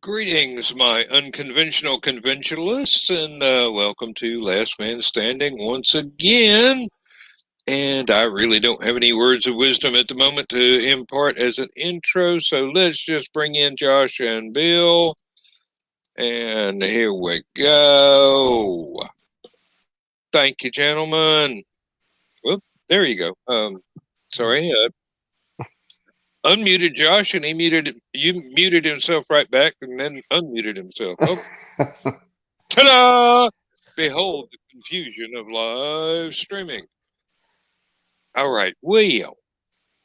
Greetings, my unconventional conventionalists, and welcome to Last Man Standing once again. And I really don't have any words of wisdom at the moment to impart as an intro, so let's just bring in Josh and Bill. And here we go. Thank you, gentlemen. Whoop, there you go. Sorry, unmuted Josh, and you muted himself right back, and then unmuted himself. Oh, ta-da! Behold the confusion of live streaming. All right, well,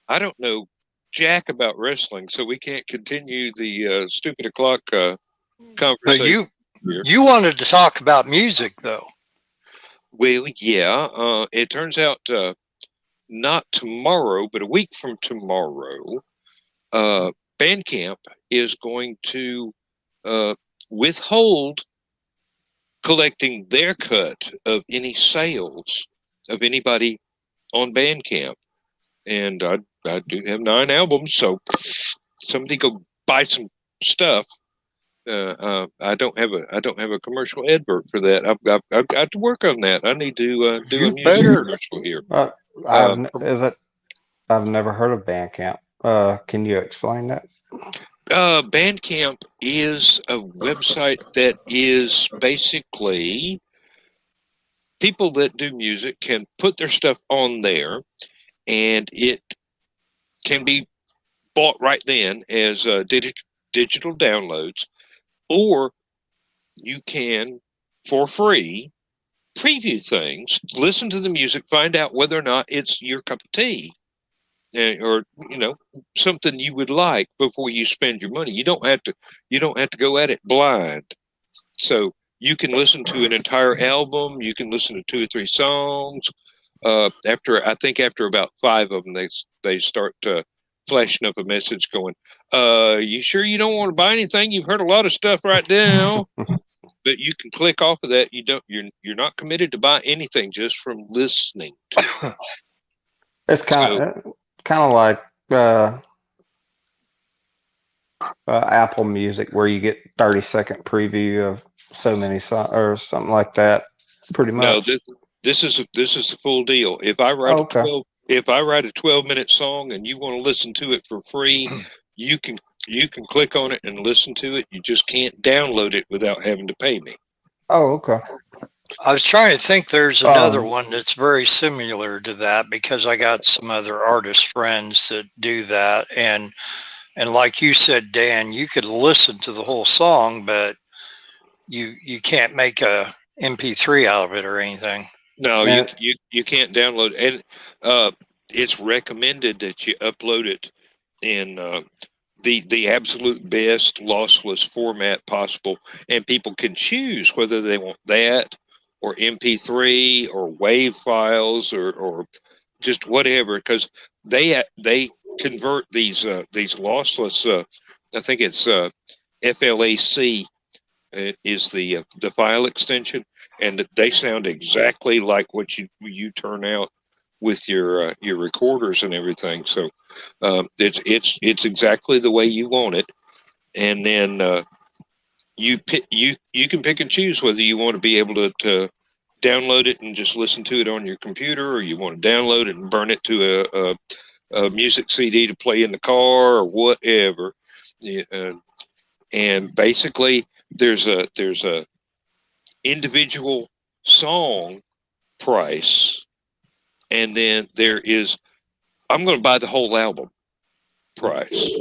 I don't know jack about wrestling, so we can't continue the stupid o'clock conversation. But you wanted to talk about music, though. Well, yeah. It turns out not tomorrow, but a week from tomorrow, Bandcamp is going to withhold collecting their cut of any sales of anybody on Bandcamp. And I do have 9 albums, so somebody go buy some stuff. I don't have a commercial advert for that. I've got to work on that. I need to do a music commercial here. I've never heard of Bandcamp. Can you explain that? Bandcamp is a website that is basically people that do music can put their stuff on there, and it can be bought right then as digital downloads, or you can, for free, preview things, listen to the music, find out whether or not it's your cup of tea, or something you would like before you spend your money. You don't have to go at it blind. So you can listen to an entire album. You can listen to 2 or 3 songs. After about 5 of them, they start flashing up a message going, you sure you don't want to buy anything? You've heard a lot of stuff right now. But you can click off of that. You're not committed to buy anything just from listening to it. It's kind of like Apple Music, where you get 30-second preview of so many songs or something like that. Pretty much. No, this is the full deal. If I write a 12-minute song and you want to listen to it for free, you can click on it and listen to it. You just can't download it without having to pay me. Oh, okay. I was trying to think there's another one that's very similar to that, because I got some other artist friends that do that. And like you said, Dan, you could listen to the whole song, but you can't make a MP3 out of it or anything. No, you can't download it. And it's recommended that you upload it in the absolute best lossless format possible, and people can choose whether they want that or MP3 or WAV files or just whatever, because they convert these lossless. I think it's FLAC is the file extension, and they sound exactly like what you turn out with your recorders and everything. So it's exactly the way you want it, and then you can pick and choose whether you want to be able to download it and just listen to it on your computer, or you want to download it and burn it to a music CD to play in the car or whatever. And basically, there's a individual song price, and then there is, I'm going to buy the whole album price.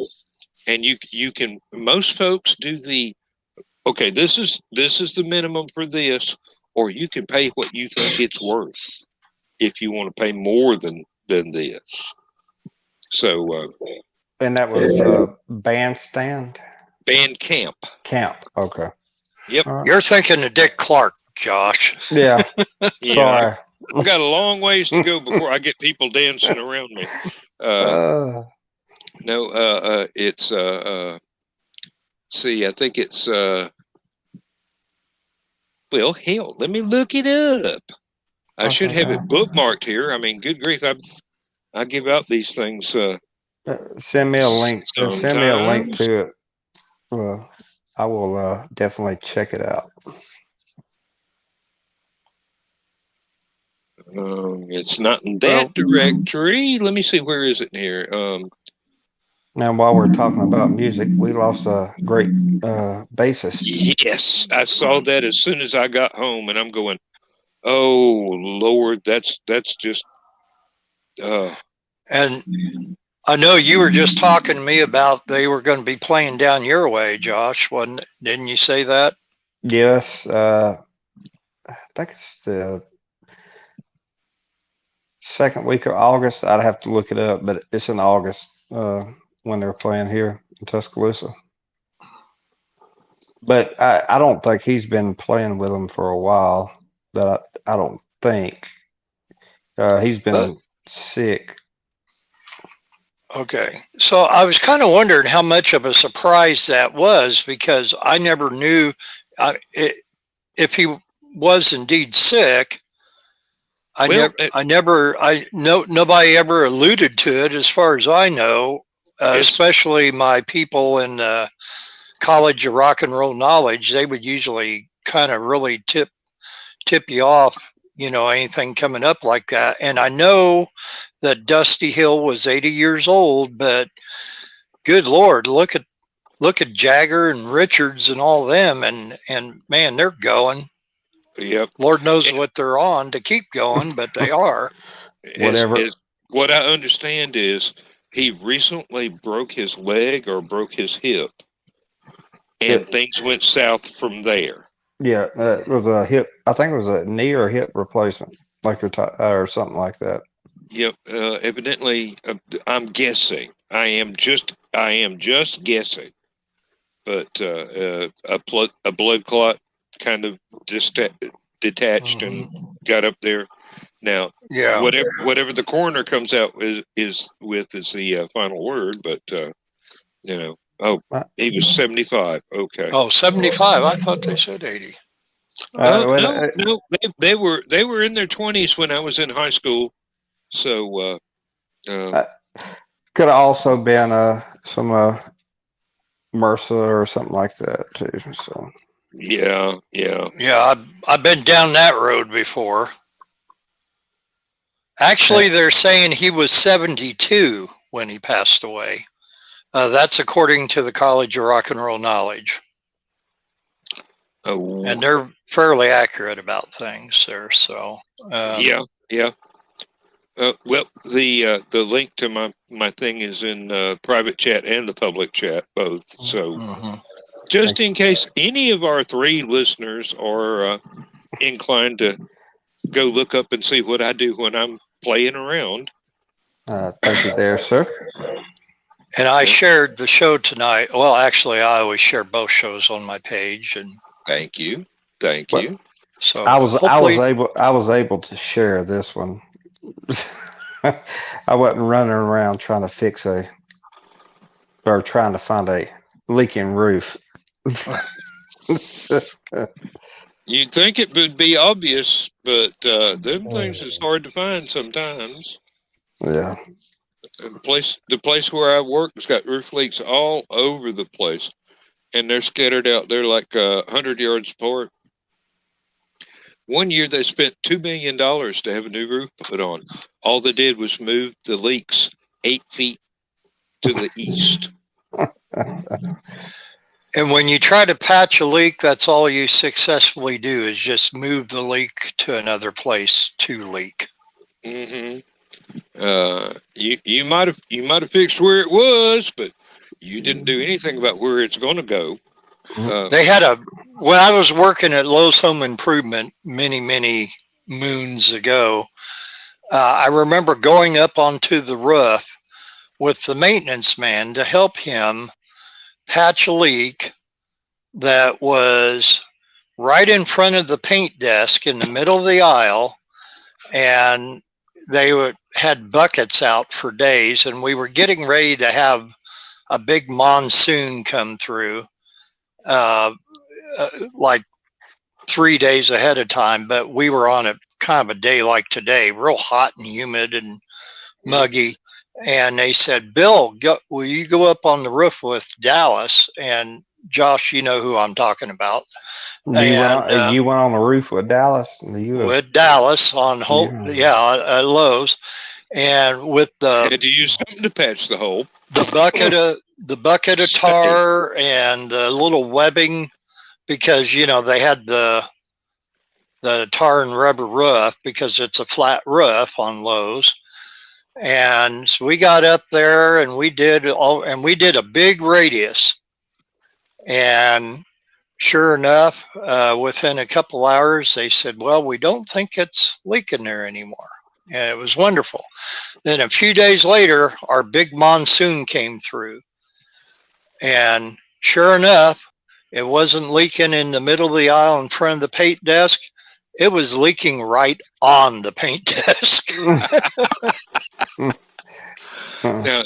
And you can, most folks do okay, this is the minimum for this, or you can pay what you think it's worth if you want to pay more than this. So and that was Bandstand? Bandcamp. Camp. Okay. Yep. Right. You're thinking of Dick Clark, Josh. Yeah. Yeah. Sorry. I've got a long ways to go before I get people dancing around me. No, it's see, I think it's well, hell, let me look it up. I should have it bookmarked here. I mean, good grief, I give out these things. Send me a link. Send me a link to it. I will definitely check it out. It's not in that directory. Let me see. Where is it in here? Now, while we're talking about music, we lost a great bassist. Yes, I saw that as soon as I got home, and I'm going, "Oh Lord, that's just." And I know you were just talking to me about they were going to be playing down your way, Josh. Didn't you say that? Yes, I think it's the second week of August. I'd have to look it up, but it's in August when they're playing here in Tuscaloosa. But I don't think he's been playing with them for a while. That I don't think. He's been sick. Okay. So I was kind of wondering how much of a surprise that was, because I never knew if he was indeed sick. Nobody ever alluded to it as far as I know, especially my people in the College of Rock and Roll Knowledge. They would usually kind of really tip you off, anything coming up like that. And I know that Dusty Hill was 80 years old, but good Lord, look at Jagger and Richards and all them, and man, they're going. Yep. Lord knows what they're on to keep going, but they are. What I understand is he recently broke his leg or broke his hip, and things went south from there. Yeah, it was a hip. I think it was a knee or hip replacement, like or something like that. Yep. Evidently, I'm guessing. I am just guessing, but a blood clot kind of detached and got up there. Now, yeah, whatever the coroner comes out is the final word. But he was 75. Okay. Oh, 75. I thought they said 80. No, they were in their 20s when I was in high school. So could have also been some MRSA or something like that too. So yeah. I've been down that road before. Actually, they're saying he was 72 when he passed away. That's according to the College of Rock and Roll Knowledge. Oh. And they're fairly accurate about things there. So yeah. Well, the link to my thing is in private chat and the public chat both. So just in case any of our 3 listeners are inclined to go look up and see what I do when I'm playing around. Thank you there, sir. And I shared the show tonight. Well, actually, I always share both shows on my page. And thank you. So I was able to share this one. I wasn't running around trying to trying to find a leaking roof. You'd think it would be obvious, but them things is hard to find sometimes. Yeah. The place where I work has got roof leaks all over the place, and they're scattered out. They're like 100 yards apart. One year they spent $2 million to have a new roof put on. All they did was move the leaks 8 feet to the east. And when you try to patch a leak, that's all you successfully do is just move the leak to another place to leak. Mm-hmm. You might have fixed where it was, but you didn't do anything about where it's going to go. They had when I was working at Lowe's Home Improvement many moons ago, I remember going up onto the roof with the maintenance man to help him patch a leak that was right in front of the paint desk in the middle of the aisle, and they had buckets out for days, and we were getting ready to have a big monsoon come through, like 3 days ahead of time, but we were on a kind of a day like today, real hot and humid and muggy. And they said, Bill, will you go up on the roof with Dallas? And Josh, you know who I'm talking about. You went on the roof with Dallas. With Dallas on at Lowe's, and with had to use something to patch the hole. The bucket of tar and the little webbing, because they had the tar and rubber roof because it's a flat roof on Lowe's. And so we got up there and we did a big radius. And sure enough, within a couple hours, they said, well, we don't think it's leaking there anymore. And it was wonderful. Then a few days later, our big monsoon came through. And sure enough, it wasn't leaking in the middle of the aisle in front of the paint desk. It was leaking right on the paint desk. Now,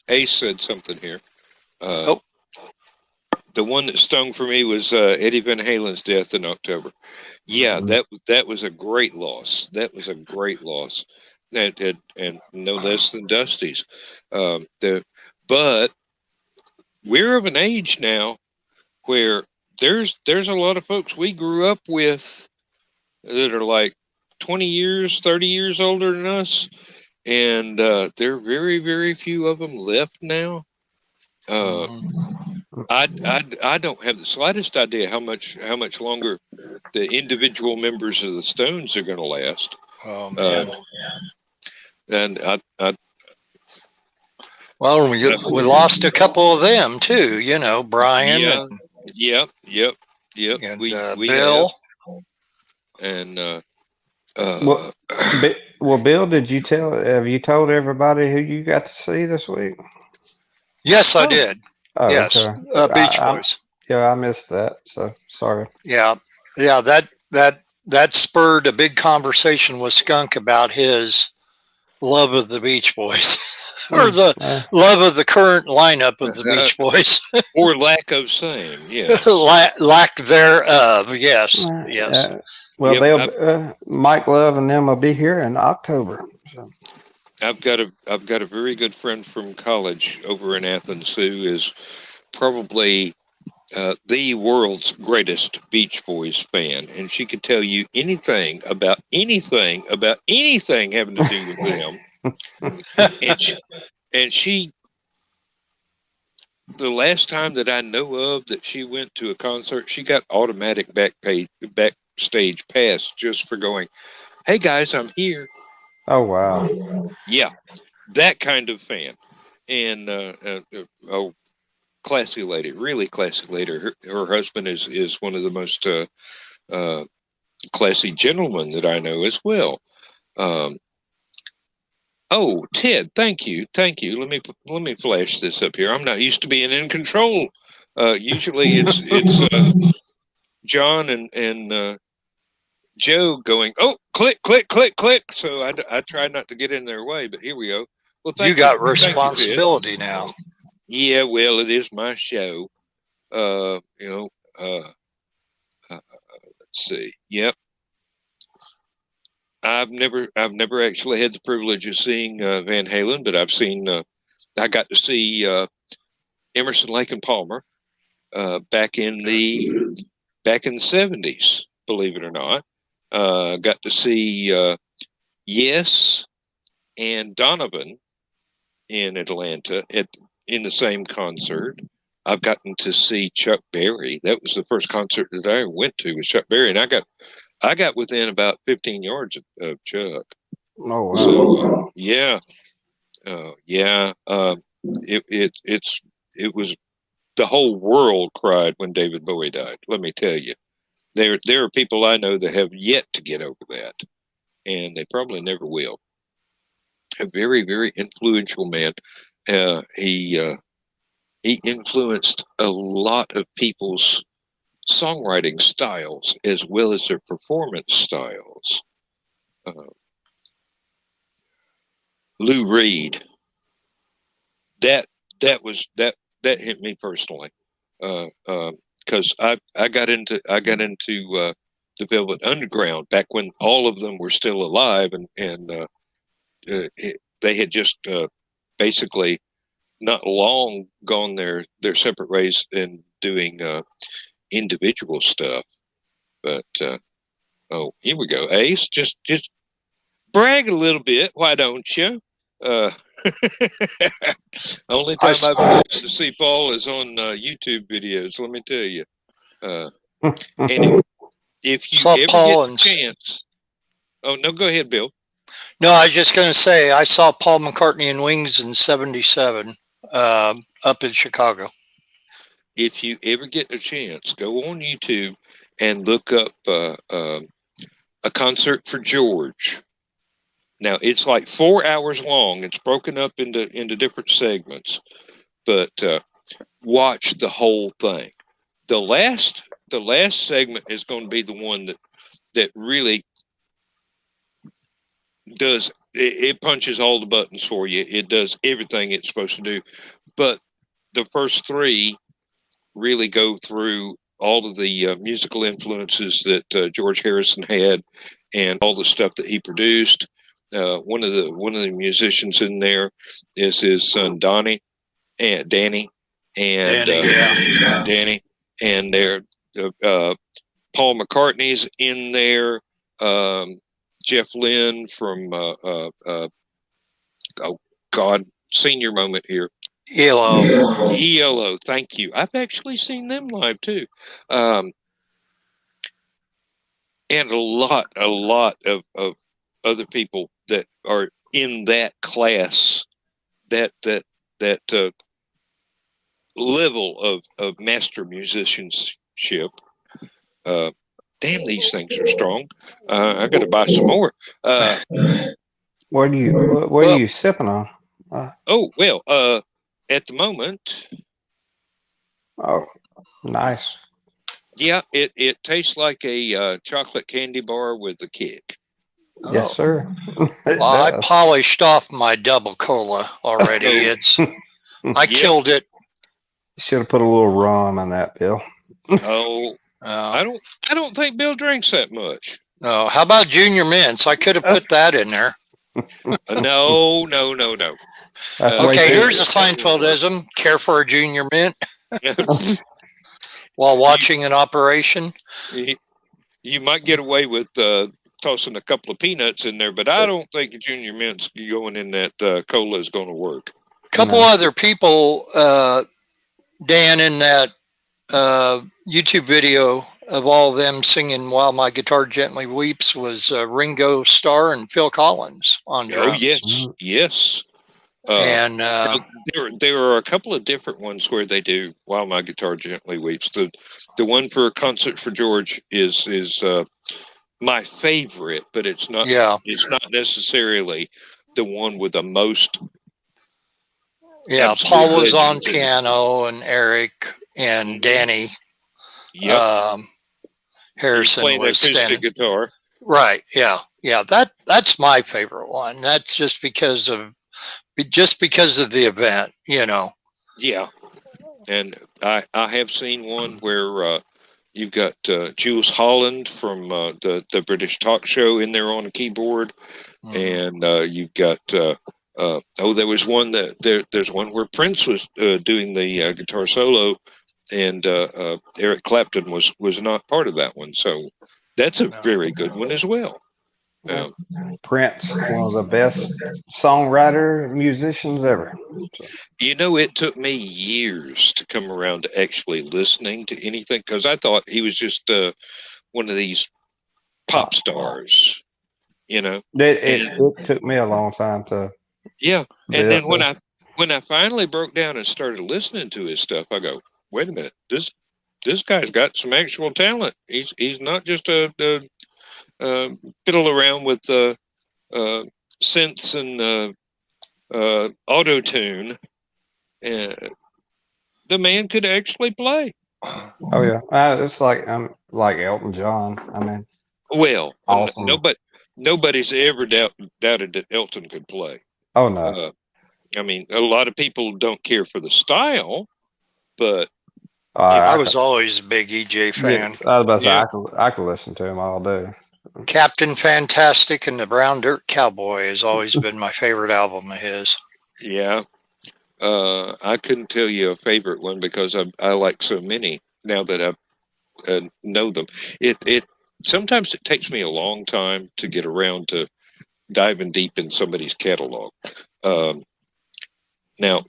Ace said something here. The one that stung for me was Eddie Van Halen's death in October. Yeah, that was a great loss. That was a great loss, and no less than Dusty's. But we're of an age now where there's a lot of folks we grew up with that are like 20 years, 30 years older than us, and there are very, very few of them left now. I don't have the slightest idea how much longer the individual members of the Stones are going to last. Oh man! And we lost a couple of them too. Brian. Yep. And we Bill. And well, Bill, have you told everybody who you got to see this week? Yes, I did. Oh, yes, okay. Beach Boys. I missed that, so sorry. Yeah, that spurred a big conversation with Skunk about his love of the Beach Boys, or the love of the current lineup of the Beach Boys, or lack of same. Yes, lack thereof. Yes. Well, Mike Love and them will be here in October. So. I've got a very good friend from college over in Athens who is probably the world's greatest Beach Boys fan, and she could tell you anything about anything having to do with them. and she, the last time that I know of that she went to a concert, she got automatic backstage pass just for going, "Hey guys, I'm here." Oh wow! Yeah, that kind of fan, and classy lady, really classy lady. Her husband is one of the most classy gentlemen that I know as well. Oh, Ted, thank you. Let me flash this up here. I'm not used to being in control. Usually it's John and Joe going, oh, click. So I try not to get in their way, but here we go. Well, you got responsibility now. Yeah, well, it is my show. Let's see. Yep. I've never actually had the privilege of seeing Van Halen, but I got to see Emerson, Lake and Palmer back in the 70s, believe it or not. Got to see Yes and Donovan in Atlanta in the same concert. I've gotten to see Chuck Berry. That was the first concert that I went to, was Chuck Berry, and I got within about 15 yards of Chuck. Oh wow! So yeah. It was, the whole world cried when David Bowie died. Let me tell you, there are people I know that have yet to get over that, and they probably never will. A very, very influential man. He influenced a lot of people's songwriting styles as well as their performance styles. Lou Reed. That hit me personally, because I got into the Velvet Underground back when all of them were still alive, and they had just basically not long gone their separate ways and doing individual stuff. But oh, here we go. Ace, just brag a little bit. Why don't you? Only time I've been able to see Paul is on YouTube videos. Let me tell you. And if you ever Paul get a chance, oh no, go ahead, Bill. No, I was just going to say I saw Paul McCartney in Wings in '77 up in Chicago. If you ever get a chance, go on YouTube and look up a concert for George. Now it's like 4 hours long. It's broken up into different segments, but watch the whole thing. The last segment is going to be the one that really does. It punches all the buttons for you. It does everything it's supposed to do. But the first three really go through all of the musical influences that George Harrison had, and all the stuff that he produced. One of the musicians in there is his son Danny, and Danny, and there. Paul McCartney's in there. Jeff Lynne from oh God, senior moment here. ELO, thank you. I've actually seen them live too. And a lot of other people that are in that class, that level of master musicianship. Damn, these things are strong. I got to buy some more. What are you sipping on? At the moment. Oh, nice. Yeah, it tastes like a chocolate candy bar with a kick. Yes, sir. Well, I polished off my double cola already. I killed it. You should have put a little rum in that, Bill. I don't think Bill drinks that much. No, how about Junior Mints? I could have put that in there. No. Okay, here's a Seinfeldism. Care for a Junior Mint while watching an operation. You might get away with tossing a couple of peanuts in there, but I don't think a Junior Mint's going in that cola is going to work. A couple other people, Dan, in that YouTube video of all of them singing "While My Guitar Gently Weeps" was Ringo Starr and Phil Collins on drums. Oh yes. And there are a couple of different ones where they do "While My Guitar Gently Weeps." The one for Concert for George is my favorite, but it's not. Yeah. It's not necessarily the one with the most. Yeah, Paul was on piano, and Eric and Danny. Yep. Harrison playing was acoustic guitar. Right. Yeah. That's my favorite one. That's just because of the event, you know. Yeah, and I have seen one where you've got Jules Holland from the British talk show in there on a keyboard, and you've got there was one there's one where Prince was doing the guitar solo, and Eric Clapton was not part of that one, so that's a very good one as well. Prince, one of the best songwriter musicians ever. So. You know, it took me years to come around to actually listening to anything, because I thought he was just one of these pop stars, you know. It took me a long time to. Yeah, and then when I finally broke down and started listening to his stuff, I go, wait a minute, this guy's got some actual talent. He's not just a fiddle around with synths and auto tune. The man could actually play. Oh yeah, it's like Elton John. I mean, well, awesome. Nobody's ever doubted that Elton could play. Oh no. I mean, a lot of people don't care for the style, but I was always a big EJ fan. Yeah, I was about to say, I could listen to him all day. Captain Fantastic and the Brown Dirt Cowboy has always been my favorite album of his. Yeah. I couldn't tell you a favorite one because I like so many now that I know them. It sometimes it takes me a long time to get around to diving deep in somebody's catalog. Now,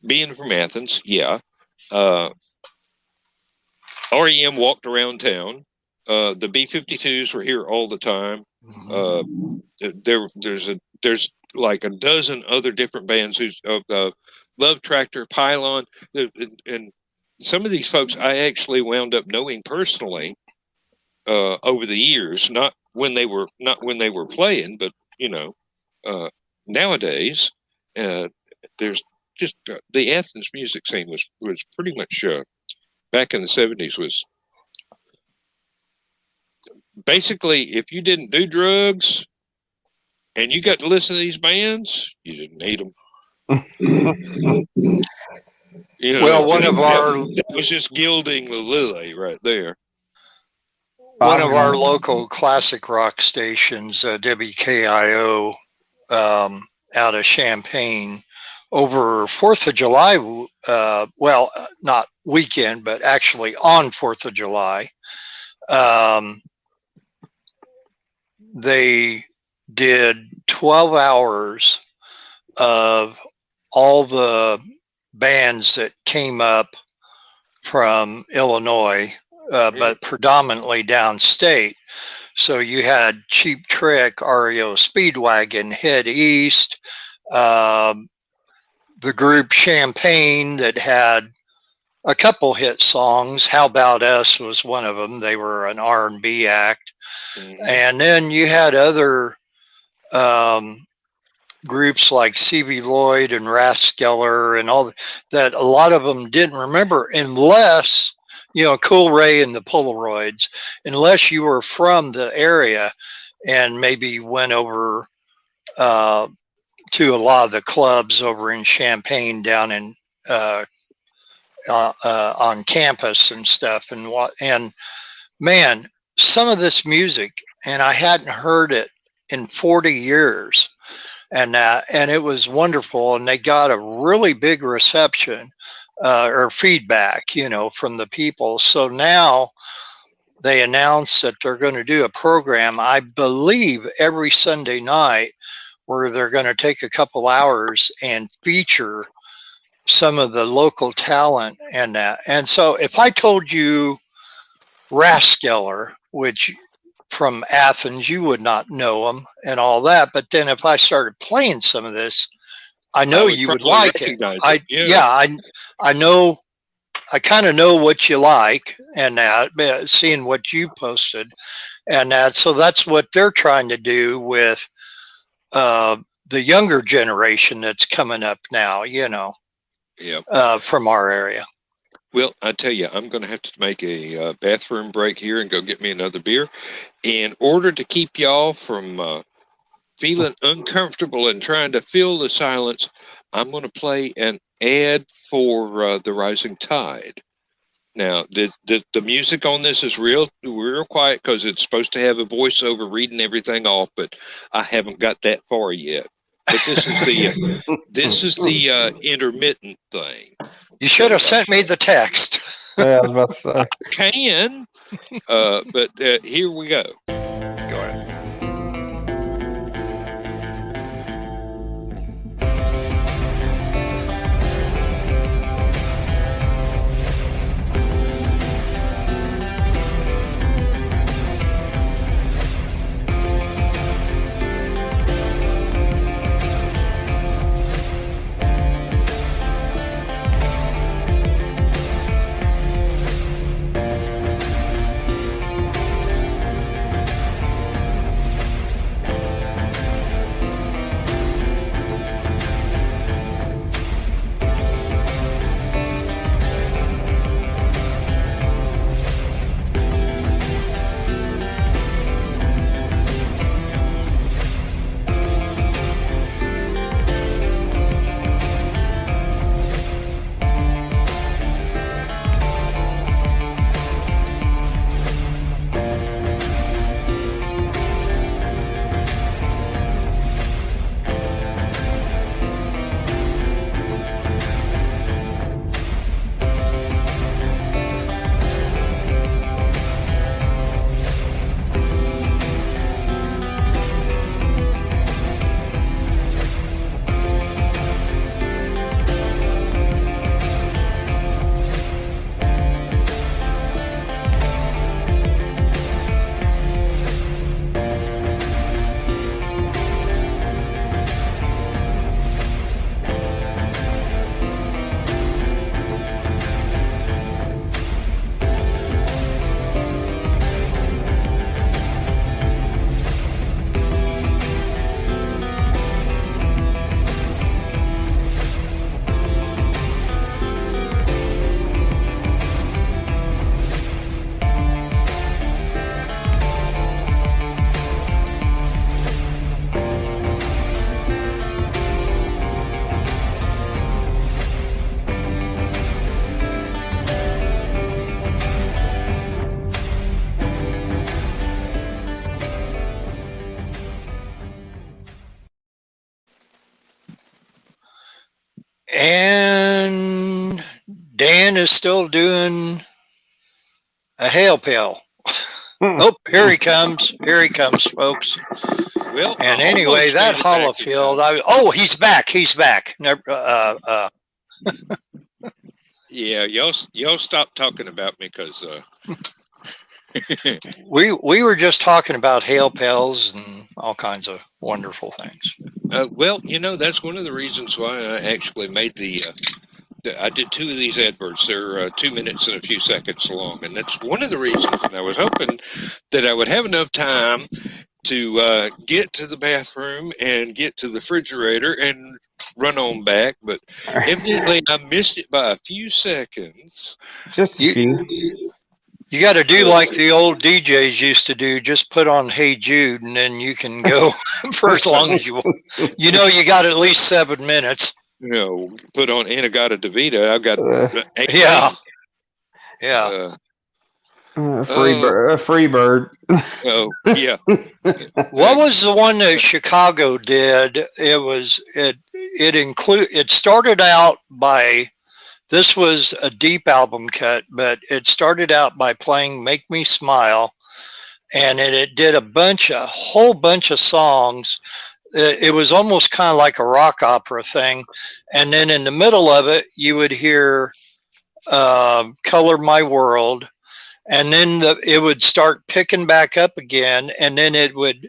being from Athens, yeah, REM walked around town. The B-52s were here all the time. There's like a dozen other different bands who's Love Tractor, Pylon, and some of these folks I actually wound up knowing personally over the years. Not when they were playing, but nowadays there's just the Athens music scene was pretty much back in the 70s was basically if you didn't do drugs and you got to listen to these bands, you didn't need them. Well, that was just gilding the lily right there. One of our local classic rock stations, WKIO, out of Champaign, over 4th of July, well, not weekend, but actually on 4th of July, they did 12 hours of all the bands that came up from Illinois, but predominantly downstate. So you had Cheap Trick, REO Speedwagon, Head East, the group Champagne that had a couple hit songs. How About Us was one of them. They were an R&B act. And then you had other groups like C.V. Lloyd and Raskeller and all that. A lot of them didn't remember unless, Cool Ray and the Polaroids, unless you were from the area and maybe went over to a lot of the clubs over in Champaign down in on campus and stuff. And man, some of this music, and I hadn't heard it in 40 years. And it was wonderful. And they got a really big reception or feedback, from the people. So now they announced that they're going to do a program, I believe, every Sunday night, where they're going to take a couple hours and feature some of the local talent and that. And so if I told you Raskeller, which from Athens, you would not know them and all that. But then if I started playing some of this, I know you would like it. I know, I kind of know what you like and that, seeing what you posted and that. So that's what they're trying to do with the younger generation that's coming up now, from our area. Well, I tell you, I'm going to have to make a bathroom break here and go get me another beer. In order to keep y'all from feeling uncomfortable and trying to fill the silence, I'm going to play an ad for the Rising Tide. Now, the music on this is real quiet because it's supposed to have a voiceover reading everything off, but I haven't got that far yet. But this is the intermittent thing. You should have sent me the text. Yeah, I was about to say. Can, but here we go. Go ahead. And Dan is still doing a hail pail. Oh, here he comes. Here he comes, folks. Well, And I anyway, almost that made it back in Hollifield. time. Oh, he's back. He's back. Never, Yeah, y'all stop talking about me because we were just talking about hail pails and all kinds of wonderful things. well, that's one of the reasons why I actually made I did two of these adverts. They're 2 minutes and a few seconds long, and that's one of the reasons. And I was hoping that I would have enough time to get to the bathroom and get to the refrigerator and run on back, but evidently I missed it by a few seconds. Just a few. You got to do like the old DJs used to do. Just put on Hey Jude, and then you can go for as long as you want. You got at least 7 minutes. Put on Inagata Davida. I've got a free bird. Oh yeah. What was the one that Chicago did? It started out by, this was a deep album cut, but it started out by playing Make Me Smile, and it did a whole bunch of songs. It was almost kind of like a rock opera thing, and then in the middle of it you would hear Color My World, and then it would start picking back up again, and then it would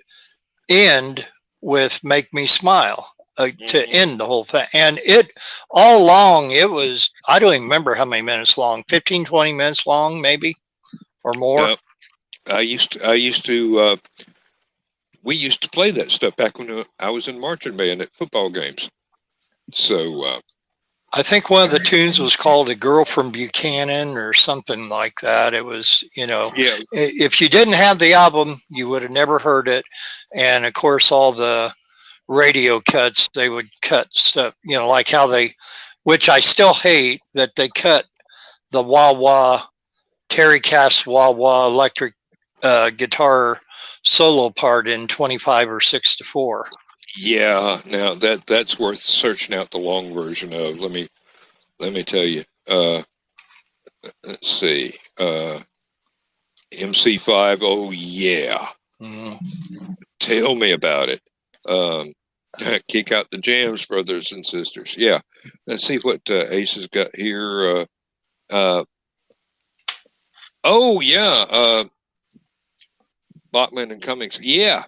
end with Make Me Smile to end the whole thing. And it all along, it was, I don't even remember how many minutes long, 15, 20 minutes long, maybe, or more. We used to play that stuff back when I was in marching band at football games. So I think one of the tunes was called A Girl from Buchanan or something like that. It was, if you didn't have the album, you would have never heard it. And of course, all the radio cuts, they would cut stuff, like how which I still hate, that they cut the wah-wah, Terry Cass wah-wah electric guitar solo part in 25 or 6/4. Yeah, now that's worth searching out the long version of. Let me tell you. Let's see. MC5. Oh yeah. Tell me about it. Kick out the jams, brothers and sisters. Yeah. Let's see what Ace has got here. Oh yeah. Bachman and Cummings. Yeah.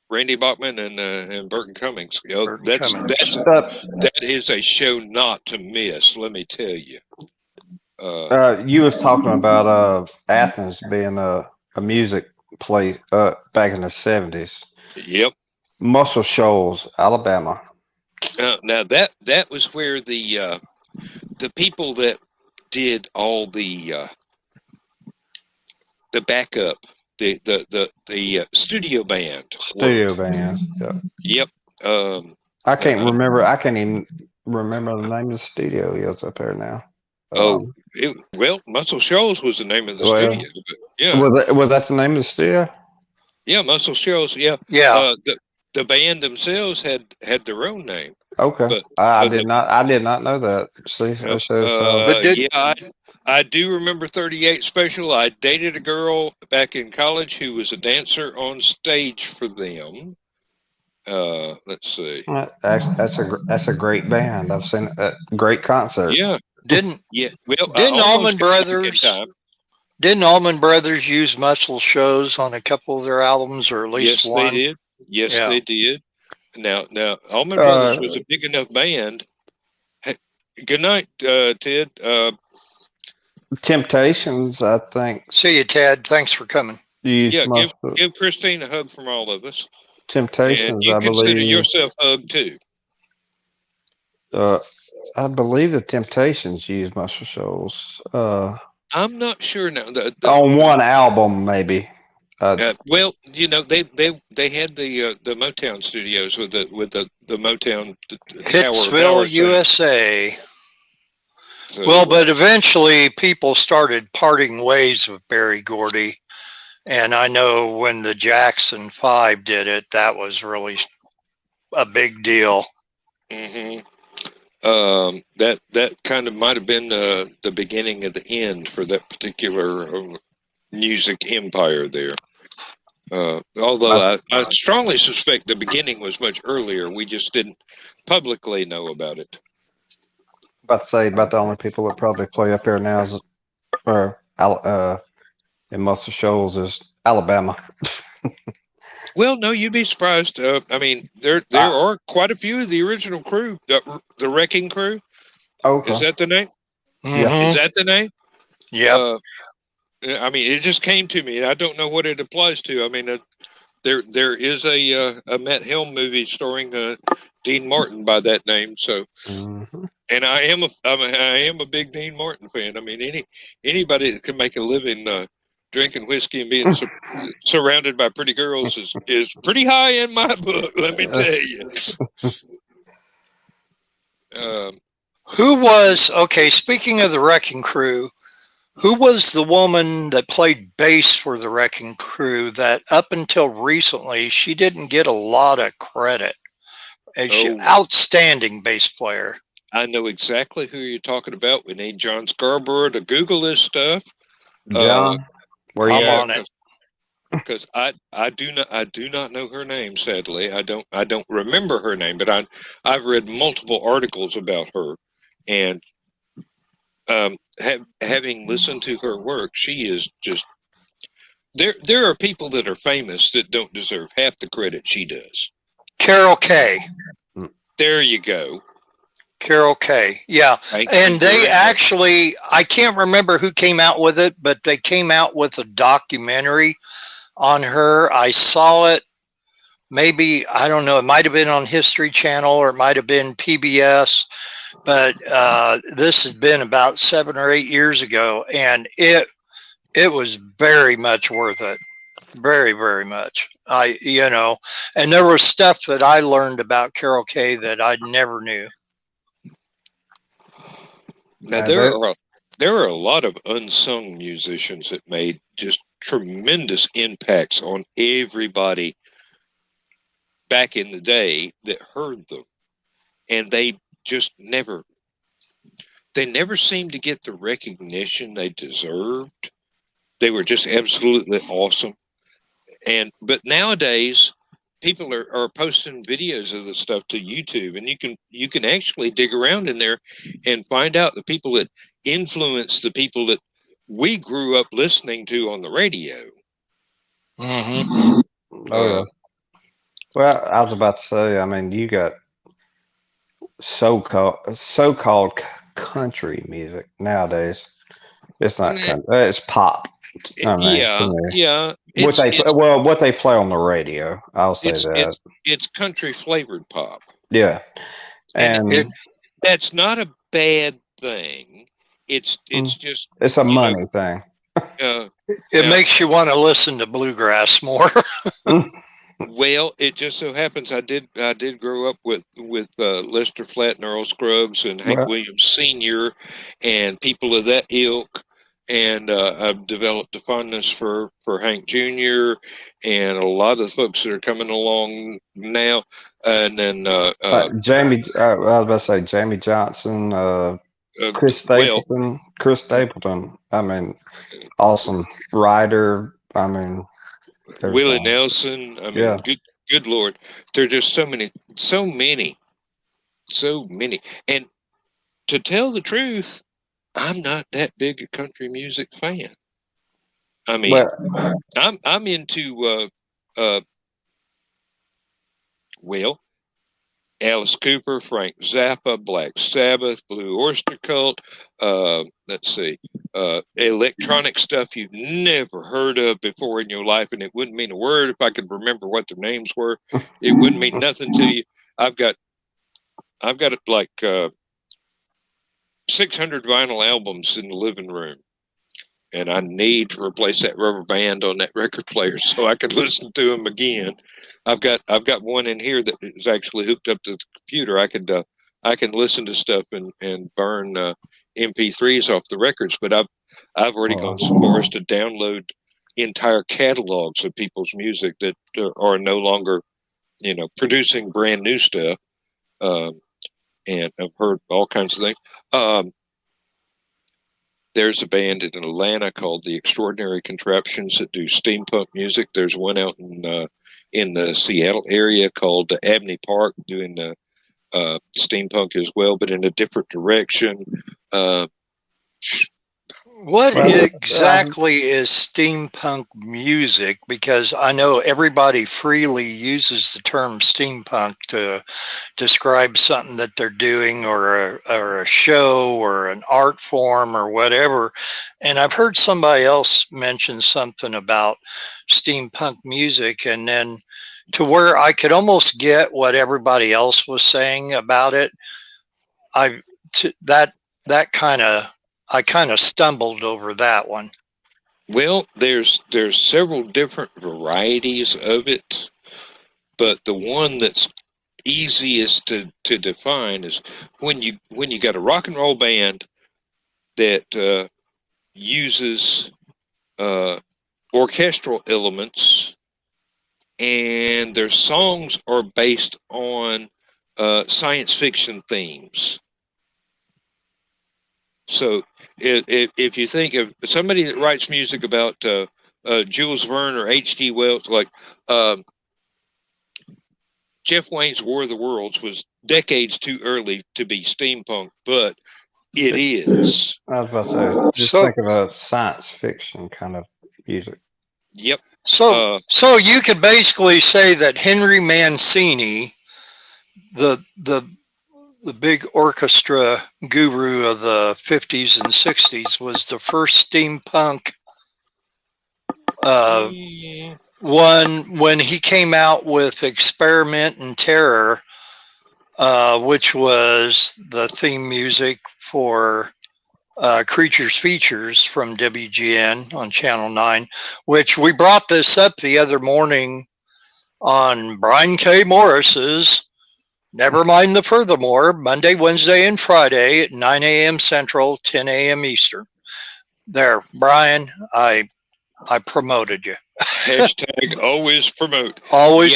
Randy Bachman and Burton Cummings. That is a show not to miss. Let me tell you. You was talking about Athens being a music place back in the 70s. Yep. Muscle Shoals, Alabama. Now that was where the people that did all the backup, the studio band. Yep. I can't remember. I can't even remember the name of the studio he was up there now. Muscle Shoals was the name of the studio. But yeah. Was that the name of the studio? Yeah, Muscle Shoals. Yeah. Yeah. The band themselves had their own name. Okay. But I did not know that. See, I do remember 38 Special. I dated a girl back in college who was a dancer on stage for them. Let's see. That's a great band. I've seen a great concert. Yeah. Didn't Allman Brothers use Muscle Shoals on a couple of their albums, or at least one? Yes, they did. Now, Allman Brothers was a big enough band. Hey, good night, Ted. Temptations, I think. See you, Ted. Thanks for coming. Give Christine a hug from all of us. Temptations, and you consider yourself hugged too. I believe the Temptations use Muscle Shoals. I'm not sure now. On one album, maybe. They had the Motown studios with the Motown Hitsville, USA. So, but eventually people started parting ways with Berry Gordy, and I know when the Jackson 5 did it, that was really a big deal. Mm-hmm. That kind of might have been the beginning of the end for that particular music empire there. Although I strongly suspect the beginning was much earlier. We just didn't publicly know about it. About to say about the only people that probably play up here now is, or in most of the shows is Alabama. Well, no, you'd be surprised. I mean, there are quite a few of the original crew, the Wrecking Crew. Okay. Is that the name? Yeah. Is that the name? Yeah. I mean, it just came to me. I don't know what it applies to. I mean, there is a Matt Helm movie starring Dean Martin by that name. So, and I am a big Dean Martin fan. I mean, anybody that can make a living drinking whiskey and being surrounded by pretty girls is pretty high in my book. Let me tell you. Who was, okay, speaking of the Wrecking Crew, who was the woman that played bass for the Wrecking Crew that up until recently, she didn't get a lot of credit? She's an outstanding bass player. I know exactly who you're talking about. We need John Scarborough to Google this stuff. John, where you I'm on it. Because I do not know her name. Sadly, I don't remember her name. But I've read multiple articles about her, and having listened to her work, she is just there are people that are famous that don't deserve half the credit she does. Carol Kay. There you go. Carol Kay. Yeah. And they actually, I can't remember who came out with it, but they came out with a documentary on her. I saw it. Maybe, I don't know, it might have been on History Channel or it might have been PBS, but this has been about 7 or 8 years ago, and it was very much worth it. Very, very much. And there was stuff that I learned about Carol Kay that I never knew. Now there are a lot of unsung musicians that made just tremendous impacts on everybody back in the day that heard them, and they just never seemed to get the recognition they deserved. They were just absolutely awesome. But nowadays people are posting videos of the stuff to YouTube, and you can actually dig around in there and find out the people that influenced the people that we grew up listening to on the radio. Mm-hmm. Well, I was about to say, I mean, you got so-called country music nowadays. It's not country. It's pop. I mean, yeah. What they play on the radio. I'll say that. It's country flavored pop. Yeah, and that's not a bad thing. It's just it's a money thing. It makes you want to listen to bluegrass more. Well, it just so happens I did grow up with Lester Flatt and Earl Scruggs and Hank Williams Sr. and people of that ilk, and I've developed a fondness for Hank Jr. and a lot of the folks that are coming along now. And then Jamie, I was about to say Jamie Johnson, Chris Stapleton. Chris Stapleton. I mean, awesome writer. I mean, Willie Nelson. I mean, good Lord, there are just so many. And to tell the truth, I'm not that big a country music fan. I mean, I'm into Alice Cooper, Frank Zappa, Black Sabbath, Blue Oyster Cult. Let's see, electronic stuff you've never heard of before in your life, and it wouldn't mean a word if I could remember what their names were. It wouldn't mean nothing to you. I've got like 600 vinyl albums in the living room, and I need to replace that rubber band on that record player so I could listen to them again. I've got one in here that is actually hooked up to the computer. I can listen to stuff and burn MP3s off the records, but I've already gone so far as to download entire catalogs of people's music that are no longer, producing brand new stuff. and I've heard all kinds of things. There's a band in Atlanta called the Extraordinary Contraptions that do steampunk music. There's one out in the Seattle area called Abney Park doing the steampunk as well, but in a different direction. What exactly is steampunk music? Because I know everybody freely uses the term steampunk to describe something that they're doing, or a show or an art form or whatever. And I've heard somebody else mention something about steampunk music, and then to where I could almost get what everybody else was saying about it, I kind of stumbled over that one. Well, there's several different varieties of it, but the one that's easiest to define is when you got a rock and roll band that uses orchestral elements, and their songs are based on science fiction themes. So if you think of somebody that writes music about Jules Verne or H.G. Wells, like Jeff Wayne's War of the Worlds was decades too early to be steampunk, but it is. I was about to say, just think of a science fiction kind of music. Yep. So you could basically say that Henry Mancini, the big orchestra guru of the 50s and 60s, was the first steampunk one when he came out with Experiment in Terror, which was the theme music for Creatures Features from WGN on Channel 9, which we brought this up the other morning on Brian K. Morris's Never Mind the Furthermore, Monday, Wednesday, and Friday at 9 a.m. Central, 10 a.m. Eastern. There, Brian, I promoted you. Hashtag always promote. Always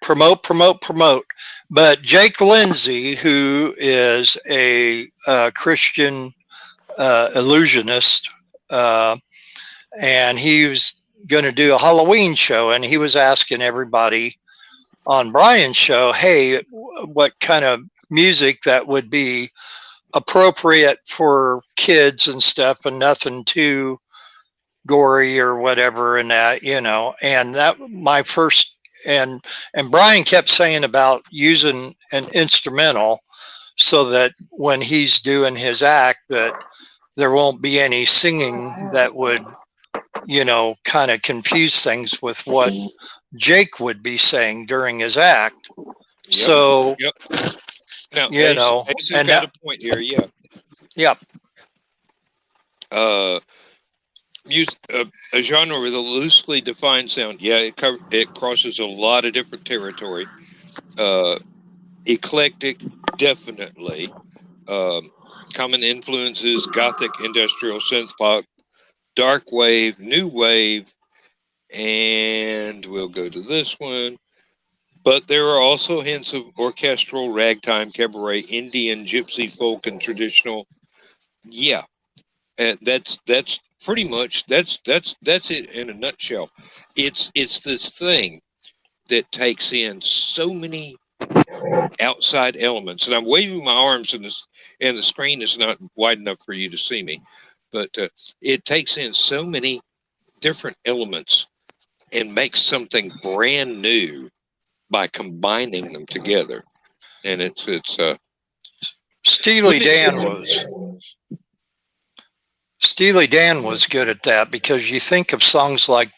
promote. But Jake Lindsay, who is a Christian illusionist, and he was going to do a Halloween show, and he was asking everybody on Brian's show, hey, what kind of music that would be appropriate for kids and stuff, and nothing too gory or whatever, and that, and that my first, and Brian kept saying about using an instrumental so that when he's doing his act that there won't be any singing that would, kind of confuse things with what Jake would be saying during his act. Yep. So, now, Ace has got a point here. Yeah. Yep. Music, a genre with a loosely defined sound. Yeah, it crosses a lot of different territory. Eclectic, definitely. Common influences: gothic, industrial, synth pop, dark wave, new wave, and we'll go to this one. But there are also hints of orchestral, ragtime, cabaret, Indian, gypsy, folk, and traditional. Yeah, and that's pretty much that's it in a nutshell. It's this thing that takes in so many outside elements, and I'm waving my arms, and the screen is not wide enough for you to see me, but it takes in so many different elements and makes something brand new by combining them together. And it's Steely Dan was good at that, because you think of songs like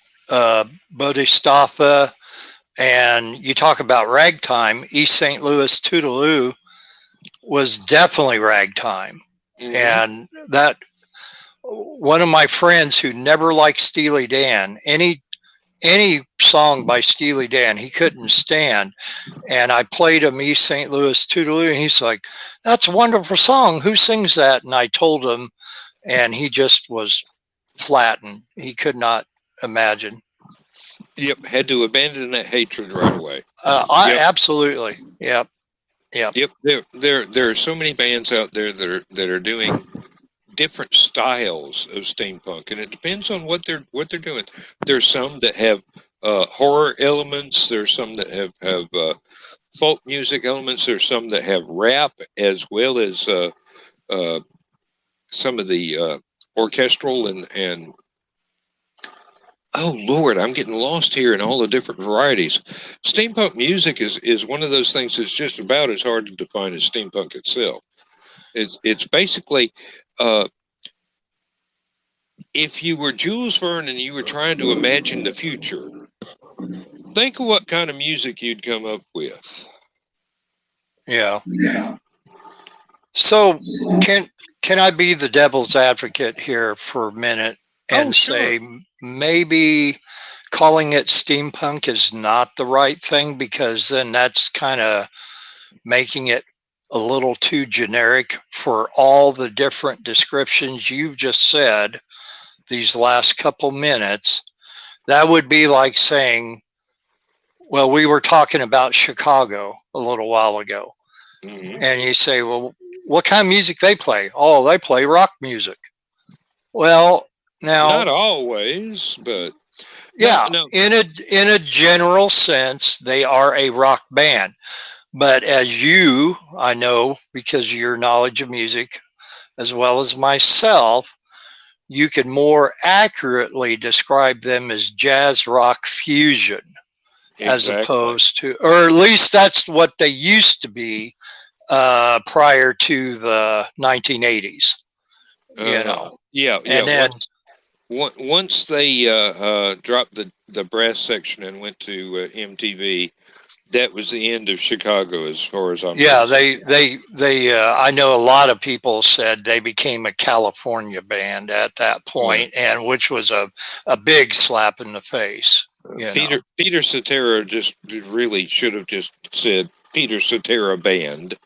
Bodhisattva, and you talk about ragtime. East St. Louis Toodaloo was definitely ragtime. Mm-hmm. And that, one of my friends who never liked Steely Dan, any song by Steely Dan he couldn't stand, and I played him East St. Louis Toodaloo, and he's like, that's a wonderful song, who sings that? And I told him, and he just was flattened. He could not imagine. Yep, had to abandon that hatred right away. Absolutely. Yep. Yeah. Yep. There are so many bands out there that are doing different styles of steampunk, and it depends on what they're doing. There's some that have horror elements. There's some that have folk music elements. There's some that have rap as well as some of the orchestral and oh Lord, I'm getting lost here in all the different varieties. Steampunk music is one of those things that's just about as hard to define as steampunk itself. It's basically if you were Jules Verne and you were trying to imagine the future, think of what kind of music you'd come up with. Yeah. So can I be the devil's advocate here for a minute and say maybe calling it steampunk is not the right thing, because then that's kind of making it a little too generic for all the different descriptions you've just said these last couple minutes. That would be like saying, well, we were talking about Chicago a little while ago. Mm-hmm. And you say, well, what kind of music they play? Oh, they play rock music. Well, now not always, but yeah, no. In a general sense, they are a rock band. But as you, I know, because of your knowledge of music, as well as myself, you can more accurately describe them as jazz rock fusion, as opposed to, or at least that's what they used to be prior to the 1980s. You know, yeah. And then once they dropped the brass section and went to MTV, that was the end of Chicago as far as I'm concerned. They I know a lot of people said they became a California band at that point, and which was a big slap in the face. Peter Cetera just really should have just said Peter Cetera Band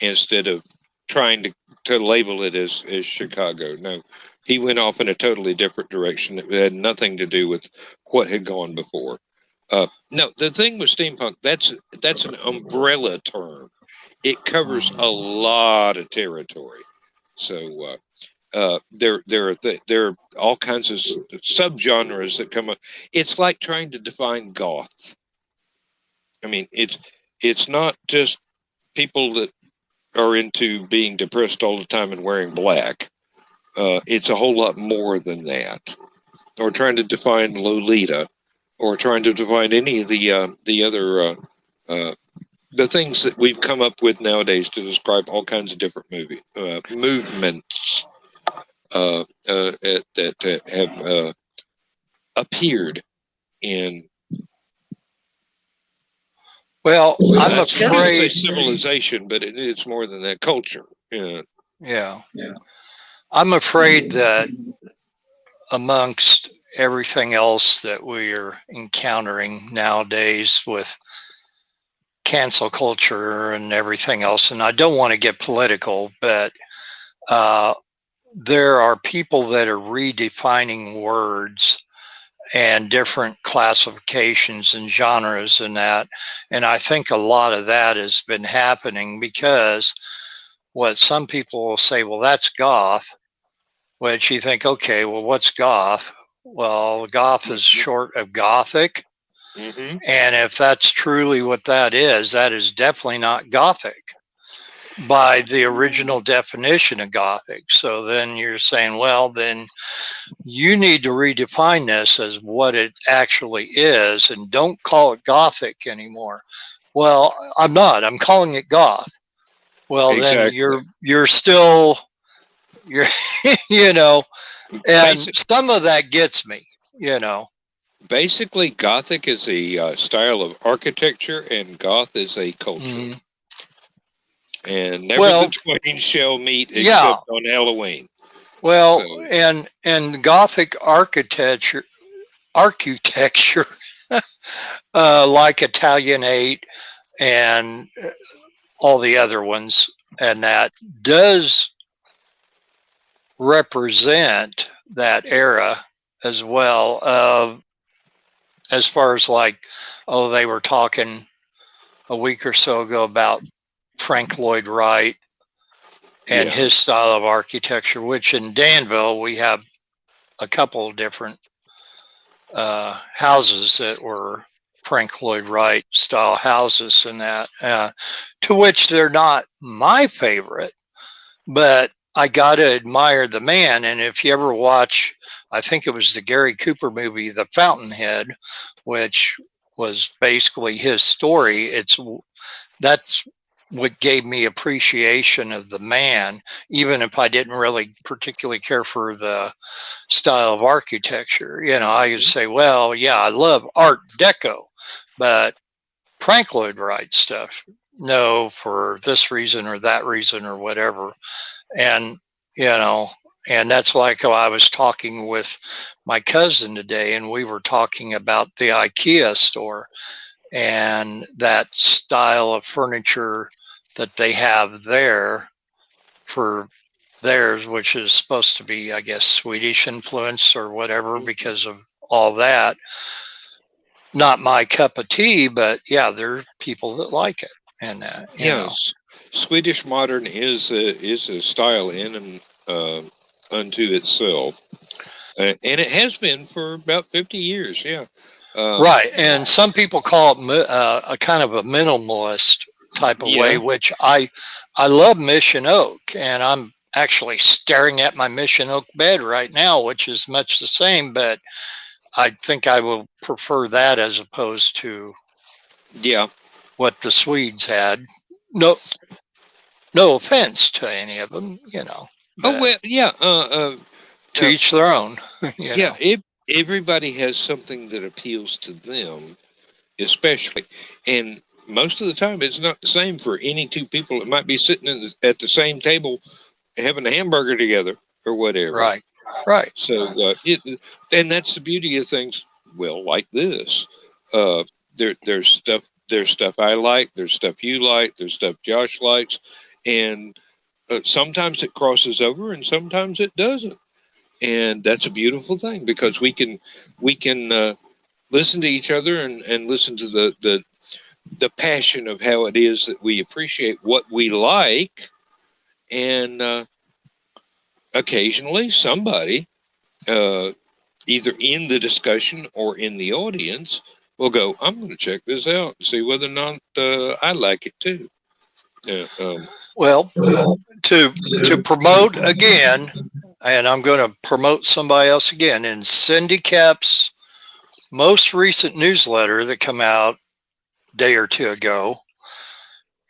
instead of trying to label it as Chicago. No, he went off in a totally different direction. It had nothing to do with what had gone before. No, the thing with steampunk, that's an umbrella term. It covers a lot of territory. So there are all kinds of subgenres that come up. It's like trying to define goth. I mean, it's not just people that are into being depressed all the time and wearing black. It's a whole lot more than that. Or trying to define Lolita, or trying to define any of the other the things that we've come up with nowadays to describe all kinds of different movements that have appeared in. Well, I'm afraid civilization, but it's more than that, culture. Yeah. I'm afraid that amongst everything else that we're encountering nowadays with cancel culture and everything else, and I don't want to get political, but there are people that are redefining words and different classifications and genres and that. And I think a lot of that has been happening because what some people will say, well, that's goth, which you think, okay, well, what's goth? Well, goth is short of gothic. Mm-hmm. And if that's truly what that is definitely not gothic by the original definition of gothic. So then you're saying, well, then you need to redefine this as what it actually is and don't call it gothic anymore. Well, I'm not. I'm calling it goth. Well, exactly. Then you're still, you know, and some of that gets me, you know. Basically, Gothic is a style of architecture, and Goth is a culture. Mm. And never the twain shall meet except on Halloween. Well, so. and Gothic architecture, like Italianate and all the other ones, and that does represent that era as well. As far as like, they were talking a week or so ago about Frank Lloyd Wright and his style of architecture, which in Danville we have a couple of different houses that were Frank Lloyd Wright style houses and that, to which they're not my favorite, but I got to admire the man. And if you ever watch, I think it was the Gary Cooper movie, The Fountainhead, which was basically his story. That's what gave me appreciation of the man, even if I didn't really particularly care for the style of architecture. You know, I could say, well, yeah, I love Art Deco, but Frank Lloyd Wright stuff, no, for this reason or that reason or whatever. And, you know, and that's like how I was talking with my cousin today, and we were talking about the IKEA store and that style of furniture that they have there for theirs, which is supposed to be, I guess, Swedish influence or whatever because of all that. Not my cup of tea, but yeah, there are people that like it. And yes, Swedish modern is a style in and unto itself, and it has been for about 50 years. Yeah, right. And some people call it a kind of a minimalist type of way, which I love Mission Oak, and I'm actually staring at my Mission Oak bed right now, which is much the same, but I think I will prefer that as opposed to what the Swedes had. No offense to any of them, you know. Oh well, yeah. To each their own. Everybody has something that appeals to them, especially, and most of the time it's not the same for any two people that might be sitting at the same table having a hamburger together or whatever. Right. So, and that's the beauty of things. Well, like this, there's stuff I like, there's stuff you like, there's stuff Josh likes, and sometimes it crosses over, and sometimes it doesn't. And that's a beautiful thing because we can listen to each other and listen to the passion of how it is that we appreciate what we like, and occasionally somebody, either in the discussion or in the audience, will go, I'm going to check this out and see whether or not I like it too. Well, to promote again, and I'm going to promote somebody else again, in Cindy Kep's most recent newsletter that came out a day or two ago.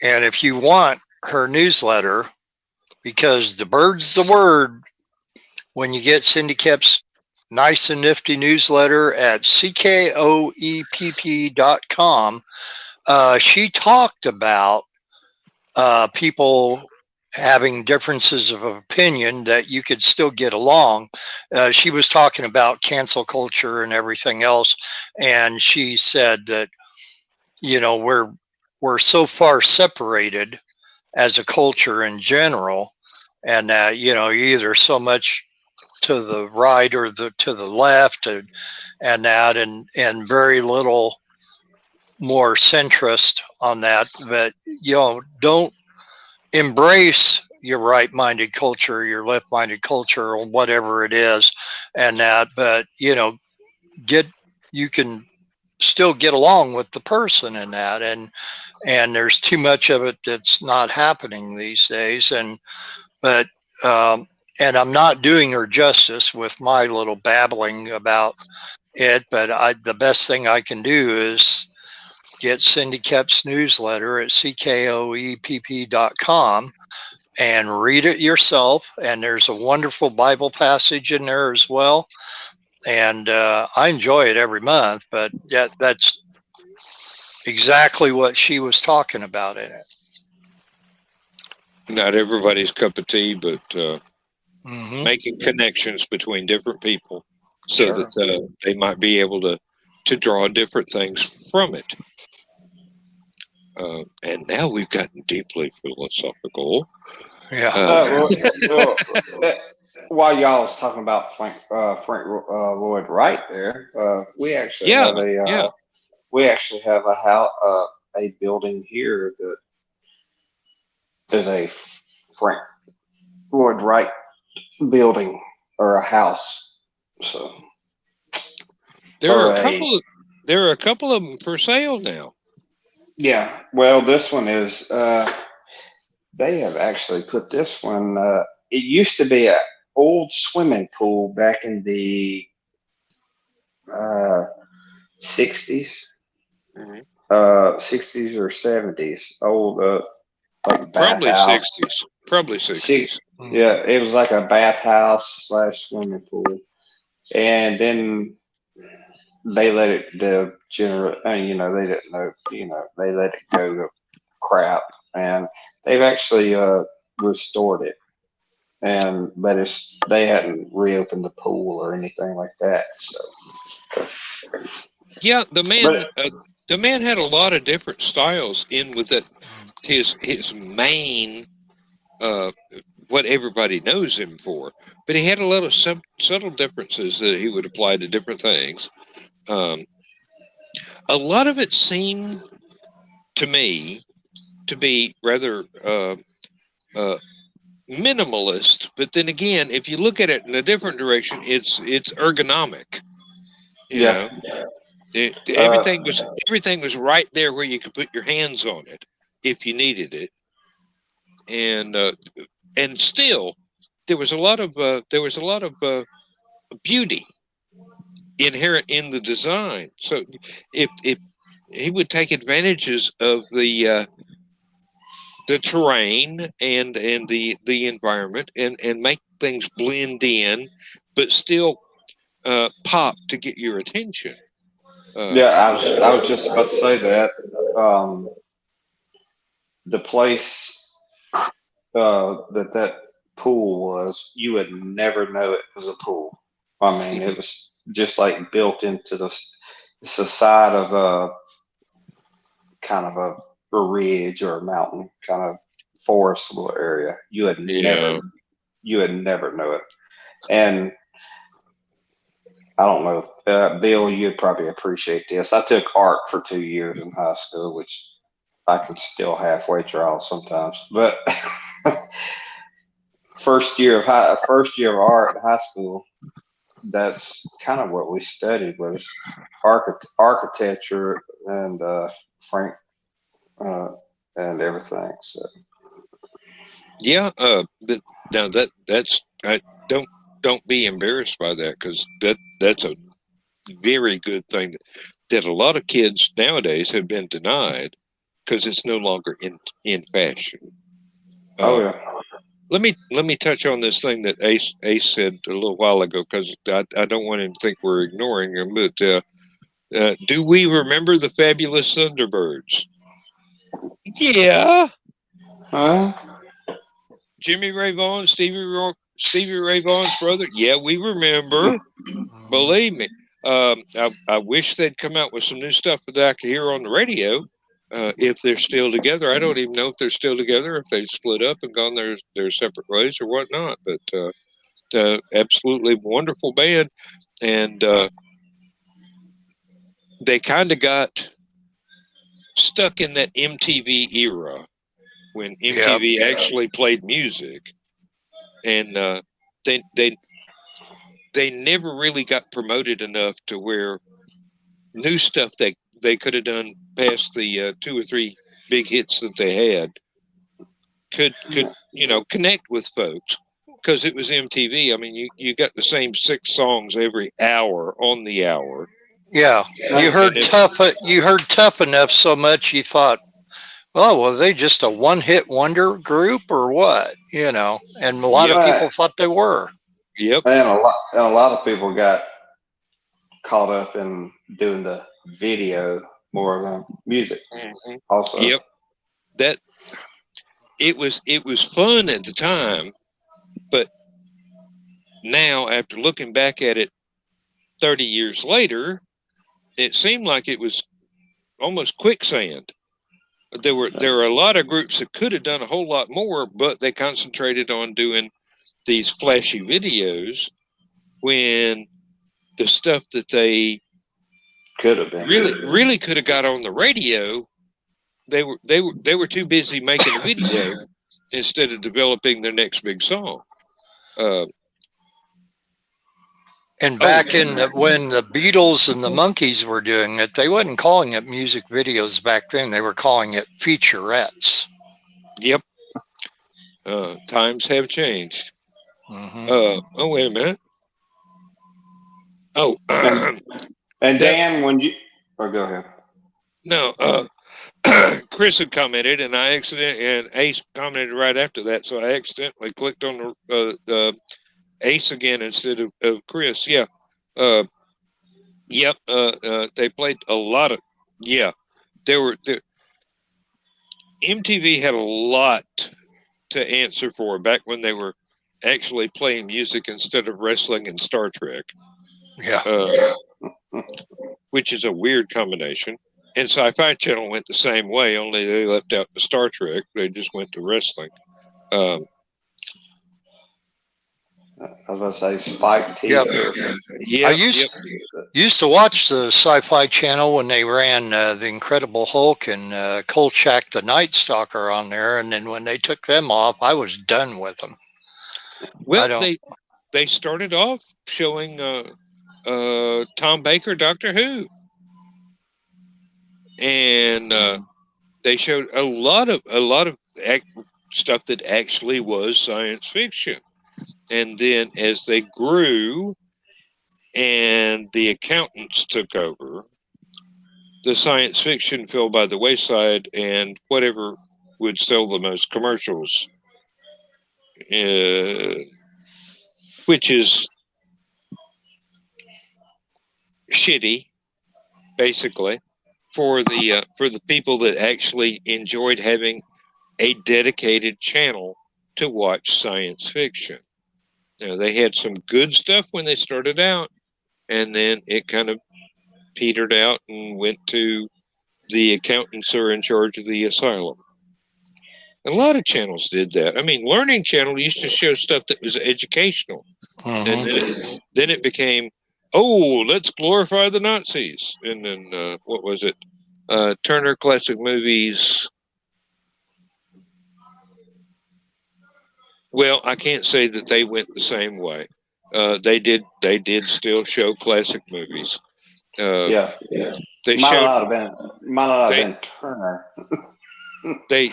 And if you want her newsletter, because the bird's the word, when you get Cindy Kep's nice and nifty newsletter at ckoepp.com, she talked about people having differences of opinion that you could still get along. She was talking about cancel culture and everything else, and she said that, you know, we're so far separated as a culture in general, and that, you know, you're either so much to the right or to the left, and that, and very little more centrist on that. But, you know, don't embrace your right-minded culture, your left-minded culture, or whatever it is, and that, but, you know, you can still get along with the person in that, and there's too much of it that's not happening these days. But and I'm not doing her justice with my little babbling about it, but the best thing I can do is get Cindy Kep's newsletter at ckoepp.com and read it yourself. And there's a wonderful Bible passage in there as well. And I enjoy it every month, but that's exactly what she was talking about in it. Not everybody's cup of tea, but making connections between different people so that they might be able to draw different things from it. And now we've gotten deeply philosophical. While y'all was talking about Frank Lloyd Wright there, we actually have a building here that is a Frank Lloyd Wright building or a house. So there are a couple of them for sale now. Yeah, well, this one is. They have actually put this one. It used to be an old swimming pool back in the 60s, Mm-hmm. 60s or 70s. Old, like Probably bathhouse. 60s. Probably 60s. Yeah, it was like a bathhouse / swimming pool, and then they let it degenerate. They didn't know. They let it go to crap, and they've actually restored it. But they hadn't reopened the pool or anything like that. So yeah, the man had a lot of different styles in with it. His main what everybody knows him for, but he had a lot of subtle differences that he would apply to different things. A lot of it seemed to me to be rather minimalist, but then again, if you look at it in a different direction, it's ergonomic. Everything was right there where you could put your hands on it if you needed it, and still there was a lot of beauty inherent in the design. So if he would take advantages of the terrain and the environment and make things blend in, but still pop to get your attention. I was just about to say that the place that pool was, you would never know it was a pool. I mean, it was just like built into it's the side of a kind of a ridge or a mountain kind of forestable area. You would never know it. And I don't know, Bill, you'd probably appreciate this. I took art for 2 years in high school, which I can still halfway draw sometimes. But first year of art in high school, that's kind of what we studied was architecture and Frank and everything. So yeah, but now that's I don't be embarrassed by that, because that's a very good thing that a lot of kids nowadays have been denied because it's no longer in fashion. yeah. Let me touch on this thing that Ace said a little while ago, because I don't want him to think we're ignoring him. But do we remember the Fabulous Thunderbirds? Yeah. Huh? Jimmy Ray Vaughan, Stevie Ray Vaughan's brother. Yeah, we remember. Believe me. I wish they'd come out with some new stuff that I could hear on the radio. If they're still together, I don't even know if they're still together, if they've split up and gone their separate ways or whatnot. But absolutely wonderful band, and they kind of got stuck in that MTV era when MTV actually played music, and they never really got promoted enough to where new stuff they could have done past the 2 or 3 big hits that they had could connect with folks, because it was MTV. I mean, you got the same 6 songs every hour on the hour. Yeah, you heard Tough Enough so much you thought, well, were they just a one-hit wonder group or what? And a lot of people thought they were. Yep. And a lot of people got caught up in doing the video more than music. Mm-hmm. Also. Yep. That it was fun at the time, but now, after looking back at it 30 years later, it seemed like it was almost quicksand. There were a lot of groups that could have done a whole lot more, but they concentrated on doing these flashy videos, when the stuff that they could have been really could have got on the radio, they were too busy making a video instead of developing their next big song. And back when the Beatles and the Monkees were doing it, they wasn't calling it music videos back then. They were calling it featurettes. Yep. Times have changed. Mm-hmm. Oh, wait a minute. Oh, and Dan, when you, oh, go ahead. No, Chris had commented, and and Ace commented right after that, so I accidentally clicked on the Ace again instead of Chris. Yeah. Yep. They played a lot of. Yeah. MTV had a lot to answer for back when they were actually playing music instead of wrestling and Star Trek. Yeah. Which is a weird combination. And Sci-Fi Channel went the same way, only they left out the Star Trek. They just went to wrestling. I was about to say Spike TV. Yep. I used to watch the Sci-Fi Channel when they ran The Incredible Hulk and Kolchak the Night Stalker on there, and then when they took them off, I was done with them. Well, they started off showing Tom Baker, Doctor Who, and they showed a lot of stuff that actually was science fiction. And then as they grew and the accountants took over, the science fiction fell by the wayside, and whatever would sell the most commercials, which is shitty, basically, for the people that actually enjoyed having a dedicated channel to watch science fiction. They had some good stuff when they started out, and then it kind of petered out and went to the accountants are in charge of the asylum. A lot of channels did that. I mean, Learning Channel used to show stuff that was educational. Mm-hmm. And then it became, oh, let's glorify the Nazis. And then, what was it? Turner Classic Movies. Well, I can't say that they went the same way. They did still show classic movies. Yeah. They might not have been Turner. they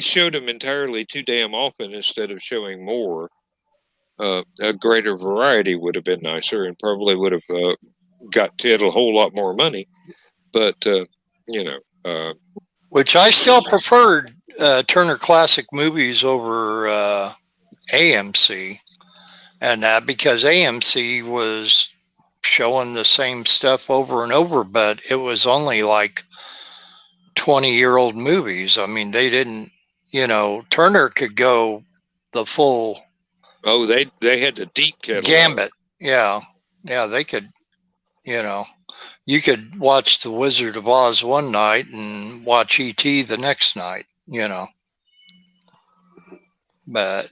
showed them entirely too damn often instead of showing more. A greater variety would have been nicer and probably would have got Ted a whole lot more money. But which I still preferred Turner Classic Movies over AMC, and that because AMC was showing the same stuff over and over, but it was only like 20-year-old movies. I mean, they didn't, Turner could go the full. Oh, they had the deep catalog. Gambit. Yeah, they could, you could watch The Wizard of Oz one night and watch E.T. the next night, But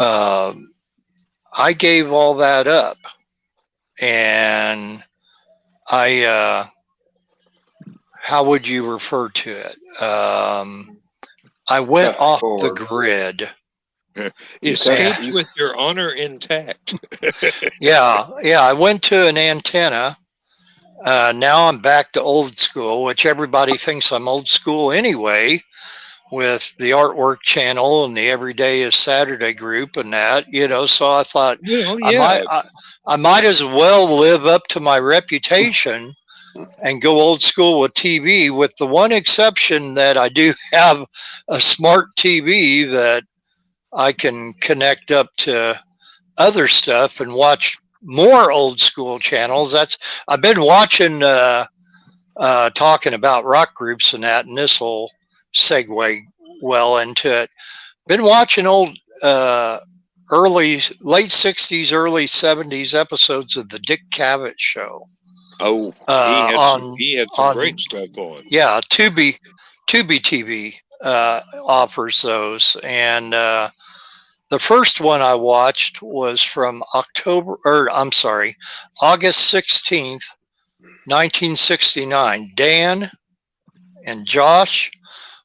I gave all that up, and I, how would you refer to it? I went off the grid. Escaped with your honor intact. Yeah, I went to an antenna. Now I'm back to old school, which everybody thinks I'm old school anyway, with the Artwork Channel and the Everyday is Saturday group and that, so I thought, I might as well live up to my reputation and go old school with TV, with the one exception that I do have a smart TV that I can connect up to other stuff and watch more old school channels. I've been watching, talking about rock groups and that, and this will segue well into it. Been watching old, late 60s, early 70s episodes of the Dick Cavett Show. Oh, he had some great stuff on. Yeah, Tubi TV offers those, and the first one I watched was from August 16th, 1969. Dan and Josh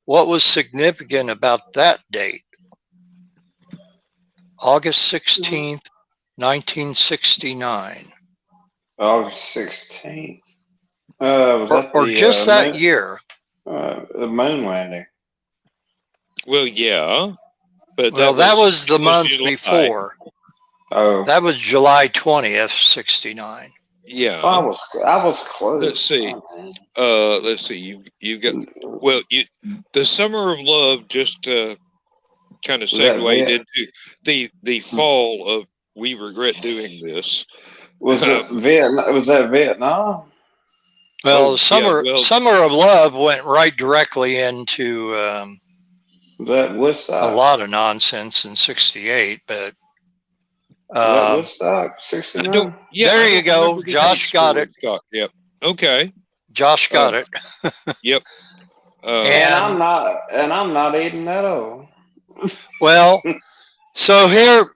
what was significant about that date? August 16th, 1969. August 16th. Was that Or the just that year? the moon landing? Well, yeah, but Well, that was the month July. before. Oh, That was July 20th, 69. Yeah. I was close. Let's see. Let's see. You got the Summer of Love just kind of segued into the fall of We Regret Doing This. Was it Vietnam? Was that Vietnam? Well, Summer of Love went right directly into that Woodstock? A lot of nonsense in 68, but that Woodstock 69. There you go. Josh got it. Yep. Okay. Josh got it. Yep. And I'm not eating that old. Well, so here,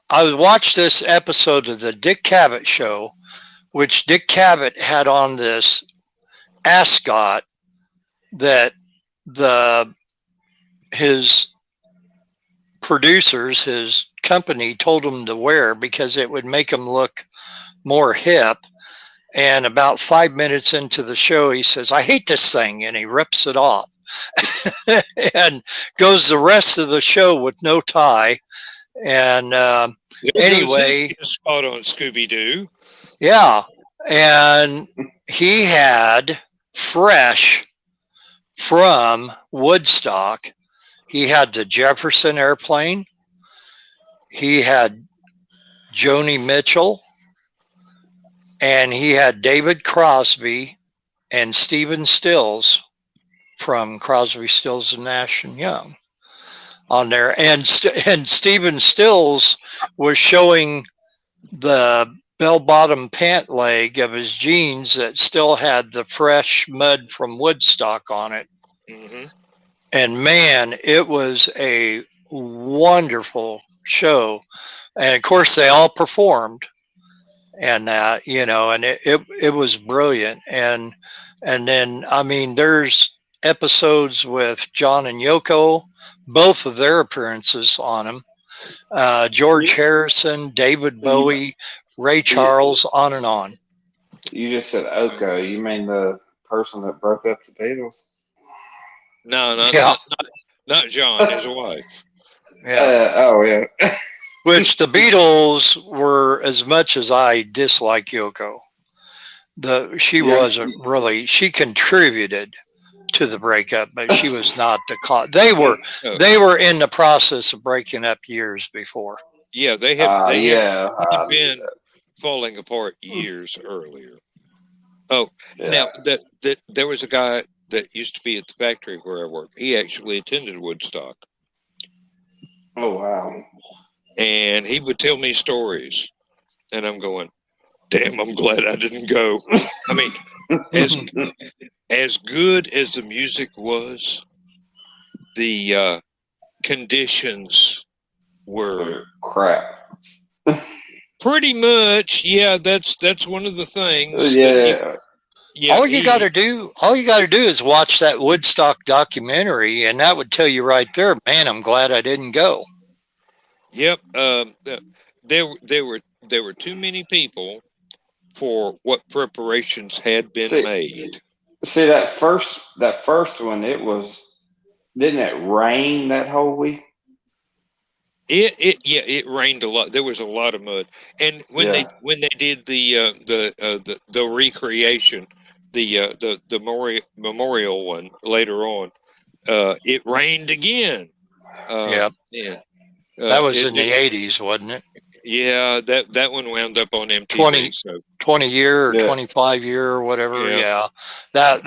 I watched this episode of the Dick Cavett Show, which Dick Cavett had on this ascot that his producers, his company, told him to wear because it would make him look more hip. And about 5 minutes into the show, he says, "I hate this thing," and he rips it off and goes the rest of the show with no tie. And anyway, spot on Scooby-Doo. Yeah, and he had fresh from Woodstock. He had the Jefferson Airplane. He had Joni Mitchell. And he had David Crosby and Stephen Stills from Crosby, Stills and Nash and Young on there. And Stephen Stills was showing the bell-bottom pant leg of his jeans that still had the fresh mud from Woodstock on it. Mm-hmm. And man, it was a wonderful show. And of course, they all performed. And that, and it was brilliant. And then, I mean, there's episodes with John and Yoko, both of their appearances on them. George Harrison, David Bowie, Ray Charles, on and on. You just said Oko. You mean the person that broke up the Beatles? No, not John, his wife. Yeah. Yeah. Which the Beatles were, as much as I dislike Yoko, she wasn't really, she contributed to the breakup, but she was not the cause. They were in the process of breaking up years before. Yeah, they had been falling apart years earlier. Oh, now that there was a guy that used to be at the factory where I worked. He actually attended Woodstock. Oh, wow. And he would tell me stories, and I'm going, damn, I'm glad I didn't go. I mean, as good as the music was, the conditions were crap. Pretty much, yeah. That's one of the things. All you got to do is watch that Woodstock documentary, and that would tell you right there, man, I'm glad I didn't go. Yep. There were too many people for what preparations had been made. See that first one, didn't it rain that whole week? It rained a lot. There was a lot of mud. And when they did the recreation, the memorial one later on, it rained again. Yeah. That was in the 80s, wasn't it? Yeah, that one wound up on MTV. 20 year or 25 year or whatever. Yeah. That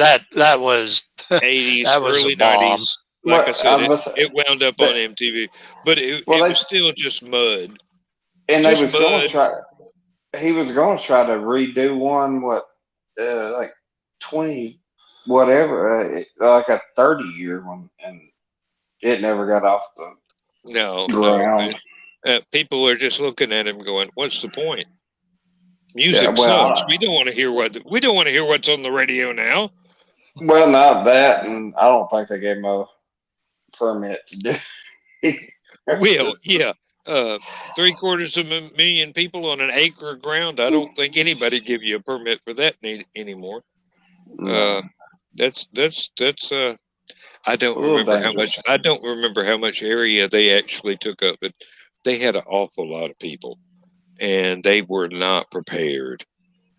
was 80s, that was early a bomb. 90s. Like I said, it wound up on MTV, but it was still just mud. And he was going to try to redo one, like 20 whatever, like a 30-year one, and it never got off the ground. No. People are just looking at him going, "What's the point? Music sucks. We don't want to hear what's on the radio now." Well, not that, and I don't think they gave him a permit to do it. Well, yeah. 750,000 people on an acre of ground. I don't think anybody give you a permit for that anymore. No, That's I don't a little remember how much. dangerous. I don't remember how much area they actually took up, but they had an awful lot of people, and they were not prepared.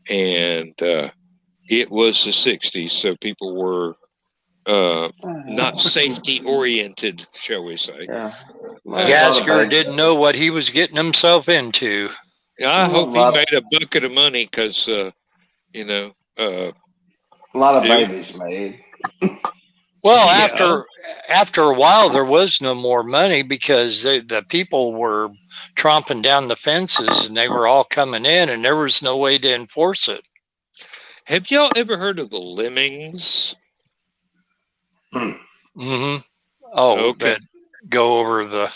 And it was the '60s, so people were not safety oriented, shall we say? Yeah, well, a lot of Gasker babies. didn't know what he was getting himself into. I A hope he lot, made a bucket of money because you know, a lot of it, babies made. Well, yeah. after a while, there was no more money because the people were tromping down the fences and they were all coming in, and there was no way to enforce it. Have y'all ever heard of the lemmings? Mm-hmm. Oh, Okay. that go over the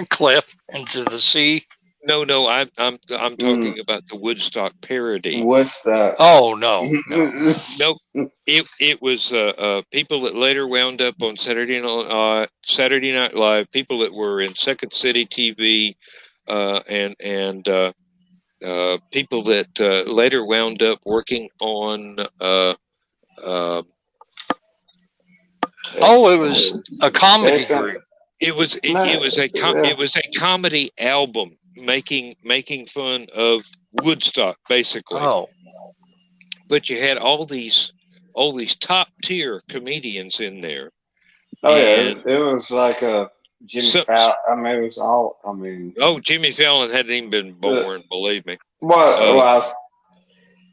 cliff into the sea. No, I'm Mm, talking about the Woodstock parody. what's that? Oh no, no. Nope. It was people that later wound up on Saturday Night Live, people that were in Second City TV, and people that later wound up working on. Oh, it was a comedy SM, group. It no, was yeah. it was a comedy album making fun of Woodstock basically, Oh, but you had all these top tier comedians in there, Oh yeah, and it was like a Jimmy so Fallon. I mean, it was all. I mean, Jimmy Fallon hadn't even been the born, believe me. what? Uh,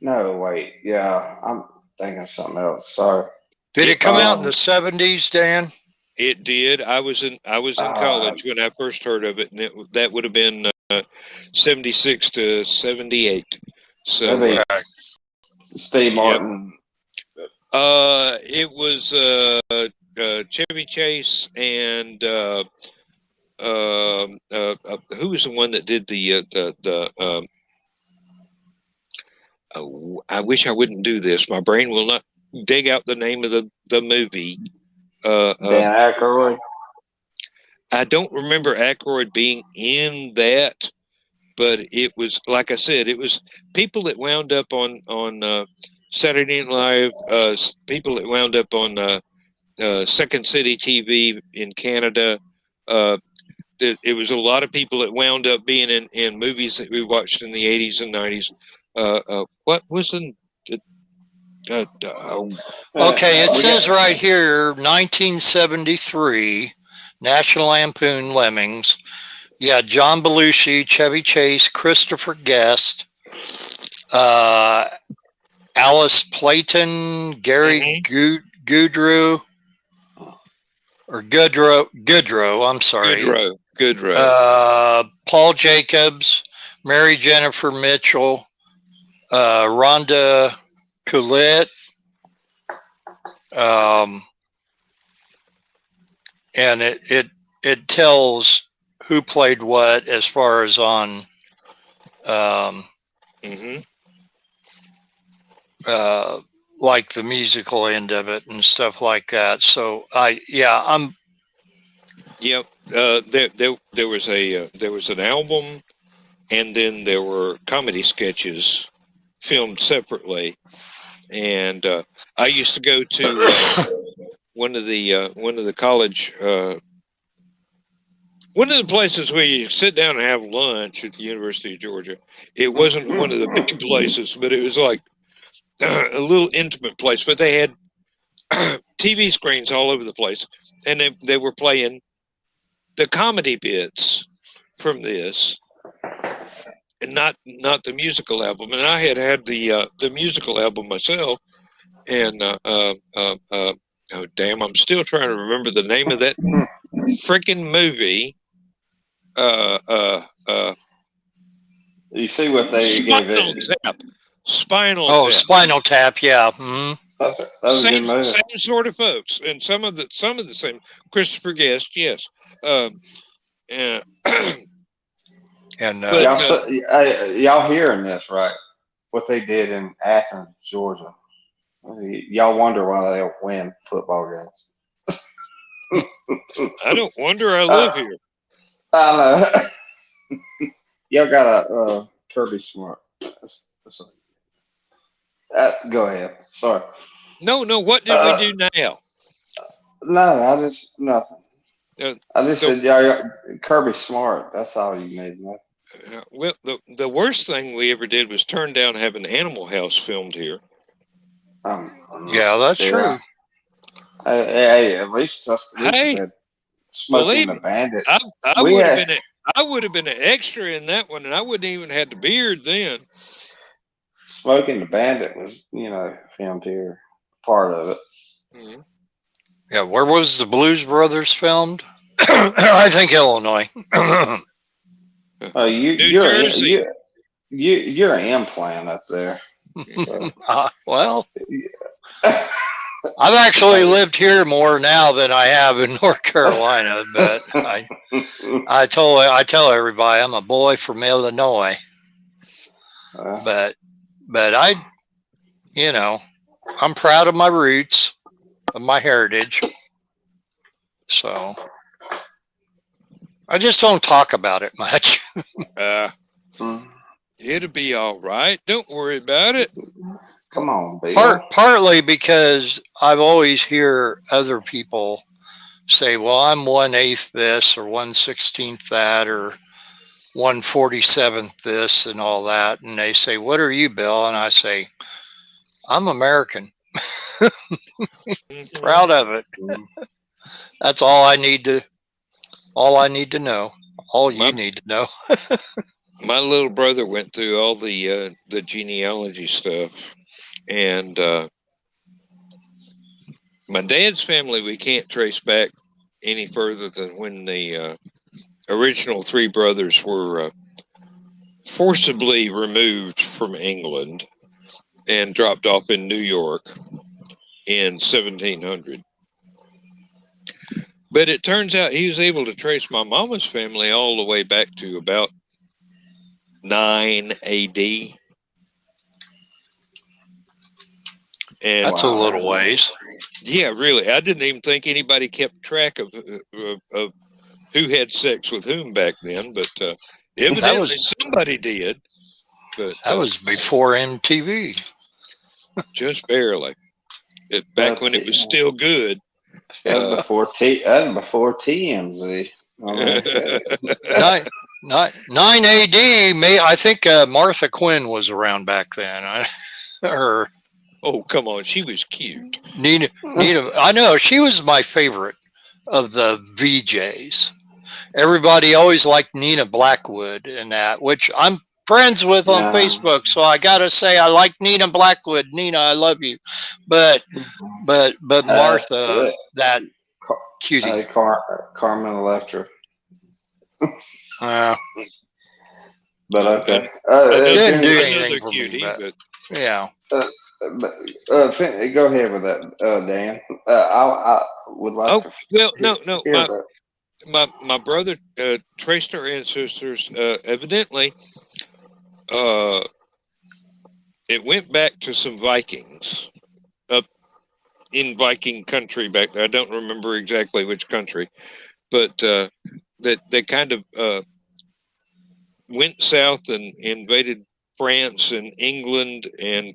No, wait. Yeah, I'm thinking of something else. Sorry. did it it come out in Um. the '70s, Dan? it did. I was in Uh. college when I first heard of it, and that would have been 76 to 78. That'd So be Okay. Steve yep. Martin. It was Chevy Chase and who was the one that did I wish I wouldn't do this. My brain will not dig out the name of the movie. Uh, uh, Dan Aykroyd. I don't remember Aykroyd being in that, but it was like I said, it was people that wound up on Saturday Night Live, people that wound up on Second City TV in Canada. Uh, it was a lot of people that wound up being in movies that we watched in the 80s and 90s. What was in Okay, it We got says right here 1973 National Lampoon Lemmings. Yeah, John Belushi, Chevy Chase, Christopher Guest, uh, Alice Playton, Gary Goodrow, or Goodrow, I'm sorry. Goodrow. Paul Jacobs, Mary Jennifer Mitchell, Rhonda Coolette, and it tells who played what as far as on like the musical end of it and stuff like that. So I'm Yep. There was an album, and then there were comedy sketches filmed separately. And I used to go to one of the college one of the places where you sit down and have lunch at the University of Georgia. It wasn't one of the big places, but it was like a little intimate place. But they had TV screens all over the place, and they were playing the comedy bits from this, and not the musical album. And I had the musical album myself, and oh damn, I'm still trying to remember the name of that freaking movie. You see what they gave Spinal it. Tap. Spinal Tap. Spinal Tap. Yeah. Mm-hmm. That was a good movie. Same sort of folks, and some of the same. Christopher Guest, yes. Yeah. And Y'all hearing this right? What they did in Athens, Georgia. Y'all wonder why they don't win football games. I don't wonder. I live here. I know. Y'all got a Kirby Smart. Go ahead. Sorry. No. What did we do now? No, I just nothing. I just said, yeah, Kirby Smart. That's all you need to know. Well, the worst thing we ever did was turn down having Animal House filmed here. Yeah, that's true. Hey, at least us Hey, Smoking the Bandit. I would have been an extra in that one, and I wouldn't even had the beard then. Smoking the Bandit was, filmed here, part of it. Mm-hmm. Yeah, where was the Blues Brothers filmed? I think Illinois. You're Jersey. You're an implant up there. So. Well, I've actually lived here more now than I have in North Carolina, but I tell everybody I'm a boy from Illinois. But I'm proud of my roots, of my heritage. So I just don't talk about it much. It'll be all right. Don't worry about it. Come on, Bill. Partly because I've always hear other people say, well, I'm 1/8 this or 1/16 that or 1/47 this and all that. And they say, what are you, Bill? And I say, I'm American. Proud of it. That's all I need to know. All you need to know. My little brother went through all the genealogy stuff, and my dad's family we can't trace back any further than when the original three brothers were forcibly removed from England and dropped off in New York in 1700. But it turns out he was able to trace my mama's family all the way back to about 9 AD. And that's a little ways. Yeah, really. I didn't even think anybody kept track of who had sex with whom back then, but evidently somebody did. But that was before MTV. Just barely. Back when it was still good. That was before TMZ. 9 AD. I think Martha Quinn was around back then. Oh, come on. She was cute. Nina, I know. She was my favorite of the VJs. Everybody always liked Nina Blackwood and that, which I'm friends with on Facebook. So I got to say, I like Nina Blackwood. Nina, I love you. But Martha, that cutie. Carmen Electra. But okay. Didn't do anything for cutie, me, but yeah. Go ahead with that, Dan. I would like to. Well, no. My brother traced our ancestors. Evidently, it went back to some Vikings up in Viking country back there. I don't remember exactly which country, but that they kind of went south and invaded France and England, and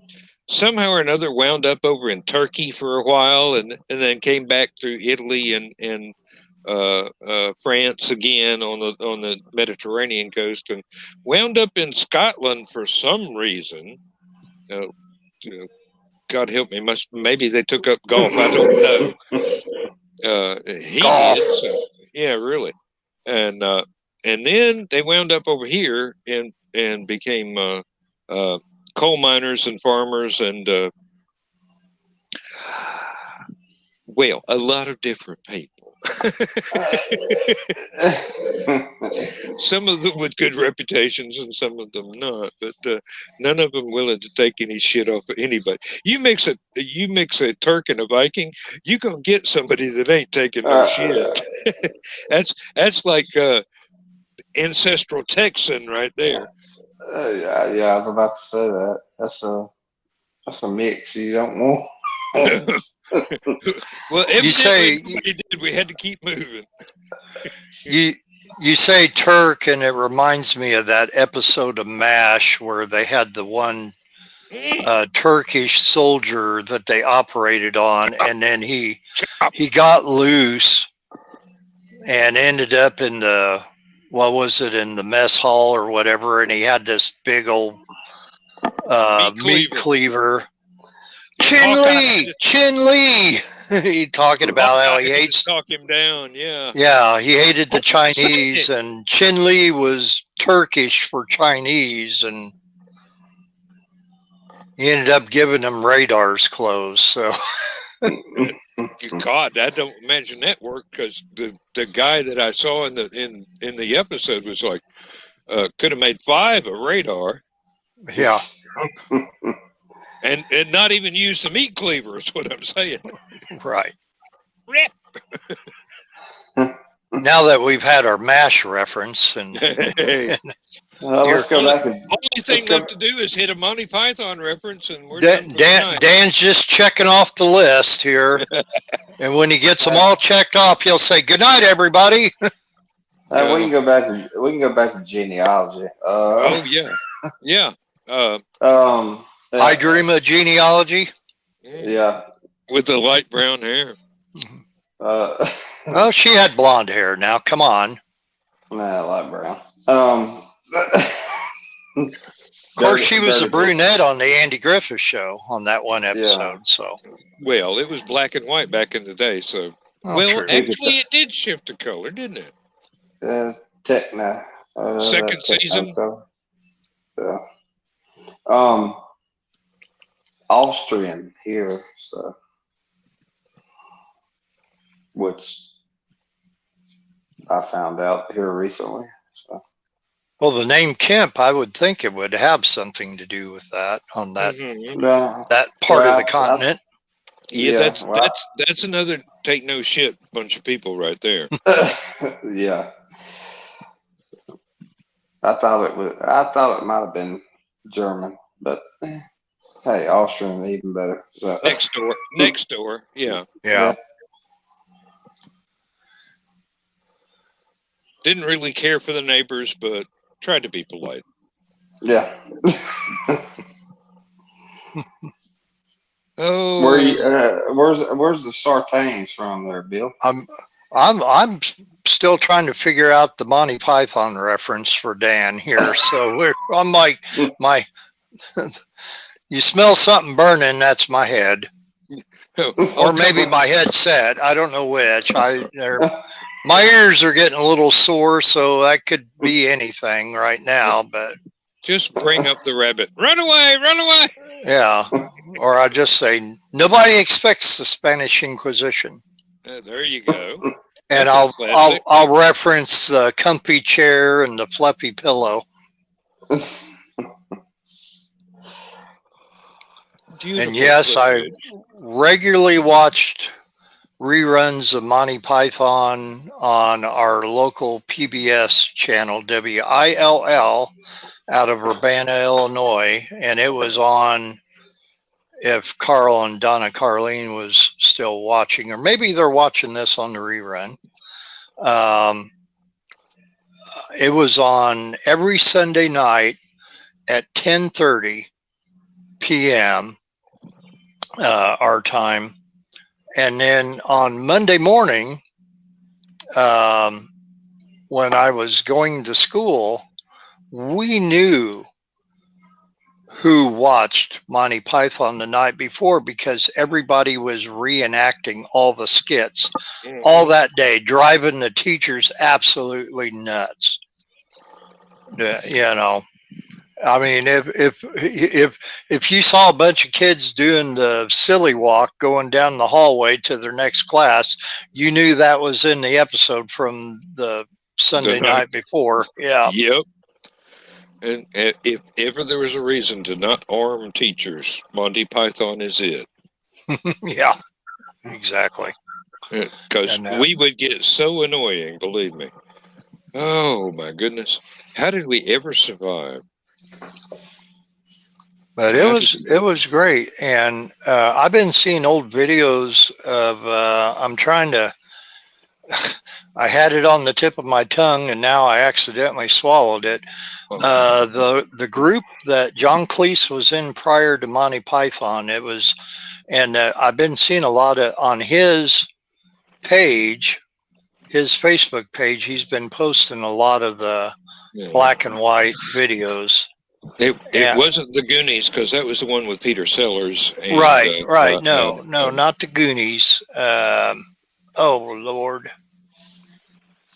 somehow or another wound up over in Turkey for a while, and then came back through Italy and France again on the Mediterranean coast, and wound up in Scotland for some reason. God help me, maybe they took up golf. I don't know. He did. So, yeah, really. And then they wound up over here and became coal miners and farmers and well, a lot of different people. Some of them with good reputations and some of them not, but none of them willing to take any shit off of anybody. You mix a Turk and a Viking, you gonna get somebody that ain't taking no shit. That's like ancestral Texan right there. Yeah, I was about to say that. That's a mix you don't want. Well, evidently nobody did. We had to keep moving. You say Turk, and it reminds me of that episode of MASH where they had the one Turkish soldier that they operated on, and then he got loose and ended up in the in the mess hall or whatever, and he had this big old meat cleaver. Chin Lee. He talking about how he hates talk him down. Yeah, he hated the Chinese, and Chin Lee was Turkish for Chinese, and he ended up giving them Radar's clothes. So, God, I don't imagine that worked, because the guy that I saw in the episode was like, could have made 5 a Radar. Yeah. And not even use the meat cleaver is what I'm saying. Right. Rip. Now that we've had our MASH reference, and let's go back. Only thing left to do is hit a Monty Python reference, and we're done for tonight. Dan's just checking off the list here, and when he gets them all checked off, he'll say, "Good night, everybody." We can go back. We can go back to genealogy. Yeah. I dream of genealogy. Yeah. With the light brown hair. Well, she had blonde hair. Now, come on. Nah, light brown. Of course, she was a brunette on the Andy Griffith Show on that one episode. Yeah. So, well, it was black and white back in the day. So, actually, it did shift to color, didn't it? Second season. Yeah. Austrian here, so which I found out here recently. So. Well, the name Kemp, I would think it would have something to do with that on that that part of the continent. That's another take no shit bunch of people right there. Yeah. I thought it might have been German, but hey, Austrian even better. So. Next door. Yeah. Didn't really care for the neighbors, but tried to be polite. Yeah. Oh, where's the Sartains from there, Bill? I'm still trying to figure out the Monty Python reference for Dan here. So I'm like you smell something burning, that's my head. Or maybe my headset. I don't know which. My ears are getting a little sore, so that could be anything right now, but just bring up the rabbit. Run away, run away. Yeah. Or I just say nobody expects the Spanish Inquisition. There you go. And I'll reference the comfy chair and the fluffy pillow. And yes, I regularly watched reruns of Monty Python on our local PBS channel, WILL, out of Urbana, Illinois. And it was on, if Carl and Donna Carlene was still watching, or maybe they're watching this on the rerun. It was on every Sunday night at 10:30 p.m. Our time. And then on Monday morning, when I was going to school, we knew who watched Monty Python the night before because everybody was reenacting all the skits all that day, driving the teachers absolutely nuts. You know, I mean, if you saw a bunch of kids doing the silly walk going down the hallway to their next class, you knew that was in the episode from the Sunday night before. Yeah. Yep. And if ever there was a reason to not arm teachers, Monty Python is it. Yeah, exactly. Because we would get so annoying, believe me. Oh, my goodness. How did we ever survive? But it was great, and I've been seeing old videos of. I'm trying to. I had it on the tip of my tongue, and now I accidentally swallowed it. The group that John Cleese was in prior to Monty Python, it was, and I've been seeing a lot of on his page, his Facebook page. He's been posting a lot of the black and white videos. It wasn't the Goonies, because that was the one with Peter Sellers. And, right. No, not the Goonies. Oh Lord!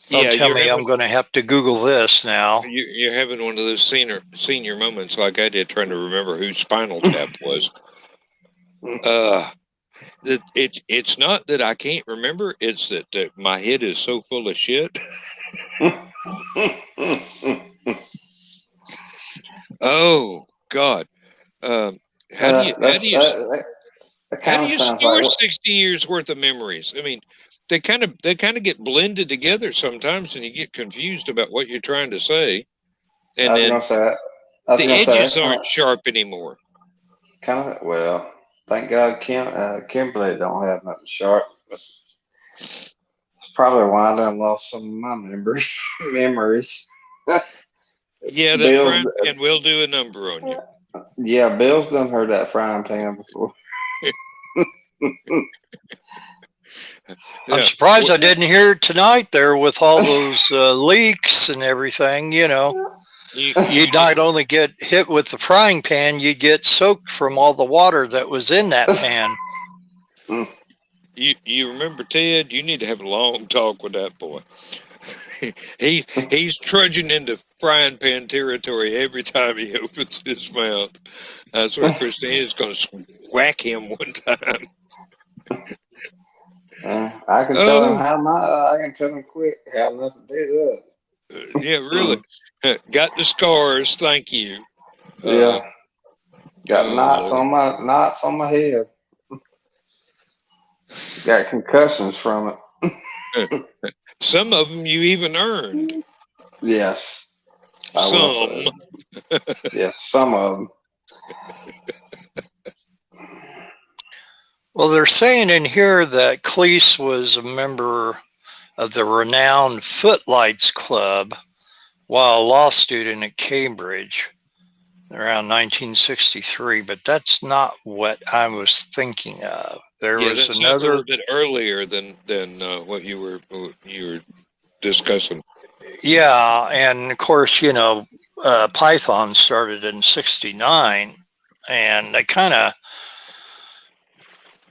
Don't tell me I'm going to have to Google this now. You're having one of those senior moments like I did, trying to remember who Spinal Tap was. It's not that I can't remember; it's that my head is so full of shit. Oh God! How do you store 60 years worth of memories? I mean, they kind of get blended together sometimes, and you get confused about what you're trying to say. And then the edges aren't sharp anymore. Well, thank God Kimberly don't have nothing sharp. That's probably why I done lost some of my memories. Yeah, that frying pan will do a number on you. Yeah, Bill's done heard that frying pan before. I'm surprised I didn't hear it tonight there with all those leaks and everything, you know. You'd not only get hit with the frying pan, you'd get soaked from all the water that was in that pan. You remember Ted? You need to have a long talk with that boy. He's trudging into frying pan territory every time he opens his mouth. I swear Christina's going to whack him one time. I can tell him I can tell him quick how nothing to do with that. Yeah, really. Got the scars. Thank you. Yeah. Got knots on my head. Got concussions from it. Some of them you even earned. Yes. Some. Yes, some of them. Well, they're saying in here that Cleese was a member of the renowned Footlights Club while a law student at Cambridge around 1963, but that's not what I was thinking of. There was another a little bit earlier than what you were discussing. Yeah, and of course, you know, Python started in '69, and they kind of,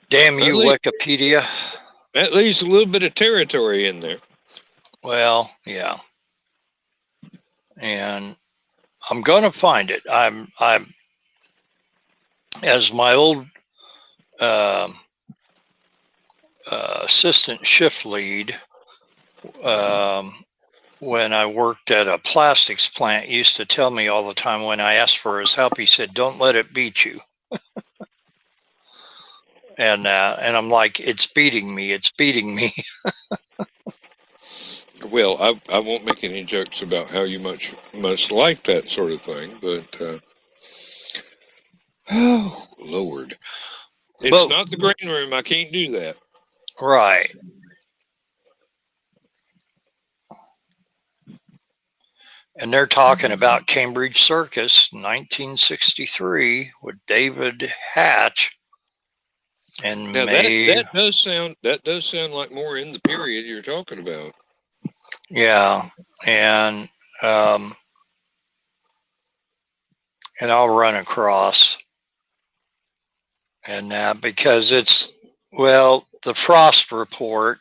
damn you, Wikipedia. That leaves a little bit of territory in there. Well, yeah, and I'm gonna find it. I'm as my old assistant shift lead. When I worked at a plastics plant, used to tell me all the time when I asked for his help, he said, "Don't let it beat you." and I'm like, "It's beating me. It's beating me." Well, I won't make any jokes about how you must like that sort of thing, but oh Lord, it's not the green room. I can't do that. Right. And they're talking about Cambridge Circus, 1963, with David Hatch. And now that does sound like more in the period you're talking about. Yeah, and I'll run across and because it's the Frost Report.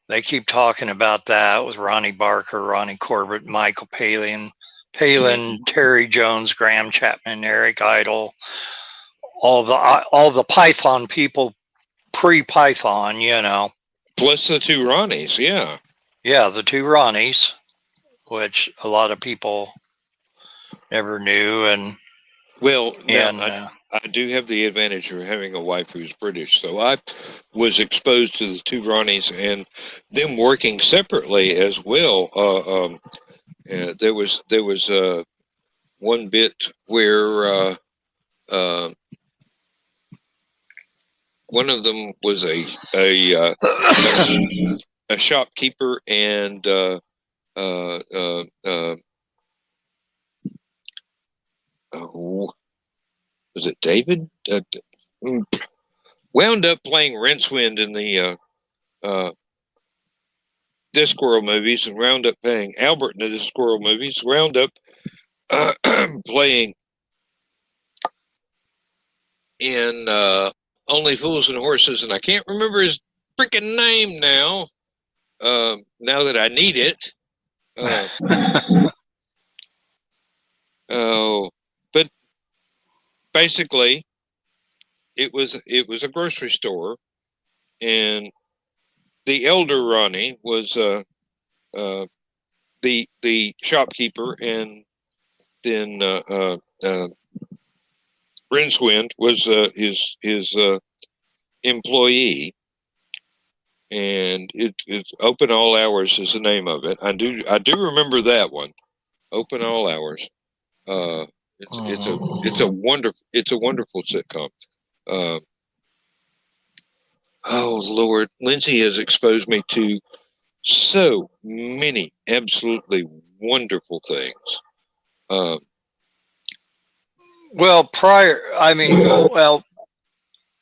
They keep talking about that with Ronnie Barker, Ronnie Corbett, Michael Palin, Terry Jones, Graham Chapman, Eric Idle, all the Python people pre-Python, you know. Plus the two Ronnies, yeah. Yeah, the two Ronnies, which a lot of people never knew. I do have the advantage of having a wife who's British, so I was exposed to the two Ronnies and them working separately as well. There was one bit where one of them was a shopkeeper, and was it David? Wound up playing Rincewind in the Discworld movies, and wound up playing Albert in the Discworld movies, wound up playing in Only Fools and Horses, and I can't remember his freaking name now. Now that I need it. But basically, it was a grocery store, and the elder Ronnie was the shopkeeper, and then Rincewind was his employee, and it's Open All Hours is the name of it. I do remember that one, Open All Hours. It's a wonderful sitcom. Oh Lord, Lindsay has exposed me to so many absolutely wonderful things.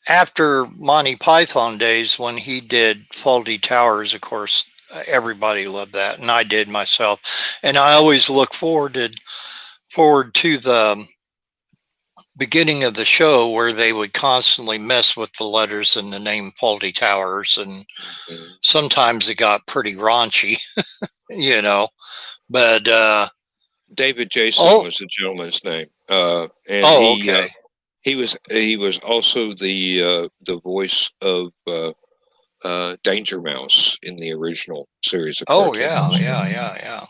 After Monty Python days, when he did Faulty Towers, of course, everybody loved that, and I did myself. And I always look forward to the beginning of the show where they would constantly mess with the letters in the name Faulty Towers, and sometimes it got pretty raunchy, you know. But David Jason was the gentleman's name, and okay. He was also the voice of Danger Mouse in the original series of cartoons. Yeah.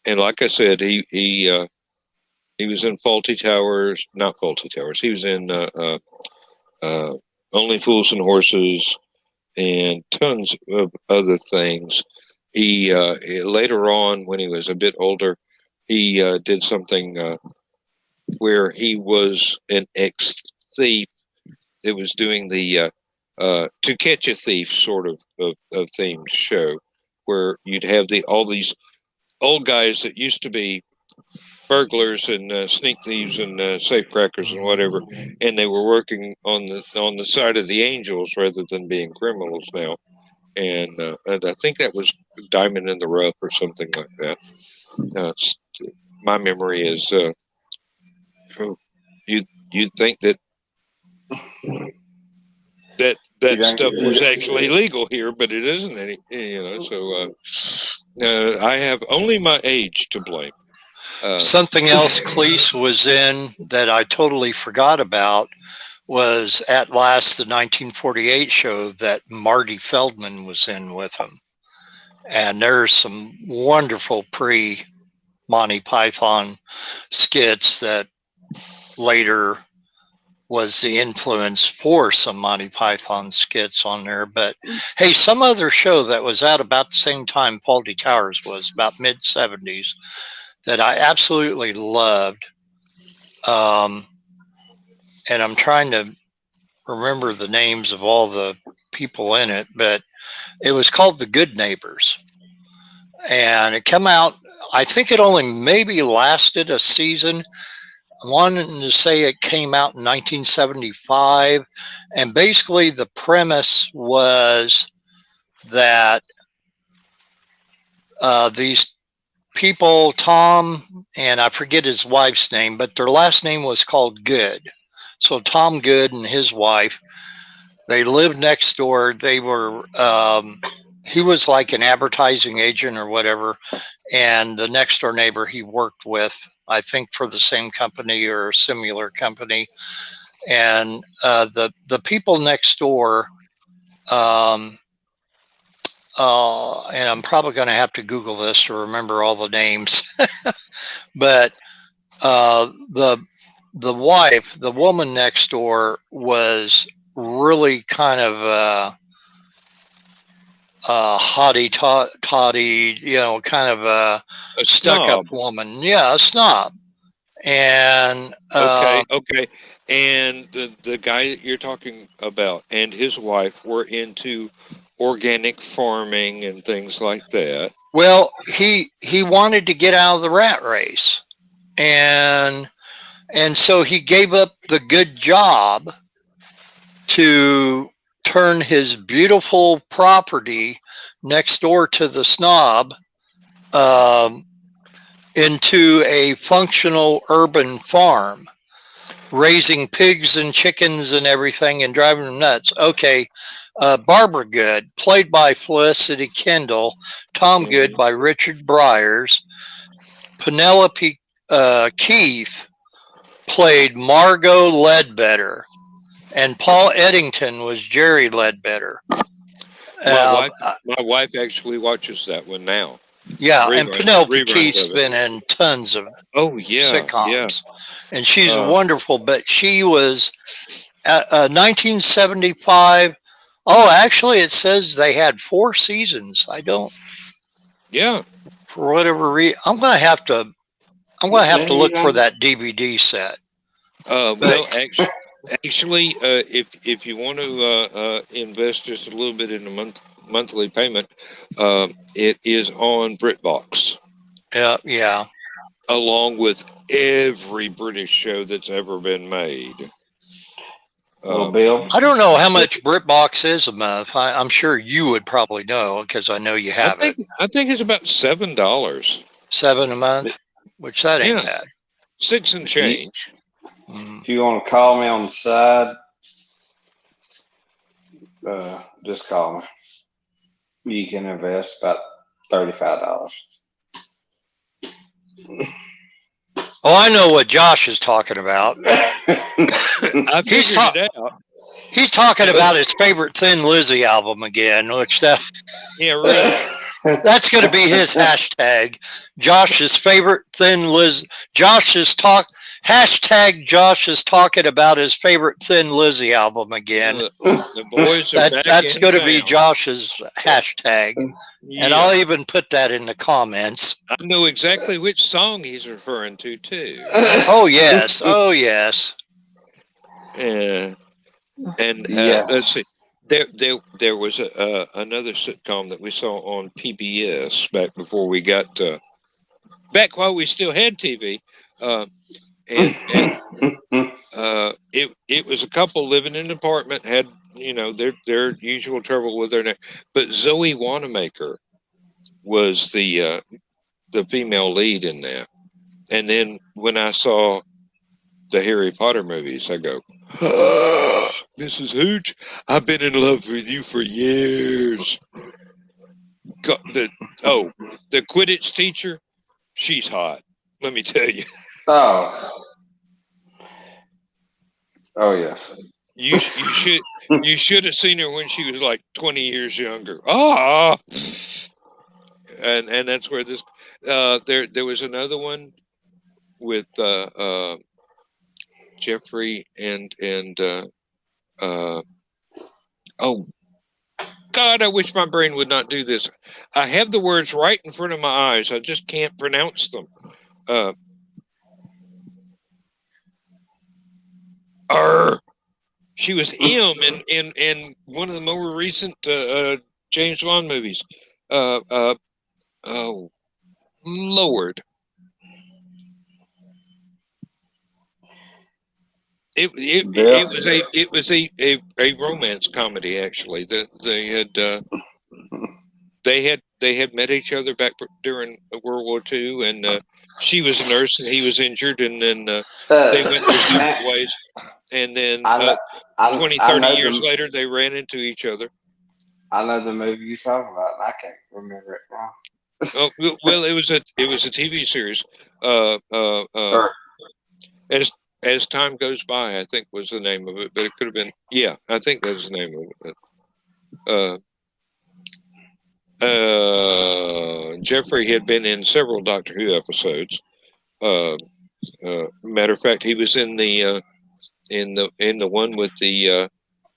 And like I said, he was in Faulty Towers, not Faulty Towers. He was in Only Fools and Horses, and tons of other things. He later on, when he was a bit older, he did something where he was an ex-thief. It was doing the To Catch a Thief sort of themed show, where you'd have all these old guys that used to be burglars and sneak thieves and safecrackers and whatever, and they were working on the side of the angels rather than being criminals now. And I think that was Diamond in the Rough or something like that. My memory is you'd think that stuff was actually legal here, but it isn't any. So I have only my age to blame. Something else Cleese was in that I totally forgot about was At Last, the 1948 show that Marty Feldman was in with him. And there's some wonderful pre-Monty Python skits that later was the influence for some Monty Python skits on there. But hey, some other show that was out about the same time Faulty Towers was, about mid-70s, that I absolutely loved. And I'm trying to remember the names of all the people in it, but it was called The Good Neighbors. And it came out, I think it only maybe lasted a season. I wanted to say it came out in 1975. And basically the premise was that these people, Tom, and I forget his wife's name, but their last name was called Good. So Tom Good and his wife, they lived next door. They were, he was like an advertising agent or whatever. And the next door neighbor he worked with, I think for the same company or a similar company. And the people next door, and I'm probably going to have to Google this to remember all the names, but the wife, the woman next door, was really kind of a hotty-toddy, kind of a stuck-up woman. Yeah, a snob. And okay. And the guy that you're talking about and his wife were into organic farming and things like that. well, he wanted to get out of the rat race, and so he gave up the good job to turn his beautiful property next door to the snob into a functional urban farm, raising pigs and chickens and everything and driving them nuts. Okay, Barbara Good, played by Felicity Kendall, Tom Good by Richard Briers, Penelope Keith played Margot Ledbetter, and Paul Eddington was Jerry Ledbetter. My wife actually watches that one now. Yeah, and Penelope Keith's been in tons of sitcoms, and she's wonderful. But she was 1975. Oh, actually, it says they had 4 seasons. I don't. Yeah. For whatever reason, I'm gonna have to look for that DVD set. Well, actually, if you want to invest just a little bit in a monthly payment, it is on BritBox. Yeah. Along with every British show that's ever been made. Well, Bill, I don't know how much BritBox is a month. I'm sure you would probably know because I know you have it. I think it's about $7. $7 a month, which that ain't bad. 6 and change. If you want to call me on the side, just call me. You can invest about $35. Oh, I know what Josh is talking about. I figured it out. He's talking about his favorite Thin Lizzy album again, which really. That's going to be his hashtag. Josh's favorite Thin Lizzy. Josh is talking about his favorite Thin Lizzy album again. The boys are back that's going to be Josh's hashtag. Yeah. And I'll even put that in the comments. I know exactly which song he's referring to, too. Oh, yes. Oh, yes. And let's see. There was another sitcom that we saw on PBS back before we got back while we still had TV, it was a couple living in an apartment, had their usual trouble with their neck, but Zoe Wanamaker was the female lead in that. And then when I saw the Harry Potter movies, I go, Mrs. Hooch, I've been in love with you for years. The Quidditch teacher, she's hot. Let me tell you. Oh yes. You should have seen her when she was like 20 years younger. And that's where this there was another one with Jeffrey and oh God, I wish my brain would not do this. I have the words right in front of my eyes. I just can't pronounce them. She was M in one of the more recent James Bond movies. Oh Lord. It was a romance comedy, actually. They had met each other back during World War II, and she was a nurse and he was injured, and then they went their separate ways, and then 30 years later they ran into each other. I know the movie you're talking about, and I can't remember it now. Oh well, it was a TV series. As Time Goes By, I think was the name of it, but it could have been. Yeah, I think that was the name of it. Jeffrey had been in several Doctor Who episodes. Matter of fact, he was in the one with the.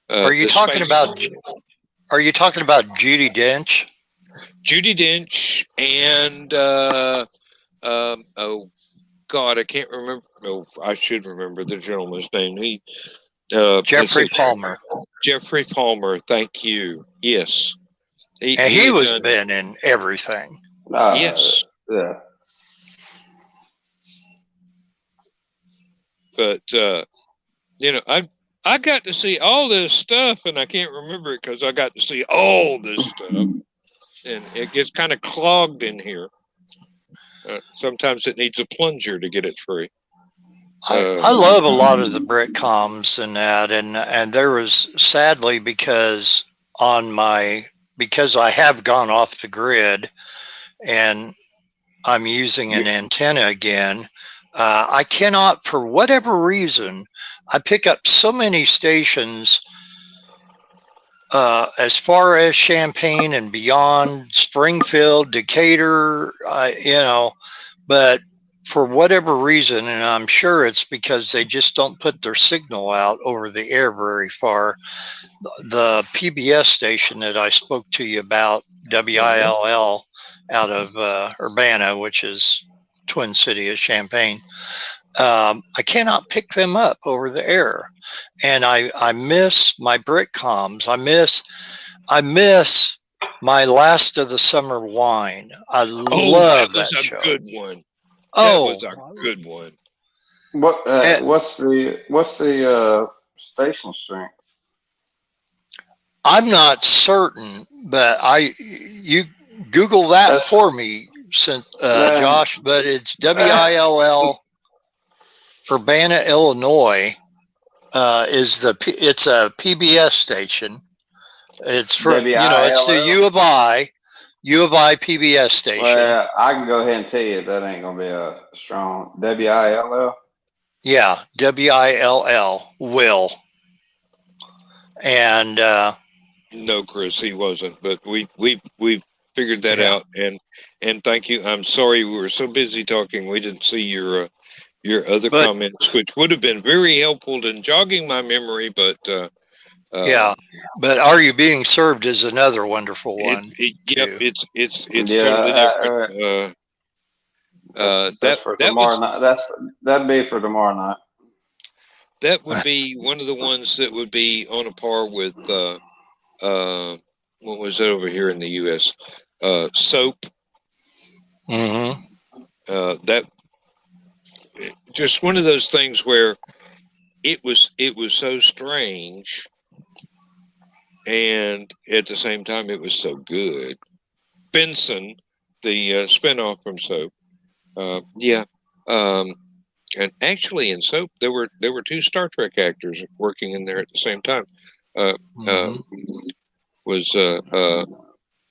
Are you talking about Judi Dench? Judi Dench and God, I can't remember. No, I should remember the gentleman's name. Jeffrey Palmer. Jeffrey Palmer. Thank you. Yes, And he had was done. been in everything. Yes, Yeah. but I got to see all this stuff, and I can't remember it because I got to see all this stuff, and it gets kind of clogged in here. Sometimes it needs a plunger to get it free. I love a lot of the Britcoms and that, and there was, sadly, because I have gone off the grid and I'm using an antenna again. I cannot, for whatever reason, I pick up so many stations as far as Champaign and beyond, Springfield, Decatur, but for whatever reason, and I'm sure it's because they just don't put their signal out over the air very far, the PBS station that I spoke to you about, WILL, out of Urbana, which is Twin City of Champaign, I cannot pick them up over the air, and I miss my Britcoms. I miss my Last of the Summer Wine. I love that show. That was a good one. Oh, that was a good one. What's the station strength? I'm not certain, but you Google that for me, Josh. But it's WILL, Urbana, Illinois. It's a PBS station. It's for it's the U of I PBS station. Well, I can go ahead and tell you that ain't gonna be a strong WILL. Yeah, WILL will. And no, Chris, he wasn't. But we've figured that out. And thank you. I'm sorry we were so busy talking we didn't see your other comments, which would have been very helpful in jogging my memory. But but Are You Being Served is another wonderful one. It's totally different. That's for tomorrow night. That'd be for tomorrow night. That would be one of the ones that would be on a par with what was it over here in the U.S. Soap. Mm-hmm. That just one of those things where it was so strange, and at the same time it was so good. Benson, the spinoff from Soap. And actually in Soap there were two Star Trek actors working in there at the same time. Was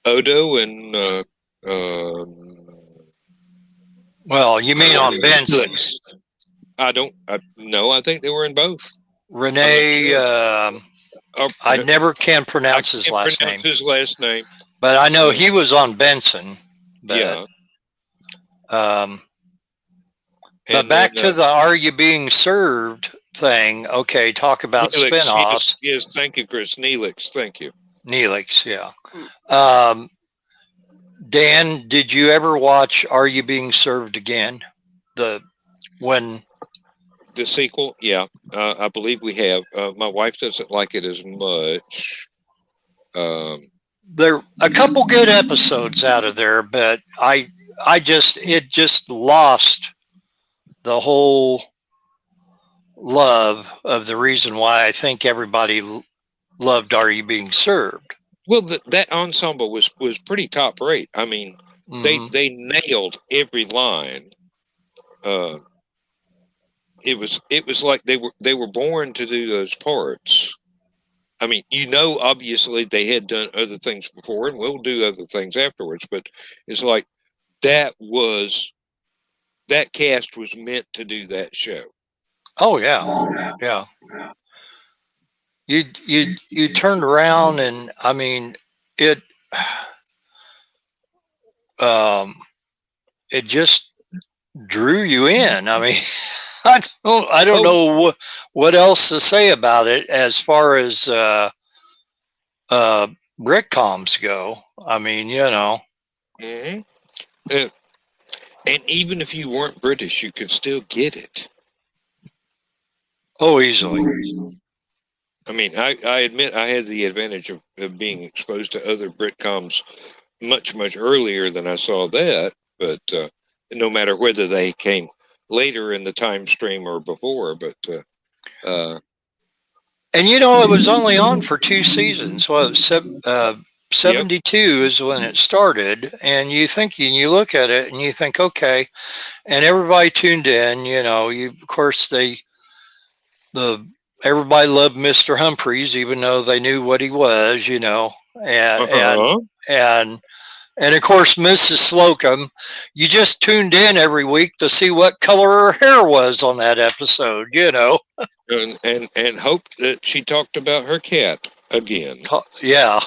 Odo and well, you mean on Benson? I think they were in both. Renee, I never can pronounce his last name. But I know he was on Benson. But, but back to the Are You Being Served thing. Okay, talk about Neelix, spinoffs. Yes, thank you, Chris. Neelix, thank you. Neelix, yeah. Dan, did you ever watch Are You Being Served Again? The sequel? Yeah, I believe we have. My wife doesn't like it as much. There are a couple good episodes out of there, but it just lost the whole love of the reason why I think everybody loved Are You Being Served. Well, that ensemble was pretty top rate. I mean, they nailed every line. It was like they were born to do those parts. I mean, obviously they had done other things before and will do other things afterwards, but it's like that cast was meant to do that show. Oh yeah. Yeah. You turned around and I mean it just drew you in. I mean I don't know what else to say about it as far as Britcoms go. I mean, Mm-hmm. And even if you weren't British, you could still get it. Oh, easily. I mean, I admit I had the advantage of being exposed to other Britcoms much, much earlier than I saw that. But no matter whether they came later in the time stream or before, but and it was only on for 2 seasons. Well, 72 is when it started, and you look at it and you think, okay, and everybody tuned in. Of course everybody loved Mr. Humphreys, even though they knew what he was. And of course, Mrs. Slocum, you just tuned in every week to see what color her hair was on that episode, and hoped that she talked about her cat again. Yeah.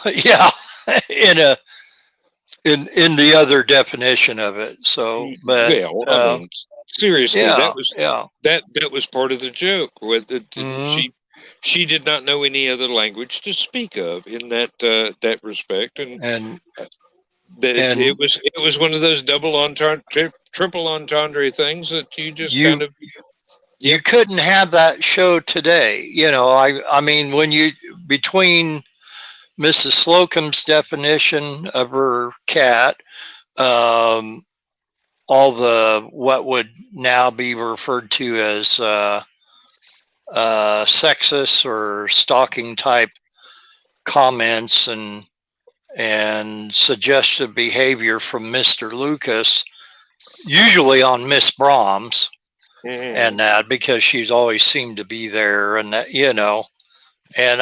In the other definition of it. So, but I mean, seriously, that was part of the joke. She did not know any other language to speak of in that respect, and it was one of those double entendre, triple entendre things that you just kind of. You couldn't have that show today. I mean, when between Mrs. Slocum's definition of her cat, all the what would now be referred to as sexist or stalking type comments and suggestive behavior from Mr. Lucas, usually on Miss Brahms, and that because she's always seemed to be there, and that and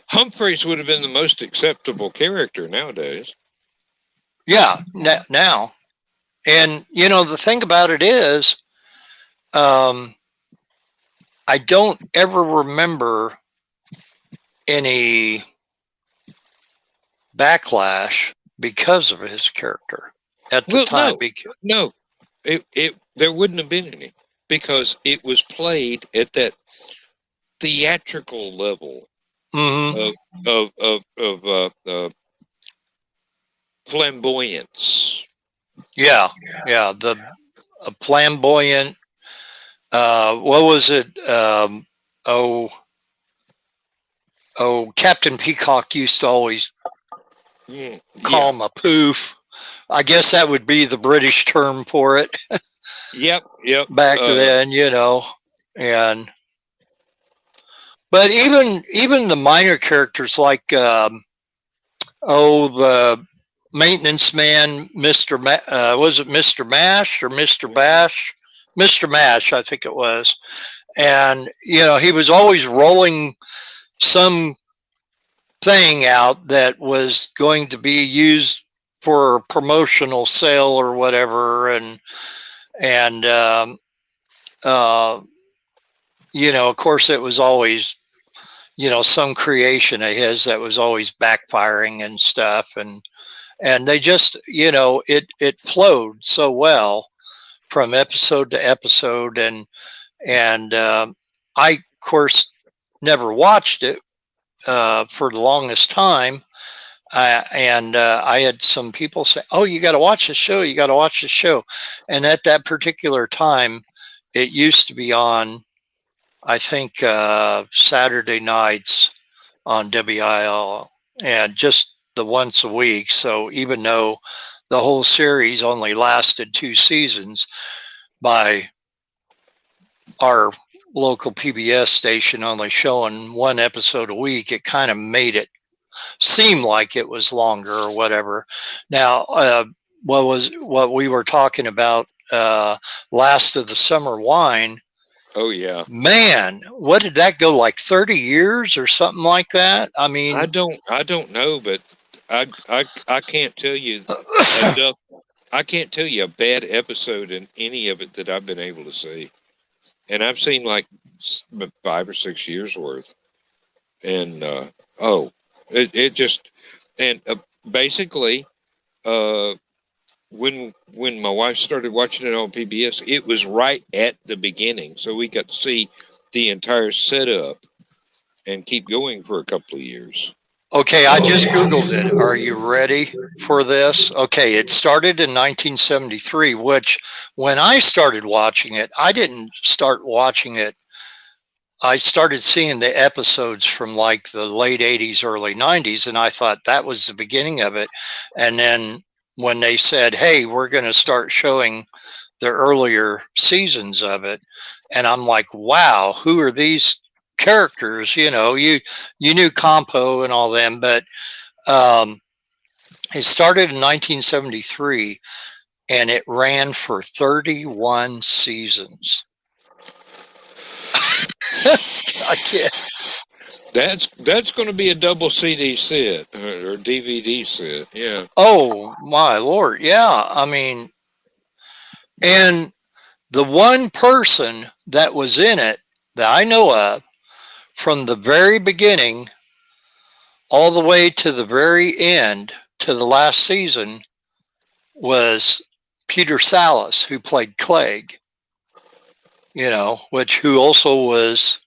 Humphreys would have been the most acceptable character nowadays. Yeah, now, and the thing about it is, I don't ever remember any backlash because of his character at the time. No, there wouldn't have been any because it was played at that theatrical level of flamboyance. Yeah, the flamboyant. What was it? Captain Peacock used to always call him a poof. I guess that would be the British term for it. Yep. Back then, but even the minor characters like the maintenance man, was it Mr. Mash or Mr. Bash? Mr. Mash, I think it was. And he was always rolling some thing out that was going to be used for a promotional sale or whatever, and of course it was always some creation of his that was always backfiring and stuff, and they just it flowed so well from episode to episode, and I of course never watched it for the longest time. I had some people say, "Oh, you got to watch the show. You got to watch the show." And at that particular time, it used to be on, I think, Saturday nights on WIL, and just the once a week. So even though the whole series only lasted 2 seasons, by our local PBS station only showing 1 episode a week, it kind of made it seem like it was longer or whatever. Now, what we were talking about, Last of the Summer Wine. Oh yeah, man, what did that go, like 30 years or something like that? I mean, I don't know, but I can't tell you enough. I can't tell you a bad episode in any of it that I've been able to see, and I've seen like 5 or 6 years worth, and it just, and basically, when my wife started watching it on PBS, it was right at the beginning, so we got to see the entire setup and keep going for a couple of years. Okay, I just Googled it. Are you ready for this? Okay, it started in 1973, which when I started watching it, I didn't start watching it. I started seeing the episodes from like the late 80s, early 90s, and I thought that was the beginning of it. And then when they said, hey, we're going to start showing the earlier seasons of it, and I'm like, wow, who are these characters? You know, you knew Compo and all them, but it started in 1973 and it ran for 31 seasons. I can't. That's going to be a double CD set or DVD set. Yeah. Oh my Lord. Yeah. I mean, and the one person that was in it that I know of from the very beginning all the way to the very end to the last season was Peter Sallis, who played Clegg, you know, who also was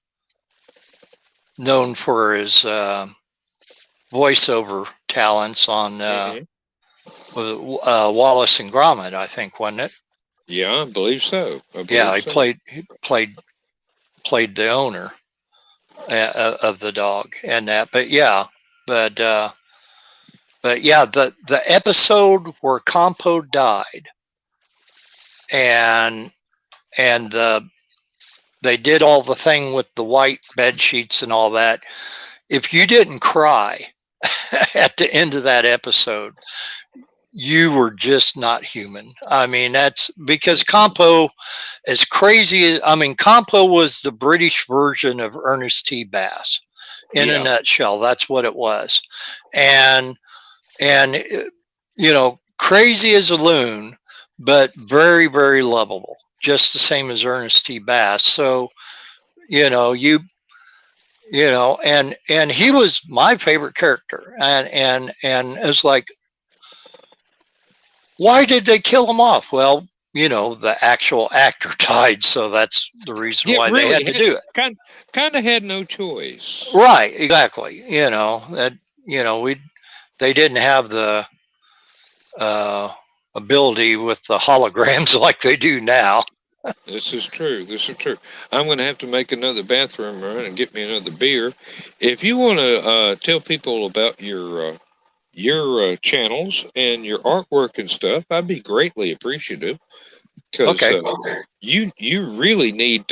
known for his voiceover talents on Wallace and Gromit, I think, wasn't it? Yeah, I believe so. He played the owner of the dog and that. But yeah, but yeah, the episode where Compo died, and they did all the thing with the white bed sheets and all that. If you didn't cry at the end of that episode, you were just not human. I mean, that's because Compo, as crazy as, I mean, Compo was the British version of Ernest T. Bass in a nutshell. That's what it was. And, you know, crazy as a loon, but very, very lovable, just the same as Ernest T. Bass. So, you know, and he was my favorite character. And it's like, why did they kill him off? Well, you know, the actual actor died, so that's the reason why they had to do it. Kind of had no choice. Right, exactly. You know, that, you know, they didn't have the ability with the holograms like they do now. This is true. This is true. I'm going to have to make another bathroom run and get me another beer. If you want to tell people about your channels and your artwork and stuff, I'd be greatly appreciative. Because you really need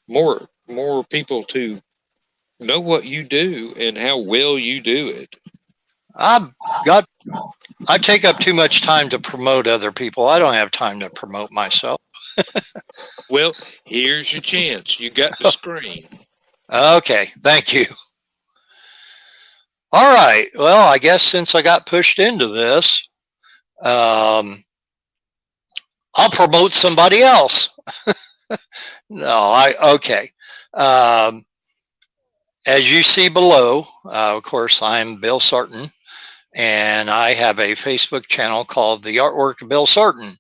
more people to know what you do and how well you do it. I take up too much time to promote other people. I don't have time to promote myself. Well, here's your chance. You got the screen. Okay, thank you. All right. Well, I guess since I got pushed into this, I'll promote somebody else. Okay. As you see below, of course, I'm Bill Sarton, and I have a Facebook channel called The Artwork of Bill Sarton.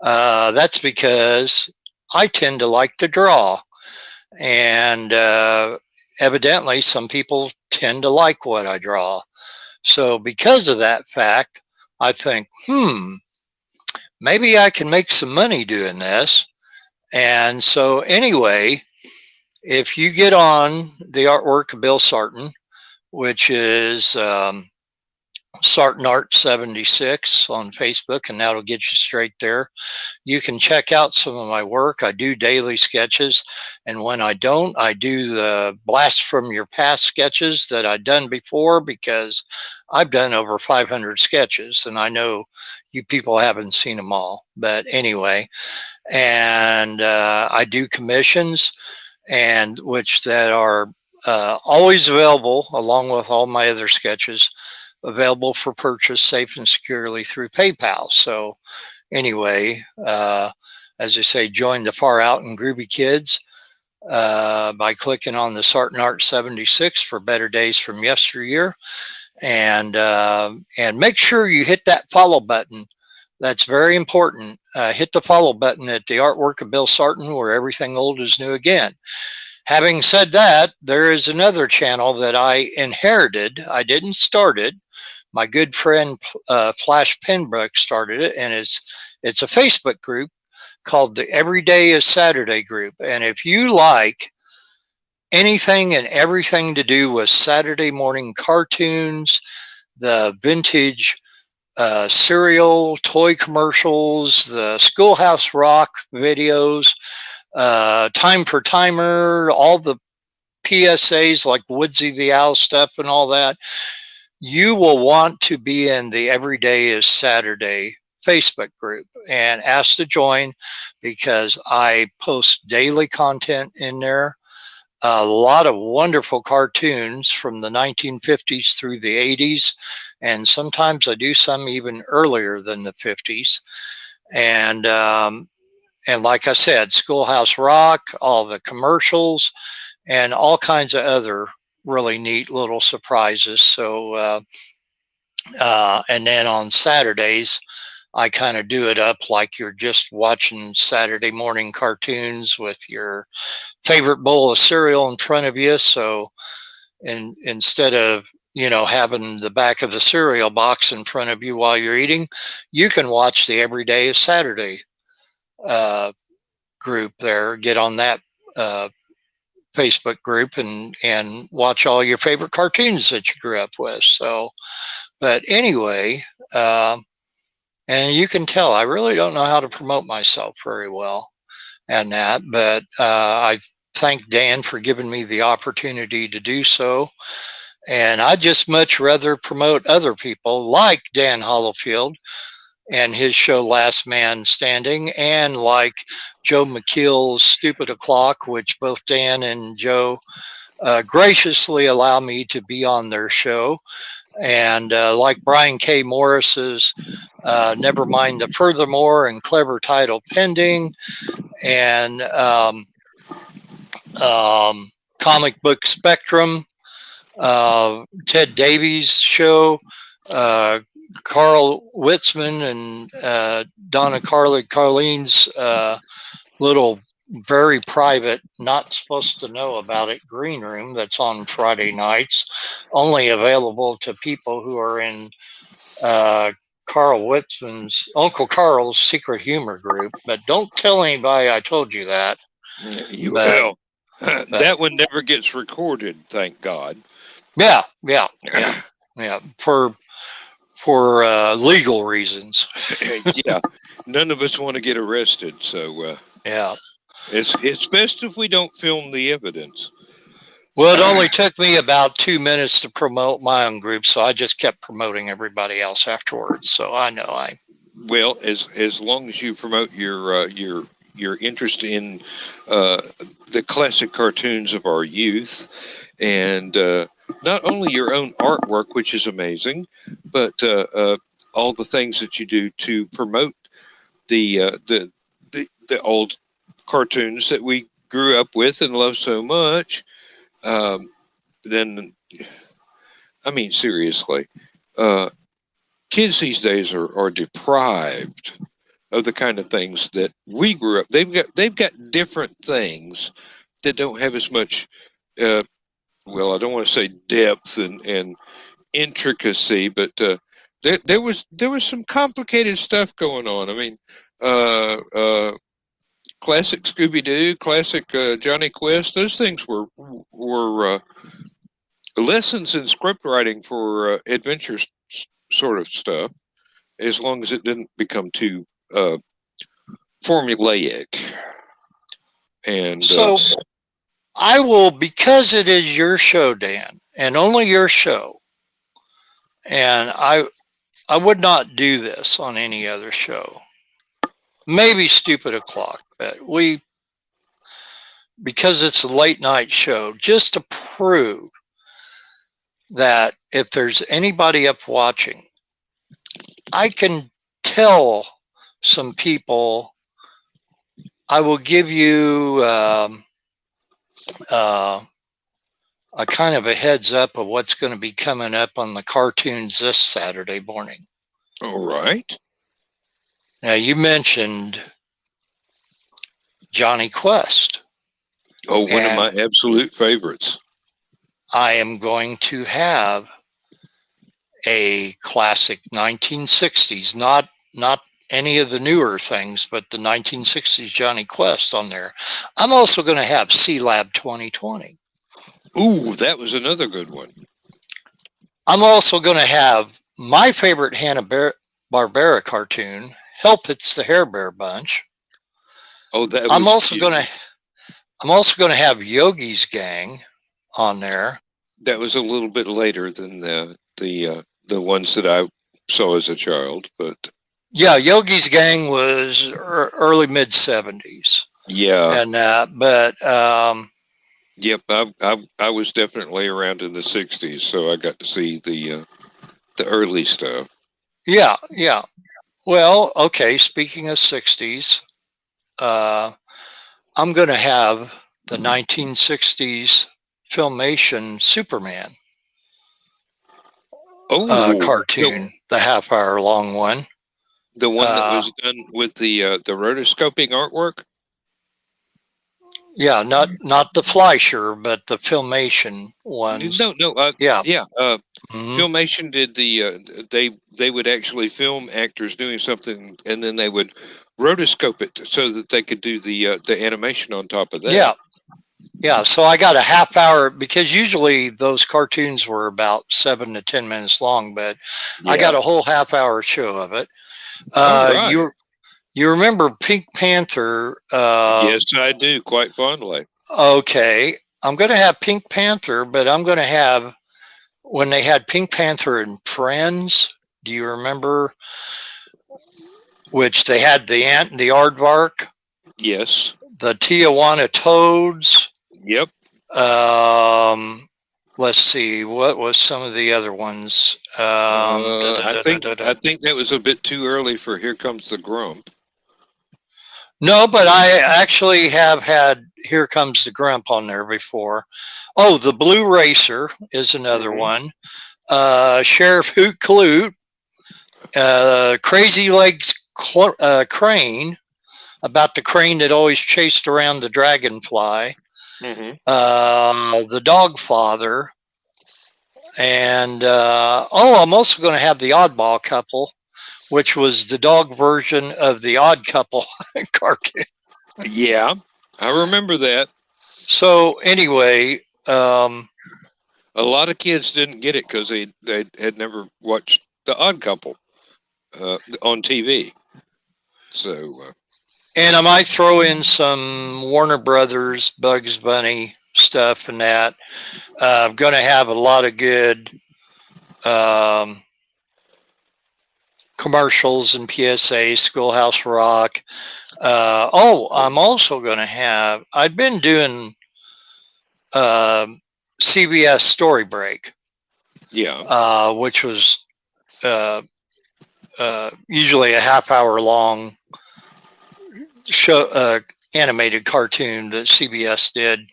That's because I tend to like to draw, and evidently some people tend to like what I draw. So because of that fact, I think, maybe I can make some money doing this. And so anyway, if you get on The Artwork of Bill Sarton, which is Sarton Art 76 on Facebook, and that'll get you straight there. You can check out some of my work. I do daily sketches, and when I don't, I do the blast from your past sketches that I've done before, because I've done over 500 sketches, and I know you people haven't seen them all. But anyway, and I do commissions, and which that are always available along with all my other sketches, available for purchase safe and securely through PayPal. So anyway, as I say, join the Far Out and Groovy Kids by clicking on the Sarton Art 76 for better days from yesteryear, and make sure you hit that follow button. That's very important. Hit the follow button at The Artwork of Bill Sarton, where everything old is new again. Having said that, there is another channel that I inherited. I didn't start it. My good friend Flash Penbrook started it, and it's a Facebook group called the Everyday is Saturday group. And if you like anything and everything to do with Saturday morning cartoons, the vintage cereal, toy commercials, the Schoolhouse Rock videos, Time for Timer, all the PSAs like Woodsy the Owl stuff and all that, you will want to be in the Everyday is Saturday Facebook group and ask to join, because I post daily content in there. A lot of wonderful cartoons from the 1950s through the 80s, and sometimes I do some even earlier than the 50s. And like I said, Schoolhouse Rock, all the commercials, and all kinds of other really neat little surprises. So, and then on Saturdays, I kind of do it up like you're just watching Saturday morning cartoons with your favorite bowl of cereal in front of you. So, and instead of, you know, having the back of the cereal box in front of you while you're eating, you can watch the Everyday is Saturday group there. Get on that Facebook group and watch all your favorite cartoons that you grew up with. So, but anyway, and you can tell I really don't know how to promote myself very well and that, but I thank Dan for giving me the opportunity to do so. And I just much rather promote other people like Dan Hollifield and his show Last Man Standing, and like Joe McKeel's Stupid O'Clock, which both Dan and Joe graciously allow me to be on their show. And like Brian K. Morris's Never Mind the Furthermore and Clever Title Pending, and Comic Book Spectrum, Ted Davies' show, Carl Witzman and Donna Carlene's little very private, not supposed to know about it, green room that's on Friday nights, only available to people who are in Carl Witzman's, Uncle Carl's secret humor group. But don't tell anybody I told you that. Well, that one never gets recorded, thank God. Yeah. For legal reasons. Yeah, none of us want to get arrested, so yeah, it's best if we don't film the evidence. Well, it only took me about 2 minutes to promote my own group, so I just kept promoting everybody else afterwards. So I know I. Well, as long as you promote your interest in the classic cartoons of our youth, and not only your own artwork, which is amazing, but all the things that you do to promote the old cartoons that we grew up with and love so much. Then, I mean, seriously, kids these days are deprived of the kind of things that we grew up. They've got different things that don't have as much. Well, I don't want to say depth and intricacy, but there was some complicated stuff going on. I mean, classic Scooby-Doo, classic Johnny Quest. Those things were lessons in script writing for adventure sort of stuff, as long as it didn't become too formulaic. And so I will, because it is your show, Dan, and only your show, and I would not do this on any other show. Maybe Stupid O'Clock, but because it's a late night show, just to prove that if there's anybody up watching, I can tell some people, I will give you a kind of a heads up of what's going to be coming up on the cartoons this Saturday morning. All right. Now, you mentioned Johnny Quest. Oh, one of And my absolute favorites. I am going to have a classic 1960s, not any of the newer things, but the 1960s Johnny Quest on there. I'm also going to have C-Lab 2020. Ooh, that was another good one. I'm also going to have my favorite Hanna-Barbera cartoon, Help It's the Hair Bear Bunch. Oh, that was I'm also cute. going to have Yogi's Gang on there. That was a little bit later than the ones that I saw as a child, but Yeah, Yogi's Gang was early mid 70s. yeah, And but yep, I was definitely around in the '60s, so I got to see the early stuff. yeah. Well, okay, speaking of 60s, I'm going to have the 1960s Filmation Superman Oh, cartoon, the half-hour long one. the one that was done with the rotoscoping artwork. Yeah, not the Fleischer, but the Filmation ones. No, Yeah. Filmation did they would actually film actors doing something, and then they would rotoscope it so that they could do the animation on top of that. Yeah. So I got a half hour, because usually those cartoons were about 7 to 10 minutes long, but I got a whole half hour show of it. Right. You remember Pink Panther? Yes, I do, quite fondly. Okay, I'm going to have Pink Panther, but I'm going to have, when they had Pink Panther and Friends, do you remember? Which they had the ant and the aardvark. Yes. The Tijuana Toads. Yep. Let's see, what was some of the other ones? I think that was a bit too early for Here Comes the Grump. No, but I actually have had Here Comes the Grump on there before. Oh, the Blue Racer is another one. Sheriff Hoot Caloot, Crazy Legs Crane, about the crane that always chased around the dragonfly. The Dog Father, and I'm also going to have the Oddball Couple, which was the dog version of the Odd Couple cartoon. Yeah, I remember that. So anyway, a lot of kids didn't get it because they had never watched the Odd Couple on TV. So, and I might throw in some Warner Brothers, Bugs Bunny stuff and that. I'm going to have a lot of good commercials and PSA, Schoolhouse Rock. I'm also going to have, I'd been doing CBS Story Break. Yeah. Which was usually a half hour long show, animated cartoon that CBS did.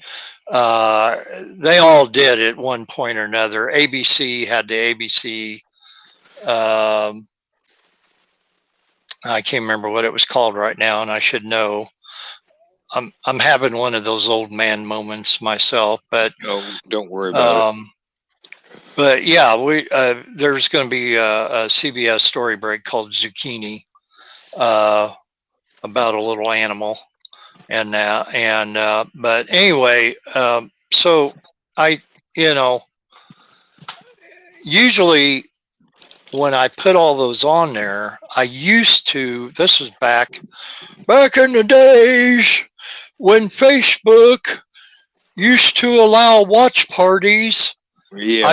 They all did at one point or another. ABC had the ABC. I can't remember what it was called right now, and I should know. I'm having one of those old man moments myself, but don't worry about it. But yeah, there's going to be a CBS Story Break called Zucchini, about a little animal, and that. But anyway, so I, usually when I put all those on there, I used to. This was back in the days when Facebook used to allow watch parties. Yeah.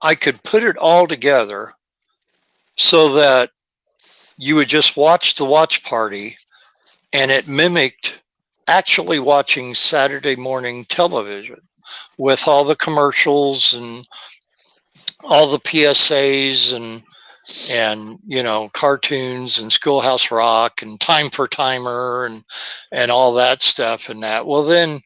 I could put it all together so that you would just watch the watch party, and it mimicked actually watching Saturday morning television with all the commercials and all the PSAs and cartoons and Schoolhouse Rock and Time for Timer and all that stuff and that. Well, then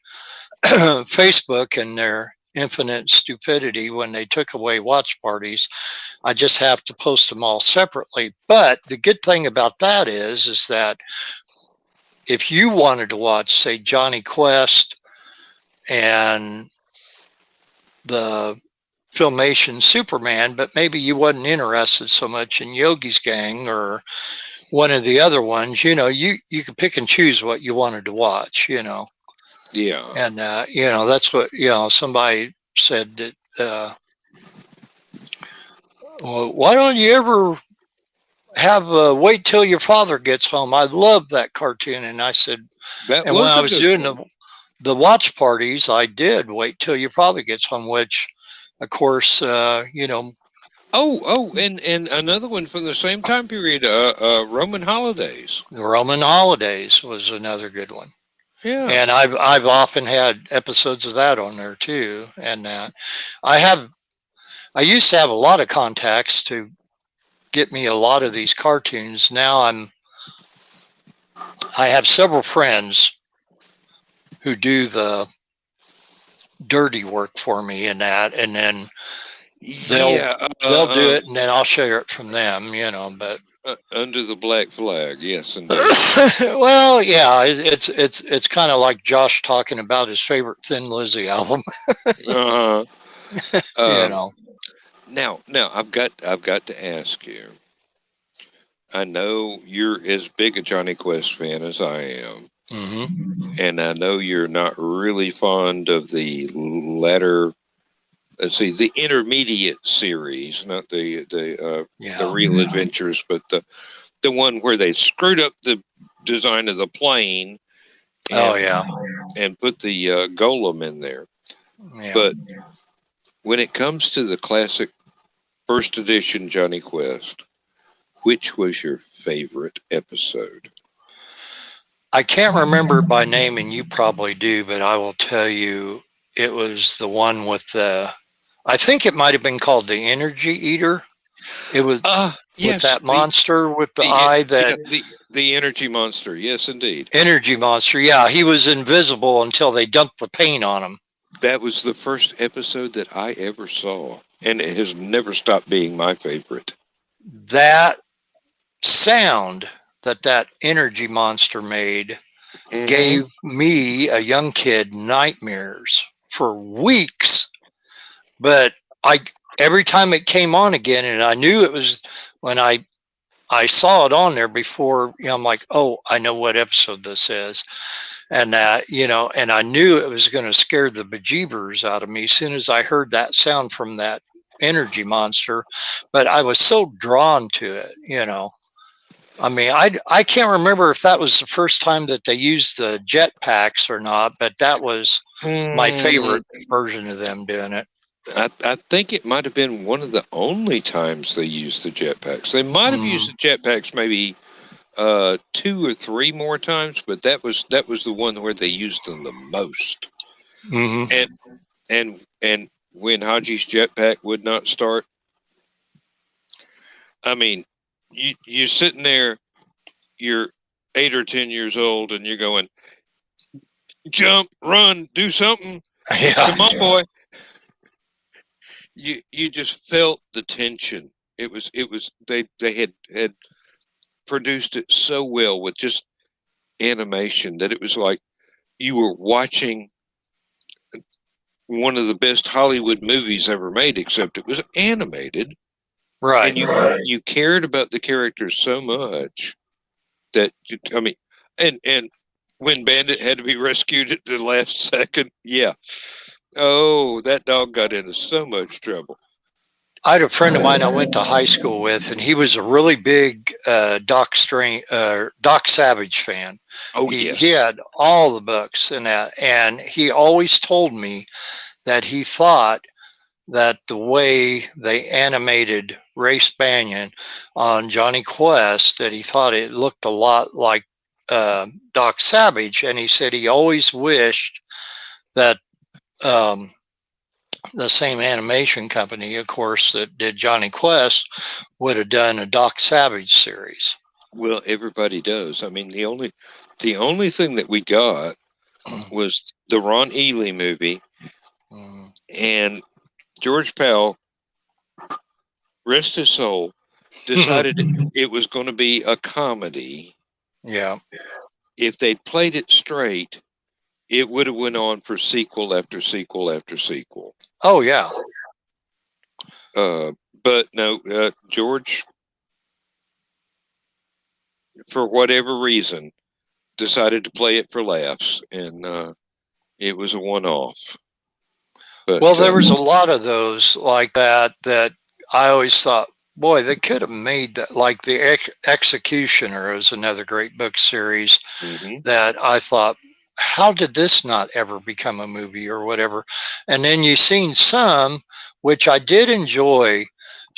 Facebook and their infinite stupidity, when they took away watch parties, I just have to post them all separately. But the good thing about that is that if you wanted to watch, say, Johnny Quest and the Filmation Superman, but maybe you wasn't interested so much in Yogi's Gang or one of the other ones. You know, you could pick and choose what you wanted to watch, you know. Yeah. And, you know, that's what, you know, somebody said that, well, why don't you ever have wait till your father gets home? I love that cartoon. And I said, That and when was I a was good doing one. the watch parties, I did wait till your father gets home, which, of course, you know. And another one from the same time period, Roman Holidays. Roman Holidays was another good one. Yeah. And I've often had episodes of that on there too. And I used to have a lot of contacts to get me a lot of these cartoons. Now I have several friends who do the dirty work for me in that, and then they'll do it, and then I'll share it from them, you know. But under the black flag, yes, indeed. Well, yeah, it's kind of like Josh talking about his favorite Thin Lizzy album. You know. Now I've got to ask you. I know you're as big a Johnny Quest fan as I am, and I know you're not really fond of the latter. Let's see, the intermediate series, not the real adventures, but the one where they screwed up the design of the plane. And, and put the golem in there. Yeah. But when it comes to the classic first edition Johnny Quest, which was your favorite episode? I can't remember it by name, and you probably do, but I will tell you it was the one with I think it might have been called the Energy Eater. It was yes, with that monster with the eye that... the Energy Monster, yes, indeed. Energy Monster, yeah. He was invisible until they dumped the paint on him. That was the first episode that I ever saw, and it has never stopped being my favorite. That sound that Energy Monster made gave me, a young kid, nightmares for weeks. But every time it came on again, and I knew it was when I saw it on there before, you know, I'm like, oh, I know what episode this is. And you know, and I knew it was going to scare the bejeebers out of me as soon as I heard that sound from that Energy Monster. But I was so drawn to it, you know. I mean, I can't remember if that was the first time that they used the jetpacks or not, but that was my favorite version of them doing it. I think it might have been one of the only times they used the jetpacks. They might have used the jetpacks maybe 2 or 3 more times, but that was the one where they used them the most. And when Haji's jetpack would not start, I mean, you're sitting there, you're 8 or 10 years old, and you're going, jump, run, do something. Yeah. Come on, boy. You just felt the tension. It was they had produced it so well with just animation that it was like you were watching one of the best Hollywood movies ever made, except it was animated. Right. And you cared about the characters so much that, I mean, and when Bandit had to be rescued at the last second, yeah. Oh, that dog got into so much trouble. I had a friend of mine I went to high school with, and he was a really big Doc Savage fan. Oh, yes. He had all the books and that, and he always told me that he thought that the way they animated Ray Spanion on Johnny Quest, that he thought it looked a lot like Doc Savage, and he said he always wished that the same animation company, of course, that did Johnny Quest would have done a Doc Savage series. Well, everybody does. I mean, the only thing that we got was the Ron Ely movie, and George Powell, rest his soul, decided it was going to be a comedy. Yeah. If they'd played it straight, it would have went on for sequel after sequel after sequel. Oh yeah. But no, George, for whatever reason, decided to play it for laughs, and it was a one-off. But, well, there was a lot of those like that I always thought, boy, they could have made that. Like the Executioner is another great book series that I thought, how did this not ever become a movie or whatever? And then you've seen some, which I did enjoy.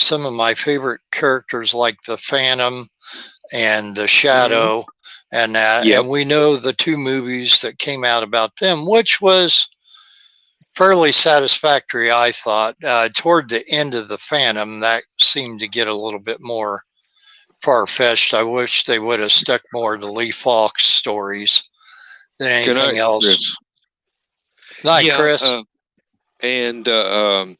Some of my favorite characters, like the Phantom and the Shadow, and that. Yep. And we know the two movies that came out about them, which was fairly satisfactory, I thought. Toward the end of the Phantom, that seemed to get a little bit more far-fetched. I wish they would have stuck more to Lee Falk's stories than anything else. Chris. Night, Chris. And the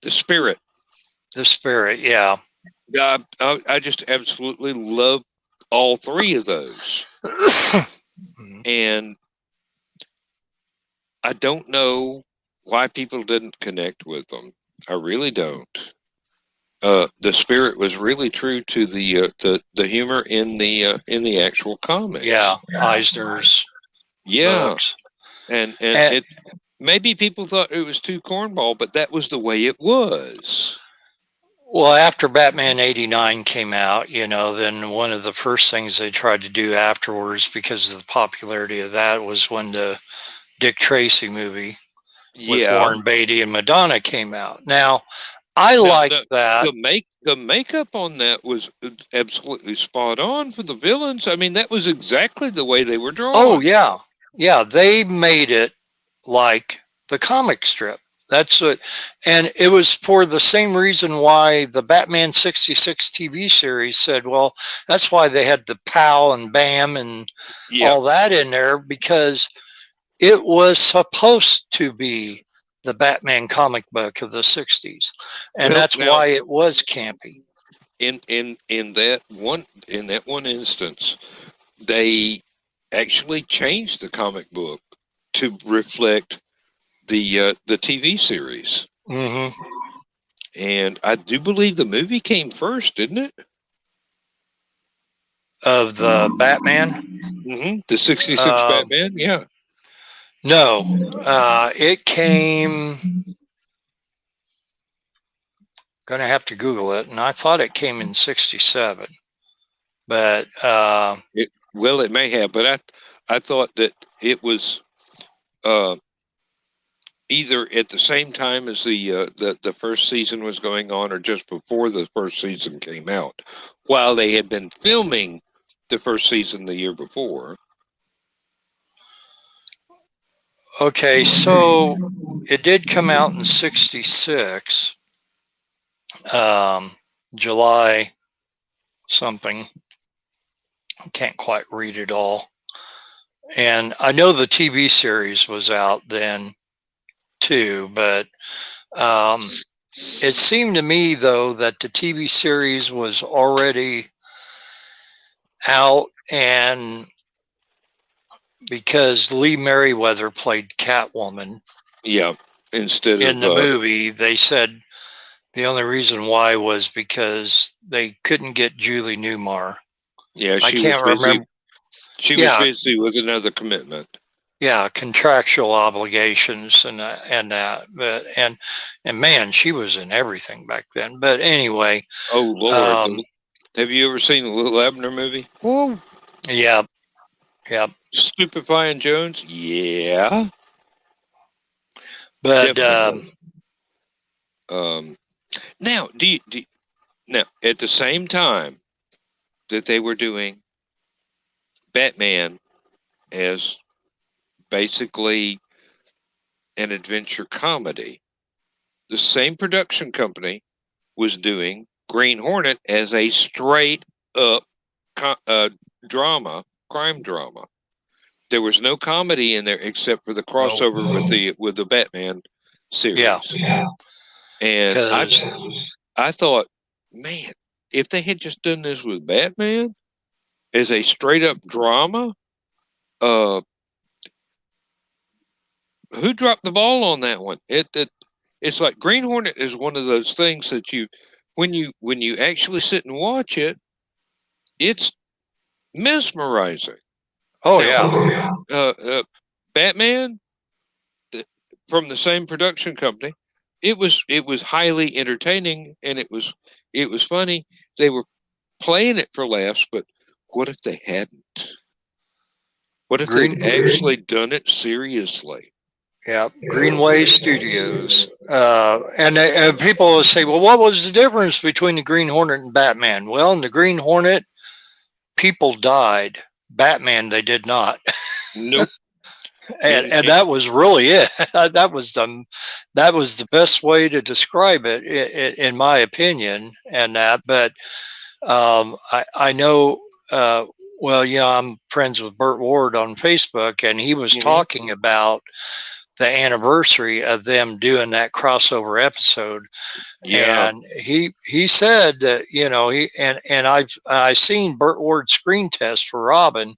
Spirit. The Spirit, yeah. I just absolutely love all three of those. And I don't know why people didn't connect with them. I really don't. The Spirit was really true to the humor in the actual comics. Yeah, Eisner's books. And it maybe people thought it was too cornball, but that was the way it was. Well, after Batman '89 came out, then one of the first things they tried to do afterwards, because of the popularity of that, was when the Dick Tracy movie with Warren Beatty and Madonna came out. Now, I like that. The makeup on that was absolutely spot on for the villains. I mean, that was exactly the way they were drawn. Oh, yeah. Yeah, they made it like the comic strip. That's it. And it was for the same reason why the Batman 66 TV series said, well, that's why they had the POW and BAM and all that in there, because it was supposed to be the Batman comic book of the 60s. And that's why it was campy. In that one instance, they actually changed the comic book to reflect the TV series. And I do believe the movie came first, didn't it? Of the Batman? The 66 Batman, yeah. No, it came. Gonna have to Google it, and I thought it came in '67, but it may have, but I thought that it was either at the same time as the first season was going on, or just before the first season came out, while they had been filming the first season the year before. Okay, so it did come out in '66, July something. I can't quite read it all. And I know the TV series was out then too, but it seemed to me, though, that the TV series was already out, and because Lee Merriweather played Catwoman instead in the movie, they said the only reason why was because they couldn't get Julie Newmar. I can't remember. She was busy with another commitment. Yeah, contractual obligations and that, but and man, she was in everything back then. But anyway, oh Lord, have you ever seen the Little Abner movie? Oh, yeah. Stupefying Jones, yeah. But now, now at the same time that they were doing Batman as basically an adventure comedy, the same production company was doing Green Hornet as a straight up crime drama. There was no comedy in there except for the crossover with the Batman series. Yeah. And I thought, man, if they had just done this with Batman as a straight up drama, uh, who dropped the ball on that one? It's like Green Hornet is one of those things that when you actually sit and watch it, it's mesmerizing. Oh Now, yeah. Batman, from the same production company, it was highly entertaining, and it was funny. They were playing it for laughs, but what if they hadn't? What if they'd Green. actually done it seriously? Yeah, Greenway Studios. And people will say, well, what was the difference between the Green Hornet and Batman? Well, in the Green Hornet, people died. Batman, they did not. Nope. And that was really it. that was the best way to describe it, in my opinion. And that, but I know. Well, I'm friends with Burt Ward on Facebook, and he was talking about the anniversary of them doing that crossover episode. Yeah. And he said that, I seen Burt Ward's screen test for Robin.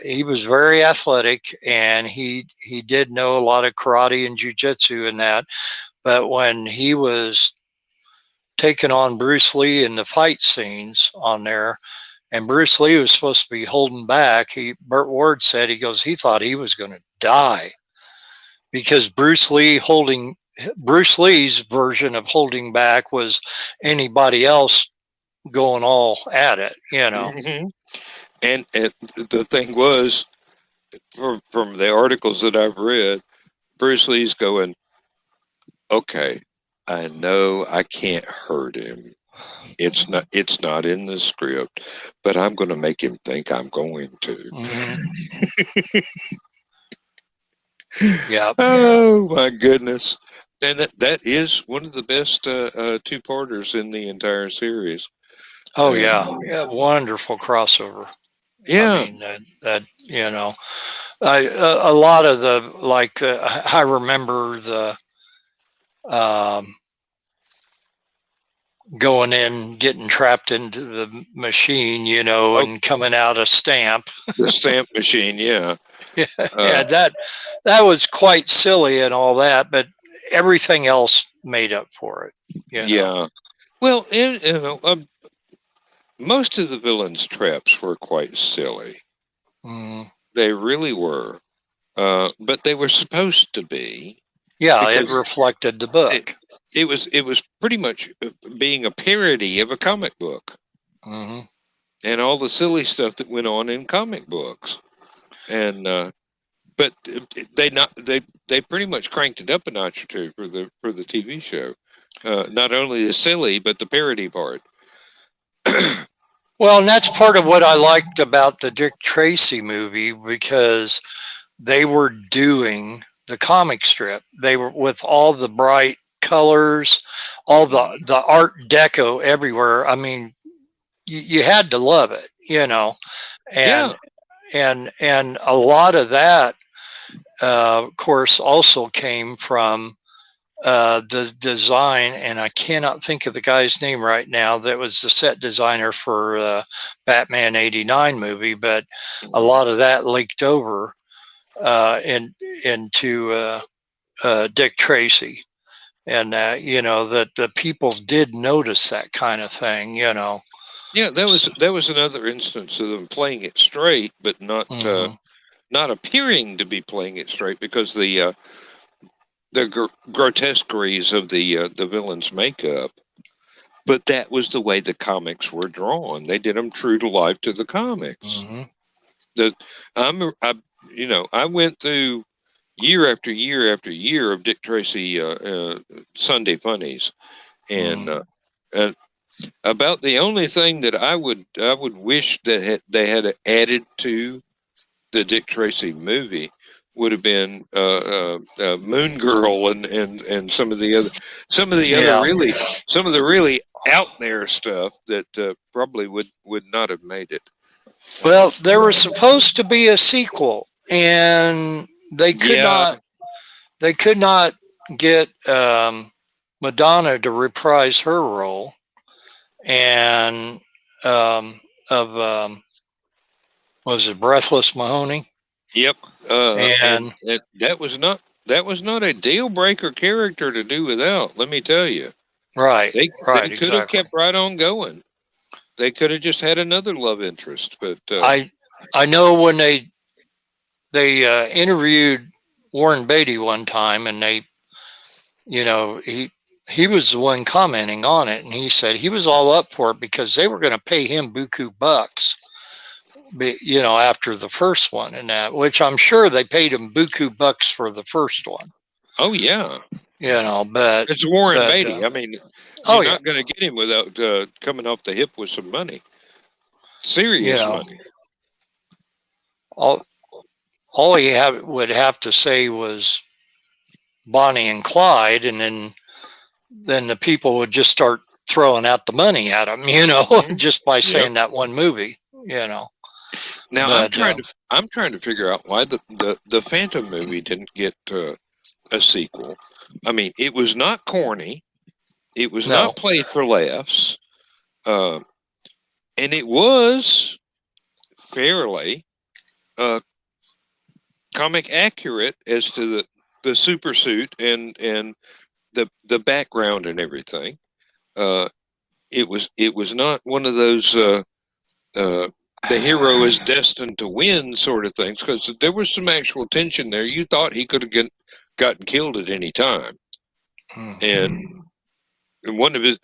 He was very athletic, and he did know a lot of karate and jujitsu and that. But when he was taking on Bruce Lee in the fight scenes on there, and Bruce Lee was supposed to be holding back, Burt Ward said, he thought he was going to die, because Bruce Lee's version of holding back was anybody else going all at it, Mm-hmm. And the thing was, from the articles that I've read, Bruce Lee's going, okay, I know I can't hurt him. It's not in the script, but I'm going to make him think I'm going to. Mm-hmm. Yeah. Oh my goodness. And that is one of the best two-parters in the entire series. Oh yeah, wonderful crossover. Yeah. I mean a lot of the I remember the going in, getting trapped into the machine, and coming out a stamp. The stamp machine, yeah. Yeah, that was quite silly and all that, but everything else made up for it. Yeah. Well, most of the villains' traps were quite silly. Mm. They really were. But they were supposed to be. Yeah, it reflected the book. It was pretty much being a parody of a comic book. Mm-hmm. And all the silly stuff that went on in comic books. And but they pretty much cranked it up a notch or two for the TV show. Not only the silly, but the parody part. Well, and that's part of what I liked about the Dick Tracy movie, because they were doing the comic strip. They were with all the bright colors, all the art deco everywhere. I mean, you had to love it, and and a lot of that, of course, also came from the design, and I cannot think of the guy's name right now, that was the set designer for Batman '89 movie, but a lot of that leaked over into Dick Tracy, and that the people did notice that kind of thing. Yeah, that was another instance of them playing it straight, but not not appearing to be playing it straight, because the grotesqueries of the villain's makeup. But that was the way the comics were drawn. They did them true to life to the comics. I went through year after year after year of Dick Tracy Sunday funnies, and about the only thing that I would wish that they had added to the Dick Tracy movie would have been Moon Girl and some of the really out there stuff that probably would not have made it. Well, there was supposed to be a sequel, and they could not get Madonna to reprise her role, and of Was it Breathless Mahoney? Yep. And And that was not a deal breaker character to do without. Let me tell you, right, they could have exactly. kept right on going. They could have just had another love interest, but I know when they interviewed Warren Beatty one time, and he was the one commenting on it, and he said he was all up for it because they were going to pay him buku bucks, after the first one, and that, which I'm sure they paid him buku bucks for the first one. Oh yeah, but it's Warren Beatty. I mean, oh you're yeah, not going to get him without coming off the hip with some money, serious money. All he would have to say was Bonnie and Clyde, and then the people would just start throwing out the money at him, just by saying that one movie, Now but, I'm trying to figure out why the Phantom movie didn't get a sequel. I mean, it was not corny, it was not played for laughs, and it was fairly comic accurate as to the super suit and the background and everything. It was not one of those the hero is destined to win sort of things, because there was some actual tension there. You thought he could have gotten killed at any time, and one of his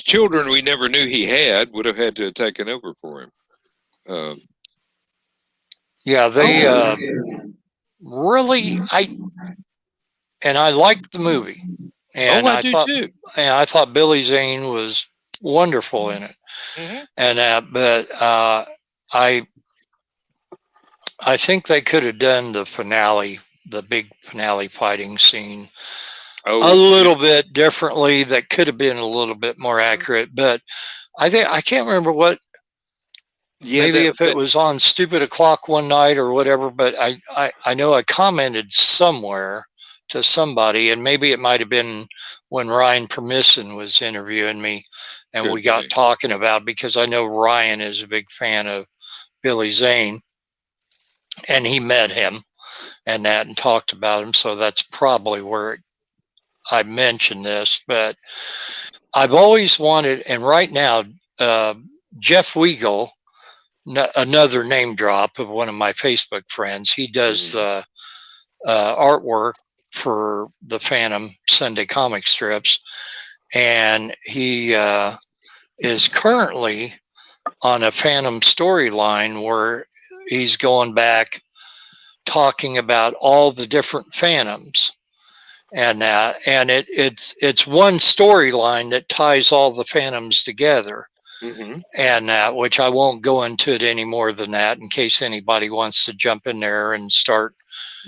children we never knew he had would have had to have taken over for him. They really I liked the movie, and I do too. And I thought Billy Zane was wonderful in it, and but I think they could have done the finale, the big finale fighting scene, a little bit differently. That could have been a little bit more accurate, but I can't remember what. Yeah, maybe if it was on Stupid O'Clock one night or whatever, but I know I commented somewhere to somebody, and maybe it might have been when Ryan Permisson was interviewing me, and we got talking about, because I know Ryan is a big fan of Billy Zane, and he met him and talked about him, so that's probably where I mentioned this. But I've always wanted, and right now, Jeff Weigel, another name drop of one of my Facebook friends, he does artwork for the Phantom Sunday comic strips, and he is currently on a Phantom storyline where he's going back talking about all the different Phantoms, and it's one storyline that ties all the Phantoms together. And which I won't go into it any more than that, in case anybody wants to jump in there and start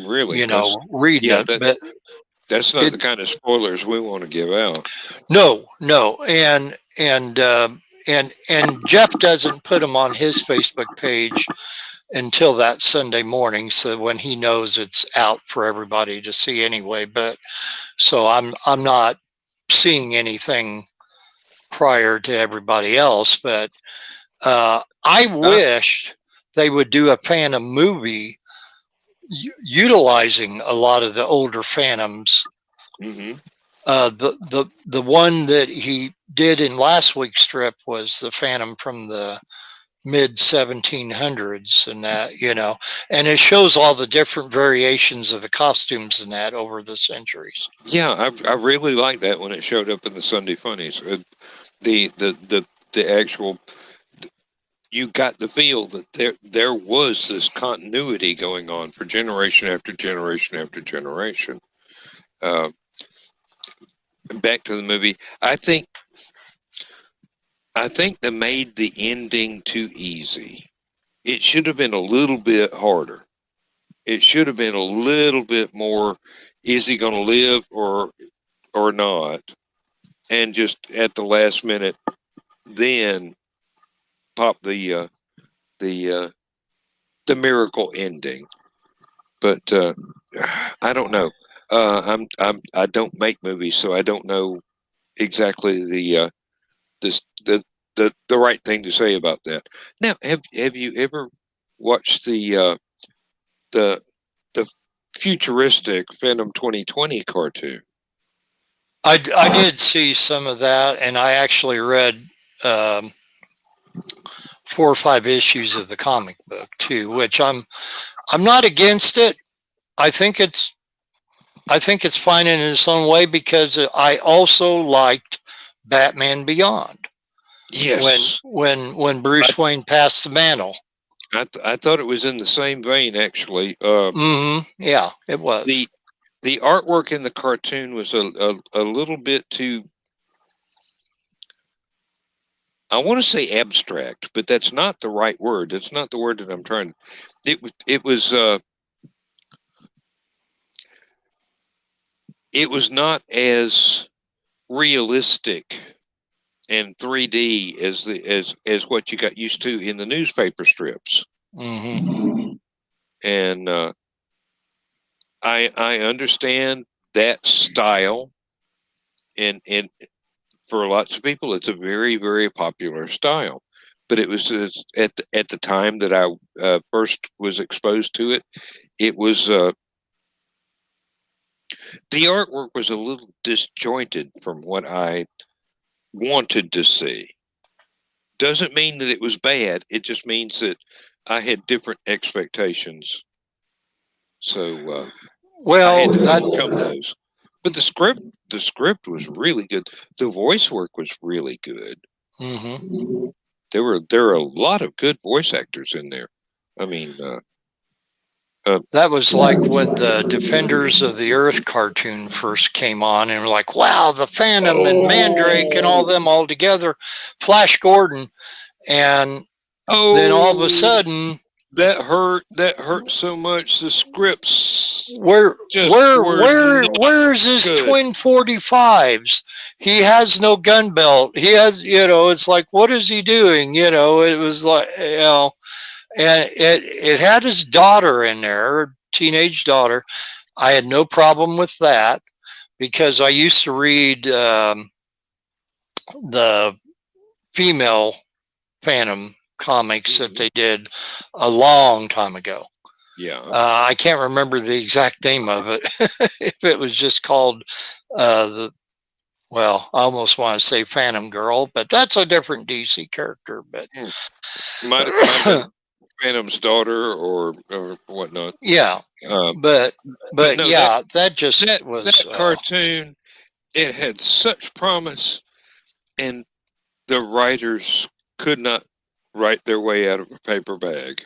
reading it. But that's not the kind of spoilers we want to give out. No, and Jeff doesn't put them on his Facebook page until that Sunday morning, so when he knows it's out for everybody to see anyway. But so I'm not seeing anything prior to everybody else, but I wish they would do a Phantom movie utilizing a lot of the older Phantoms. The one that he did in last week's strip was the Phantom from the mid 1700s, and and it shows all the different variations of the costumes in that over the centuries. Yeah, I really like that when it showed up in the Sunday Funnies. The actual, you got the feel that there was this continuity going on for generation after generation after generation. Back to the movie, I think they made the ending too easy. It should have been a little bit harder. It should have been a little bit more, is he going to live or not? And just at the last minute, then pop the miracle ending. But I don't know. I don't make movies, so I don't know exactly the right thing to say about that. Now, have you ever watch the futuristic Phantom 2020 cartoon. I did see some of that, and I actually read 4 or 5 issues of the comic book too, which I'm not against it. I think it's fine in its own way, because I also liked Batman Beyond. Yes. When Bruce Wayne passed the mantle. I thought it was in the same vein, actually. Yeah, it was. The artwork in the cartoon was a little bit too, I want to say abstract, but that's not the right word. That's not the word that I'm trying. It was not as realistic and 3D as what you got used to in the newspaper strips. And I understand that style, and for lots of people, it's a very, very popular style. But it was at the time that I first was exposed to it. It was the artwork was a little disjointed from what I wanted to see. Doesn't mean that it was bad. It just means that I had different expectations. So I had to overcome those. But the script was really good. The voice work was really good. There were a lot of good voice actors in there. I mean, that was like when the Defenders of the Earth cartoon first came on, and we're like, wow, the Phantom and Mandrake and all them all together, Flash Gordon, and then all of a sudden, that hurt so much. The scripts where is his good. twin 45s? He has no gun belt. He has, it's like, what is he doing? It was like, and it had his daughter in there, teenage daughter. I had no problem with that, because I used to read the female Phantom comics that they did a long time ago. Yeah. I can't remember the exact name of it. If it was just called I almost want to say Phantom Girl, but that's a different DC character. But might have been Phantom's daughter or whatnot. Yeah. But no, yeah, that cartoon. It had such promise, and the writers could not write their way out of a paper bag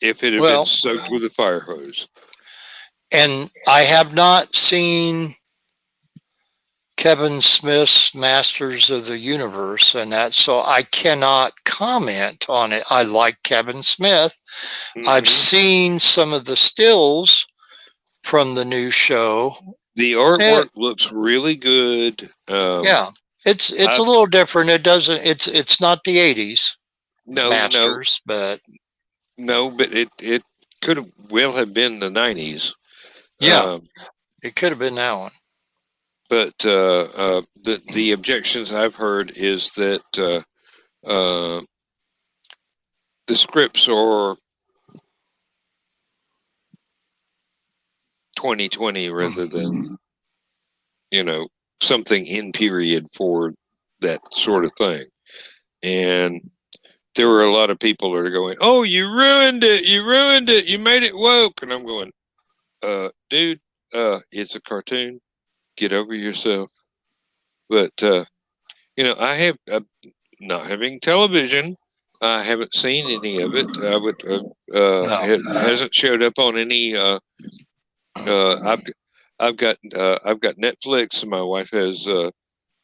if it had been soaked with a fire hose. And I have not seen Kevin Smith's Masters of the Universe and that, so I cannot comment on it. I like Kevin Smith. I've seen some of the stills from the new show. The artwork looks really good. Yeah. It's a little different. It's not the 80s Masters, but it could have have been the 90s. Yeah, it could have been that one. But the objections I've heard is that the scripts are 2020 rather than something in period for that sort of thing. And there were a lot of people that are going, "Oh, you ruined it! You made it woke!" And I'm going, "Dude, it's a cartoon. Get over yourself." But I have not having television. I haven't seen any of it. I would. It hasn't showed up on any. I've got Netflix, and my wife has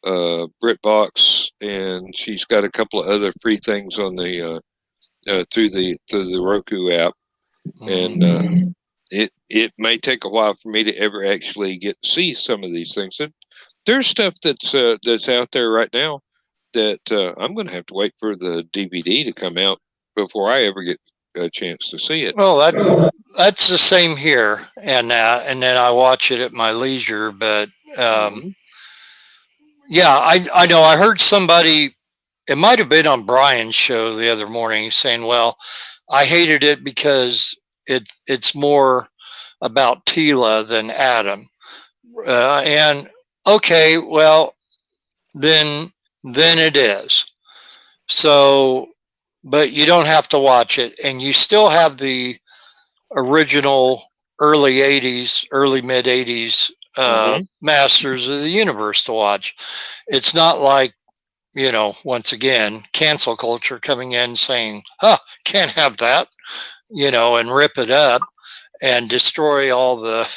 BritBox, and she's got a couple of other free things on the through the Roku app, and it may take a while for me to ever actually get to see some of these things. There's stuff that's out there right now that I'm going to have to wait for the DVD to come out before I ever get a chance to see it. Well, that's the same here, and then I watch it at my leisure. But yeah, I know. I heard somebody, it might have been on Brian's show the other morning, saying, "Well, I hated it because it's more about Tila than Adam. And okay, well, then it is. So, but you don't have to watch it, and you still have the original early 80s, early mid 80s Masters of the Universe to watch. It's not like, once again, cancel culture coming in saying, can't have that, and rip it up and destroy all the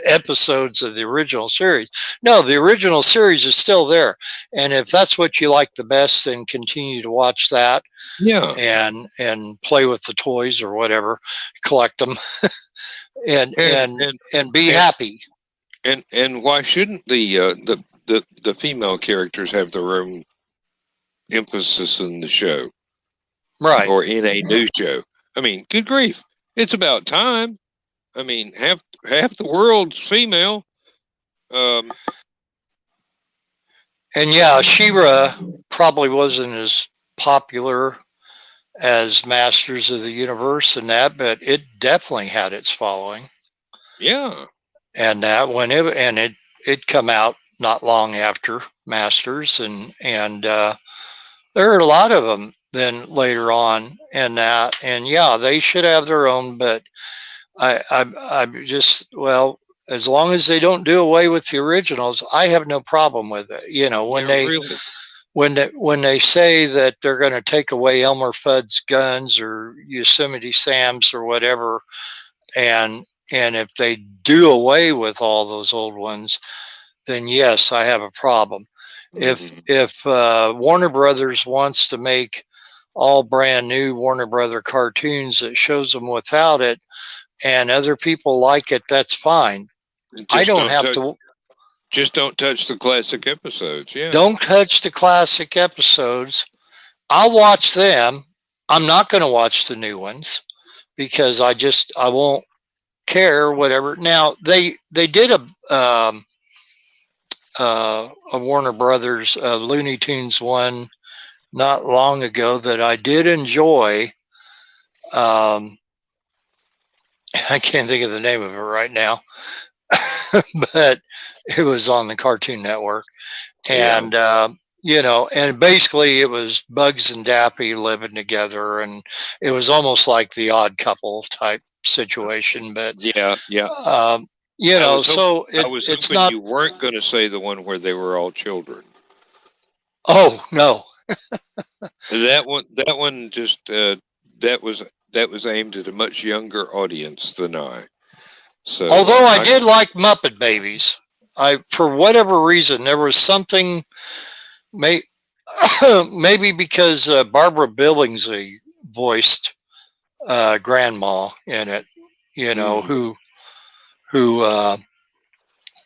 episodes of the original series. No, the original series is still there. And if that's what you like the best, then continue to watch that. Yeah. And play with the toys or whatever, collect them and be happy. And why shouldn't the female characters have their own emphasis in the show? Right. Or in a new show. I mean, good grief. It's about time. I mean, half the world's female. And yeah, She-Ra probably wasn't as popular as Masters of the Universe and that, but it definitely had its following. Yeah. And that when it come out not long after Masters, and there are a lot of them then later on, and yeah, they should have their own, but I just, well, as long as they don't do away with the originals, I have no problem with it. When they say that they're going to take away Elmer Fudd's guns or Yosemite Sam's or whatever, and if they do away with all those old ones, then yes, I have a problem. If Warner Brothers wants to make all brand new Warner Brother cartoons that shows them without it, and other people like it, that's fine. I don't have to. Just don't touch the classic episodes. Yeah. Don't touch the classic episodes. I'll watch them. I'm not going to watch the new ones because I won't care. Whatever. Now they did a Warner Brothers Looney Tunes one not long ago that I did enjoy. I can't think of the name of it right now, but it was on the Cartoon Network, and and basically it was Bugs and Daffy living together, and it was almost like the Odd Couple type situation. But I was it's hoping not. You weren't going to say the one where they were all children. Oh no. that one just that was aimed at a much younger audience than I. So although I did like Muppet Babies, for whatever reason there was something, maybe because Barbara Billingsley voiced Grandma in it, who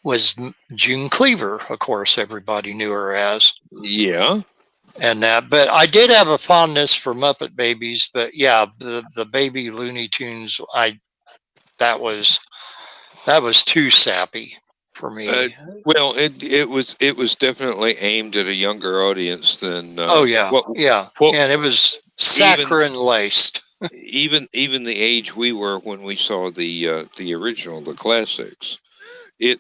was June Cleaver, of course, everybody knew her as. Yeah. And that, but I did have a fondness for Muppet Babies, but yeah, the baby Looney Tunes, that was too sappy for me. Well, it was definitely aimed at a younger audience than. And it was saccharine laced. even the age we were when we saw the original, the classics,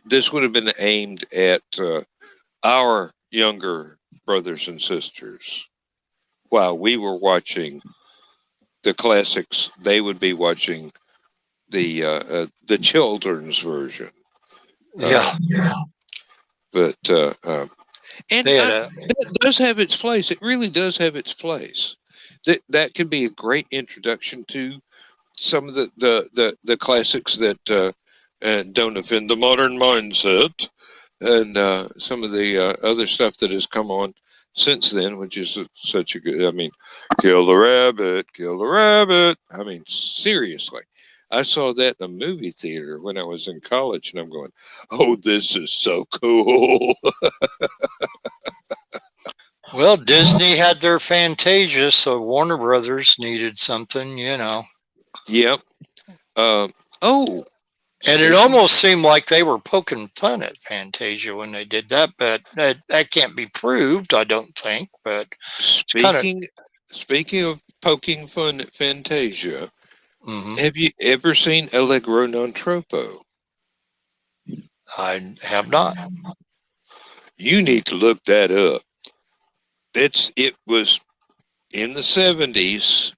this would have been aimed at our younger brothers and sisters. While we were watching the classics, they would be watching the children's version. But that does have its place. It really does have its place. That could be a great introduction to some of the classics that don't offend the modern mindset, and some of the other stuff that has come on since then, which is such a good. I mean, kill the rabbit. I mean, seriously. I saw that in a movie theater when I was in college, and I'm going, "Oh, this is so cool." Well, Disney had their Fantasia, so Warner Brothers needed something, Yep. And it almost seemed like they were poking fun at Fantasia when they did that, but that can't be proved, I don't think. But speaking of poking fun at Fantasia, Mm-hmm. have you ever seen Allegro non troppo? I have not. You need to look that up. It was in the 70s.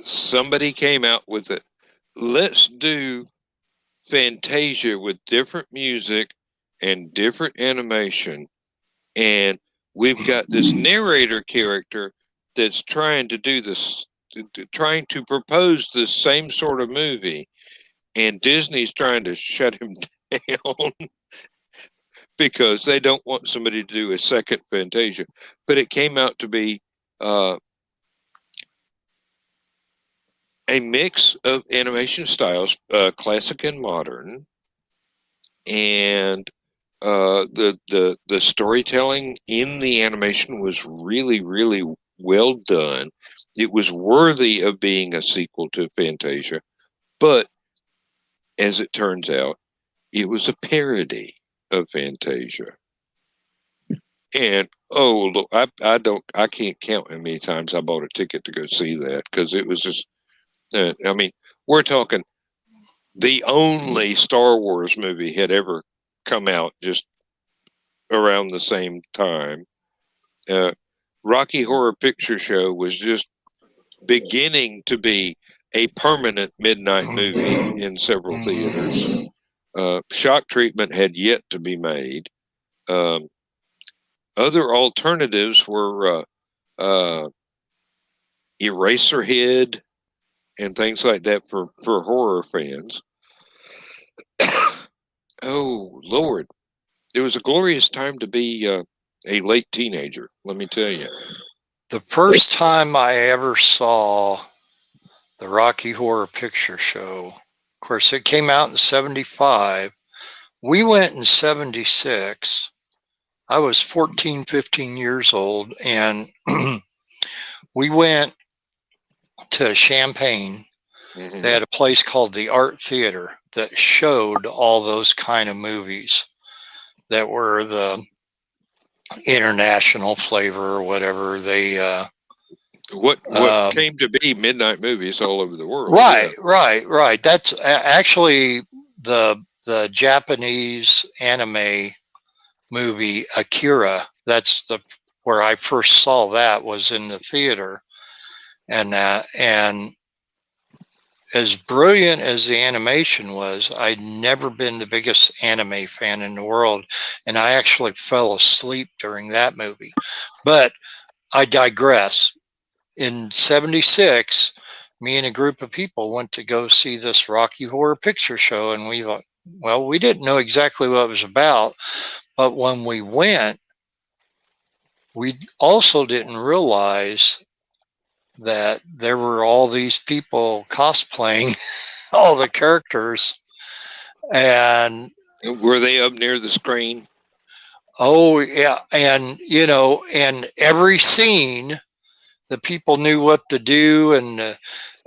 Somebody came out with it. Let's do Fantasia with different music and different animation. And we've got this narrator character that's trying to do this, trying to propose this same sort of movie. And Disney's trying to shut him down because they don't want somebody to do a second Fantasia. But it came out to be a mix of animation styles, classic and modern, and the storytelling in the animation was really, really well done. It was worthy of being a sequel to Fantasia, but as it turns out, it was a parody of Fantasia. And oh, look, I can't count how many times I bought a ticket to go see that because it was just. I mean, we're talking the only Star Wars movie had ever come out just around the same time. Rocky Horror Picture Show was just beginning to be a permanent midnight movie in several theaters. Shock Treatment had yet to be made. Other alternatives were Eraserhead and things like that for horror fans. Oh, Lord. It was a glorious time to be a late teenager, let me tell you. The first time I ever saw the Rocky Horror Picture Show, of course, it came out in 75. We went in 76. I was 14, 15 years old, and we went to Champaign. Mm-hmm. They had a place called the Art Theater that showed all those kind of movies that were the international flavor or whatever. They what came to be midnight movies all over the world. Right, yeah. right. That's actually the Japanese anime movie Akira. That's where I first saw that was in the theater, and as brilliant as the animation was, I'd never been the biggest anime fan in the world, and I actually fell asleep during that movie. But I digress. In 76, me and a group of people went to go see this Rocky Horror Picture Show, and we thought, well, we didn't know exactly what it was about, but when we went, we also didn't realize that there were all these people cosplaying all the characters. And were they up near the screen? Oh yeah, and and every scene the people knew what to do, and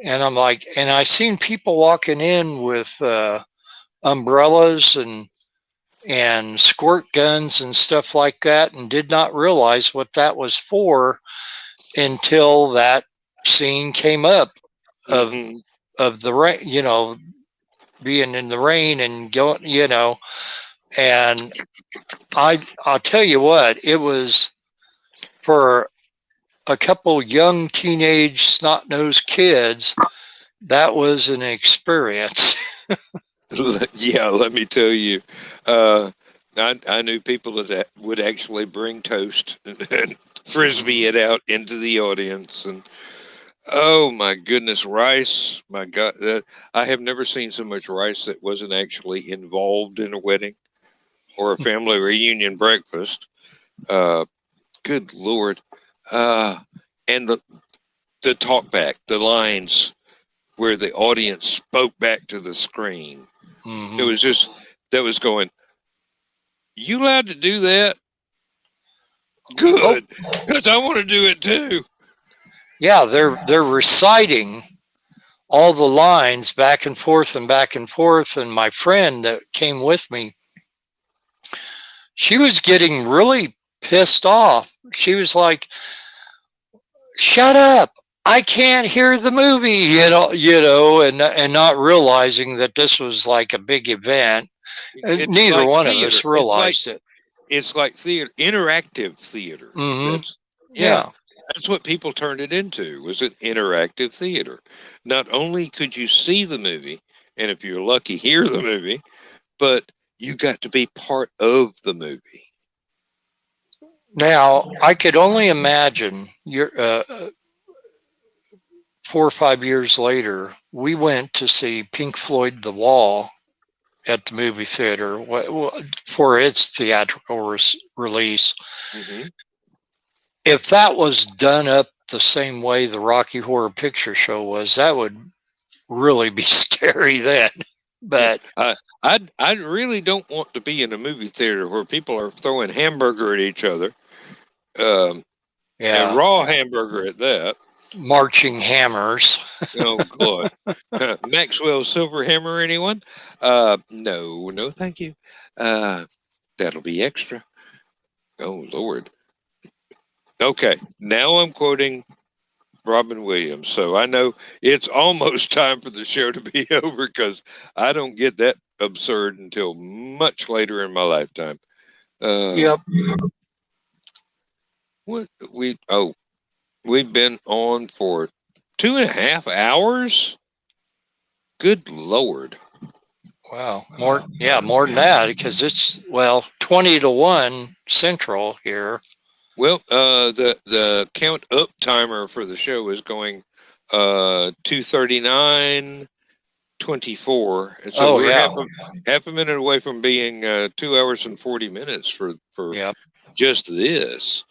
I'm like, and I seen people walking in with umbrellas and squirt guns and stuff like that, and did not realize what that was for until that scene came up of the rain, being in the rain and going, and I'll tell you what, it was for a couple young teenage snot-nosed kids, that was an experience. Yeah, let me tell you. I knew people that would actually bring toast and frisbee it out into the audience, and oh my goodness, rice! My God, I have never seen so much rice that wasn't actually involved in a wedding or a family reunion breakfast. Good Lord! And the talk back, the lines where the audience spoke back to the screen. It was just that was going. You allowed to do that? Good, because I want to do it too. Yeah, they're reciting all the lines back and forth and back and forth. And my friend that came with me, she was getting really pissed off. She was like, shut up. I can't hear the movie, and not realizing that this was like a big event. Neither one of us realized it. It's like theater, interactive theater. Mm-hmm. That's what people turned it into, was an interactive theater. Not only could you see the movie, and if you're lucky, hear the movie, but you got to be part of the movie. Now, I could only imagine 4 or 5 years later, we went to see Pink Floyd The Wall at the movie theater for its theatrical release. Mm-hmm. If that was done up the same way the Rocky Horror Picture Show was, that would really be scary then. But I really don't want to be in a movie theater where people are throwing hamburger at each other. And raw hamburger at that. Marching hammers. Oh, God. Maxwell Silver Hammer, anyone? No, thank you. That'll be extra. Oh, Lord. Okay, now I'm quoting Robin Williams, so I know it's almost time for the show to be over because I don't get that absurd until much later in my lifetime. Yep. We've been on for 2.5 hours. Good Lord. Wow. More than that, because it's 20-1 Central here. Well, the count up timer for the show is going 2:39:24. So we're half a minute away from being 2 hours and 40 minutes for just this.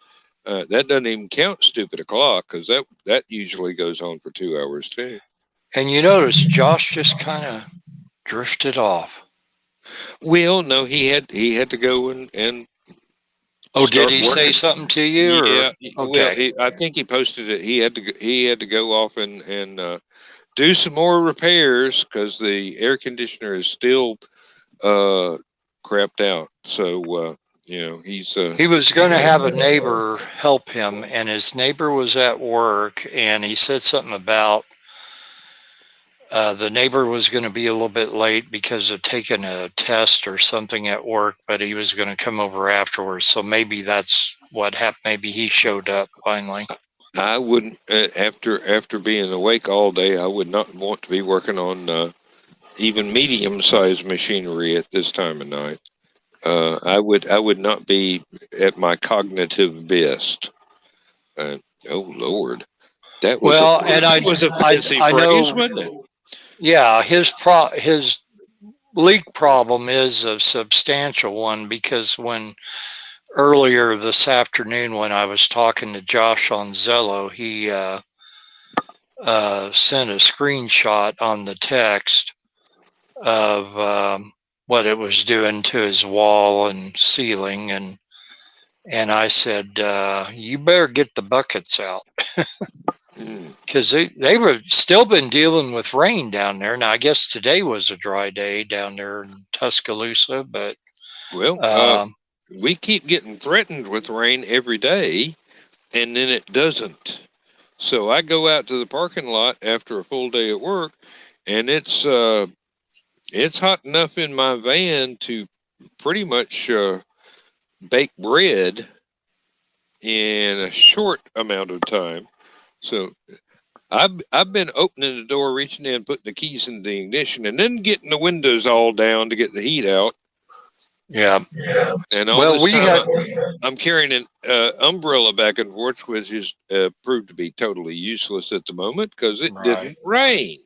That doesn't even count stupid o'clock, because that usually goes on for 2 hours too. And you notice Josh just kind of drifted off. Well, no, he had to go and did he say something to you? Yeah. Okay. Well, I think he posted it. He had to go off and do some more repairs because the air conditioner is still crapped out. So he's he was going to have a neighbor help him, and his neighbor was at work, and he said something about the neighbor was going to be a little bit late because of taking a test or something at work, but he was going to come over afterwards. So maybe that's what happened. Maybe he showed up finally. I wouldn't, after being awake all day, I would not want to be working on even medium-sized machinery at this time of night. I would not be at my cognitive best. Oh, Lord. That was was a fancy phrase, wasn't it? Yeah, his leak problem is a substantial one, because when earlier this afternoon when I was talking to Josh on Zello, he sent a screenshot on the text of what it was doing to his wall and ceiling, and I said, you better get the buckets out. Because they were still been dealing with rain down there. Now, I guess today was a dry day down there in Tuscaloosa, but we keep getting threatened with rain every day, and then it doesn't. So I go out to the parking lot after a full day at work, and it's hot enough in my van to pretty much bake bread in a short amount of time. So I've been opening the door, reaching in, putting the keys in the ignition, and then getting the windows all down to get the heat out. Yeah. And all this time, I'm carrying an umbrella back and forth, which is proved to be totally useless at the moment because it didn't rain.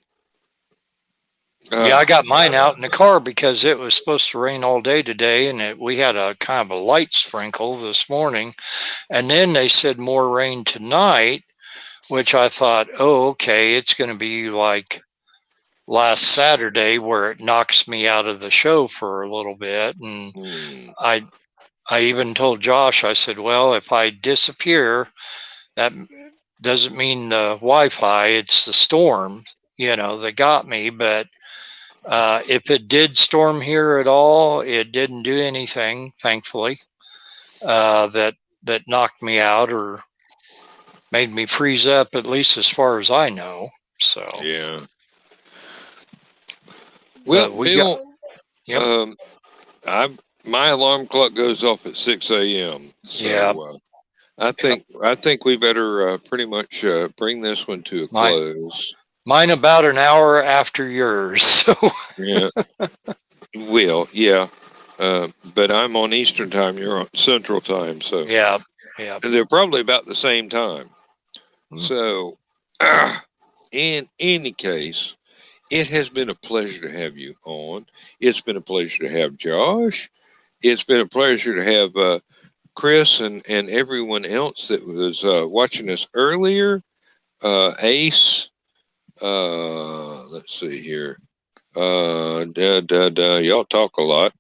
I got mine out in the car because it was supposed to rain all day today, and we had a kind of a light sprinkle this morning, and then they said more rain tonight, which I thought, okay, it's going to be like last Saturday where it knocks me out of the show for a little bit. And I even told Josh, I said, well, if I disappear, that doesn't mean the Wi-Fi, it's the storm, that got me. But if it did storm here at all, it didn't do anything, thankfully, that knocked me out or made me freeze up, at least as far as I know. So Yeah. Well, Bill, my alarm clock goes off at 6 a.m. So I think we better pretty much bring this one to a close. Mine about an hour after yours. So yeah. But I'm on Eastern time. You're on Central time. So yeah. They're probably about the same time. So in any case, it has been a pleasure to have you on. It's been a pleasure to have Josh. It's been a pleasure to have Chris and everyone else that was watching us earlier. Ace. Let's see here. Y'all talk a lot.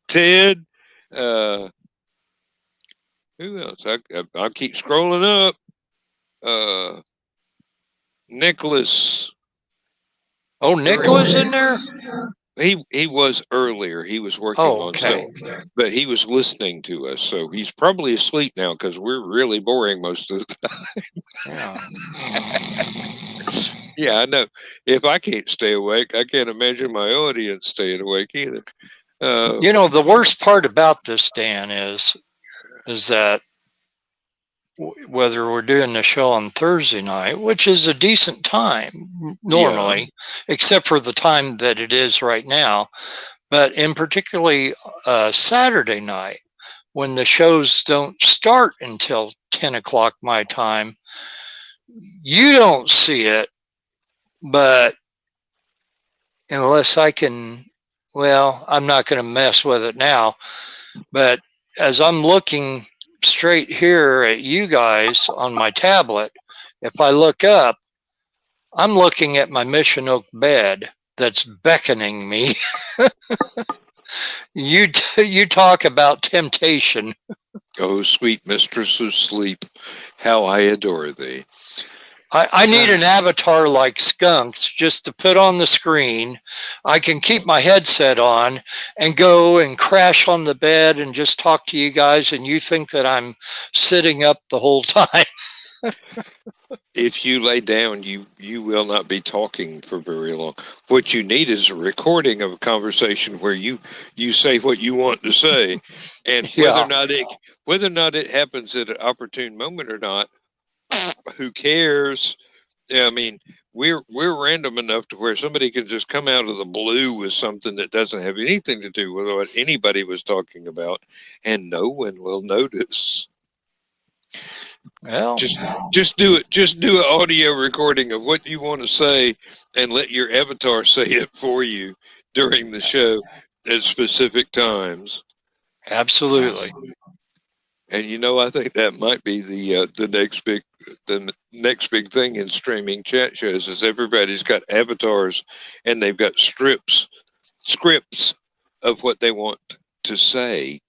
Ted. Who else? I'll keep scrolling up. Nicholas. Oh, Nicholas in there? He was earlier. He was working on something, but he was listening to us. So he's probably asleep now because we're really boring most of the time. Yeah, I know. If I can't stay awake, I can't imagine my audience staying awake either. The worst part about this, Dan, is that whether we're doing the show on Thursday night, which is a decent time normally, except for the time that it is right now, but in particularly Saturday night, when the shows don't start until 10 o'clock my time, you don't see it, but unless I can, I'm not going to mess with it now, but as I'm looking straight here at you guys on my tablet, if I look up, I'm looking at my Mission Oak bed that's beckoning me. You talk about temptation. Oh, sweet mistress of sleep, how I adore thee. I need an avatar like Skunks just to put on the screen. I can keep my headset on and go and crash on the bed and just talk to you guys, and you think that I'm sitting up the whole time. If you lay down, you will not be talking for very long. What you need is a recording of a conversation where you say what you want to say, and whether or not it happens at an opportune moment or not, who cares? I mean, we're random enough to where somebody can just come out of the blue with something that doesn't have anything to do with what anybody was talking about, and no one will notice. Well, just do it. Just do an audio recording of what you want to say, and let your avatar say it for you during the show at specific times. Absolutely. And I think that might be the next big thing in streaming chat shows is everybody's got avatars and they've got scripts of what they want to say,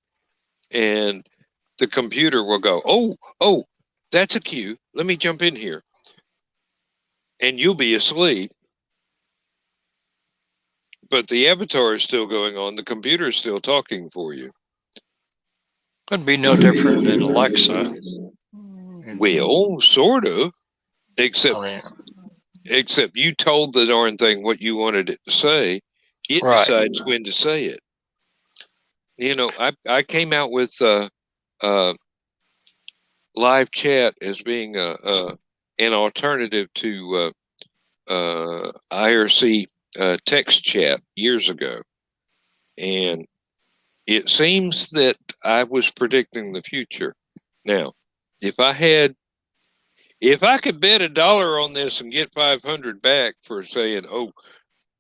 and the computer will go, oh, that's a cue. Let me jump in here, and you'll be asleep, but the avatar is still going on. The computer is still talking for you. Could be no different than Alexa. Well, sort of, except you told the darn thing what you wanted it to say. It decides when to say it. I came out with live chat as being an alternative to IRC text chat years ago, and it seems that I was predicting the future. Now, if I could bet $1 on this and get 500 back for saying,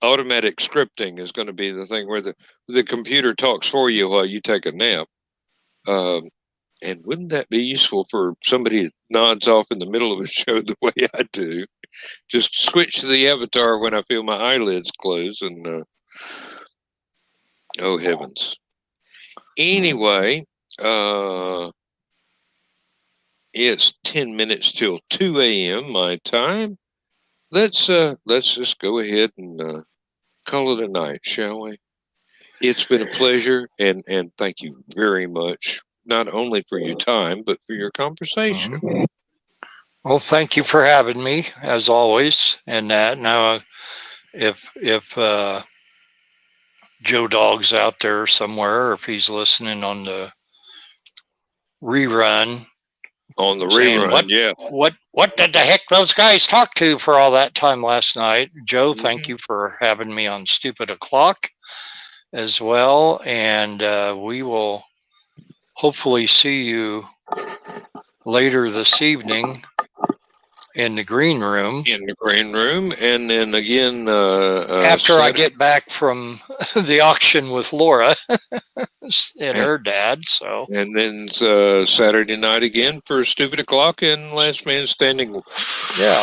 automatic scripting is going to be the thing where the computer talks for you while you take a nap. And wouldn't that be useful for somebody that nods off in the middle of a show the way I do? Just switch to the avatar when I feel my eyelids close, and oh heavens. Anyway, it's 10 minutes till 2 a.m. my time. Let's just go ahead and call it a night, shall we? It's been a pleasure, and thank you very much not only for your time, but for your conversation. Mm-hmm. Well, thank you for having me, as always. And now, if Joe Dog's out there somewhere, or if he's listening on the rerun, on the saying, rerun, what did the heck those guys talk to for all that time last night? Joe, thank you for having me on Stupid O'Clock as well. And we will hopefully see you later this evening in the green room. And then again, after I get back from the auction with Laura and her dad. So, and then Saturday night again for Stupid O'Clock and Last Man Standing. Yeah.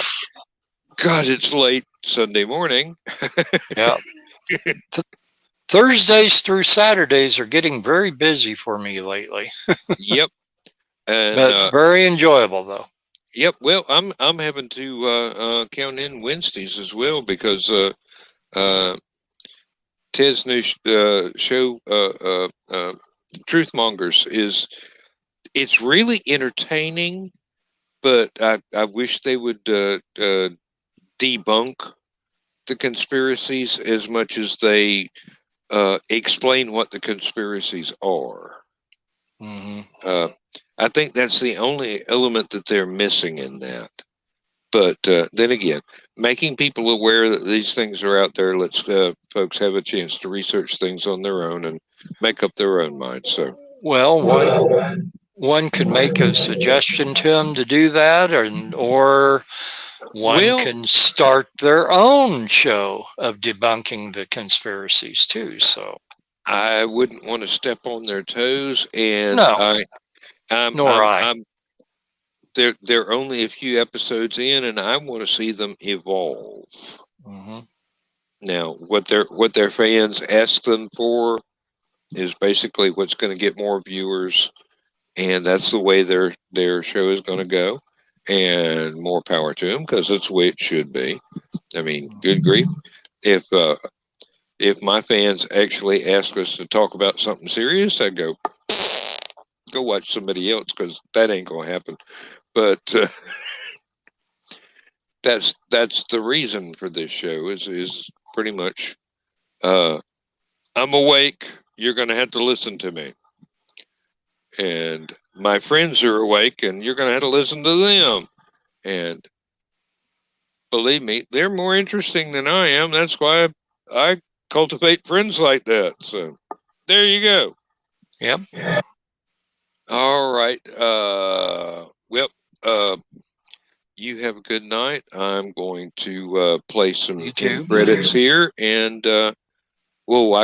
God, it's late Sunday morning. Yeah. Thursdays through Saturdays are getting very busy for me lately. Yep. And, but very enjoyable though. Yep. Well, I'm having to count in Wednesdays as well because Ted's new show, Truth Mongers, it's really entertaining, but I wish they would debunk the conspiracies as much as they explain what the conspiracies are. Mm-hmm. I think that's the only element that they're missing in that. But then again, making people aware that these things are out there lets folks have a chance to research things on their own and make up their own mind. So, well, one could make a suggestion to them to do that, or one can start their own show of debunking the conspiracies too. So I wouldn't want to step on their toes, and no, they're only a few episodes in, and I want to see them evolve. Mm-hmm. Now, what their fans ask them for is basically what's going to get more viewers, and that's the way their show is going to go. And more power to them, because that's the way it should be. I mean, good grief, if my fans actually ask us to talk about something serious, I'd go watch somebody else, because that ain't going to happen. But that's the reason for this show is pretty much I'm awake, you're going to have to listen to me, and my friends are awake and you're going to have to listen to them, and believe me, they're more interesting than I am. That's why I cultivate friends like that. So there you go. Yep. All right. You have a good night. I'm going to play some end credits here, and I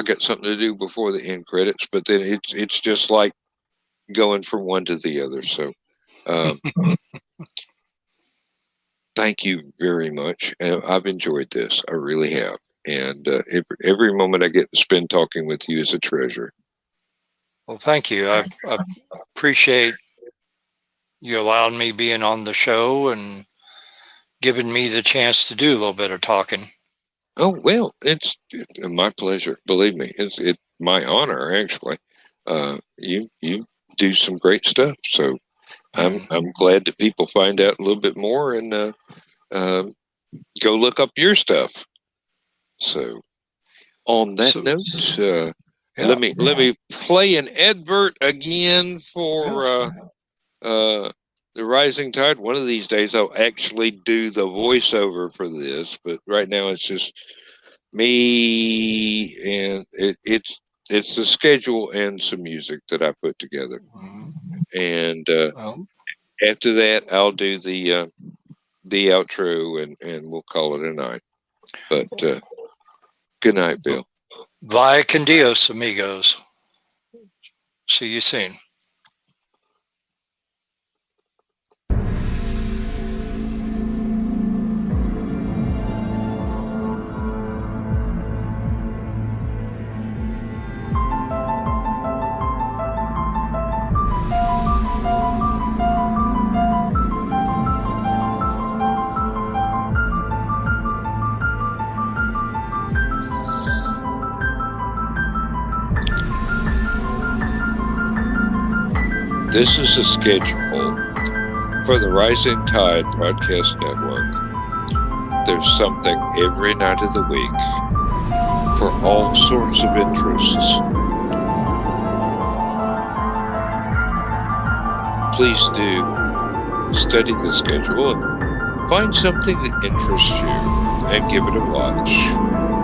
got something to do before the end credits, but then it's just like going from one to the other. So thank you very much. I've enjoyed this. I really have. And every moment I get to spend talking with you is a treasure. Well, thank you. I appreciate you allowing me being on the show and giving me the chance to do a little bit of talking. Oh, well, it's my pleasure. Believe me, it's my honor, actually. You do some great stuff. So I'm glad that people find out a little bit more and go look up your stuff. So on that note, let me play an advert again for the Rising Tide. One of these days I'll actually do the voiceover for this, but right now it's just me, and it's the schedule and some music that I put together. And after that I'll do the outro, and we'll call it a night. But good night, Bill. Vaya con Dios, amigos. See you soon. This is the schedule for the Rising Tide Broadcast Network. There's something every night of the week for all sorts of interests. Please do study the schedule and find something that interests you and give it a watch.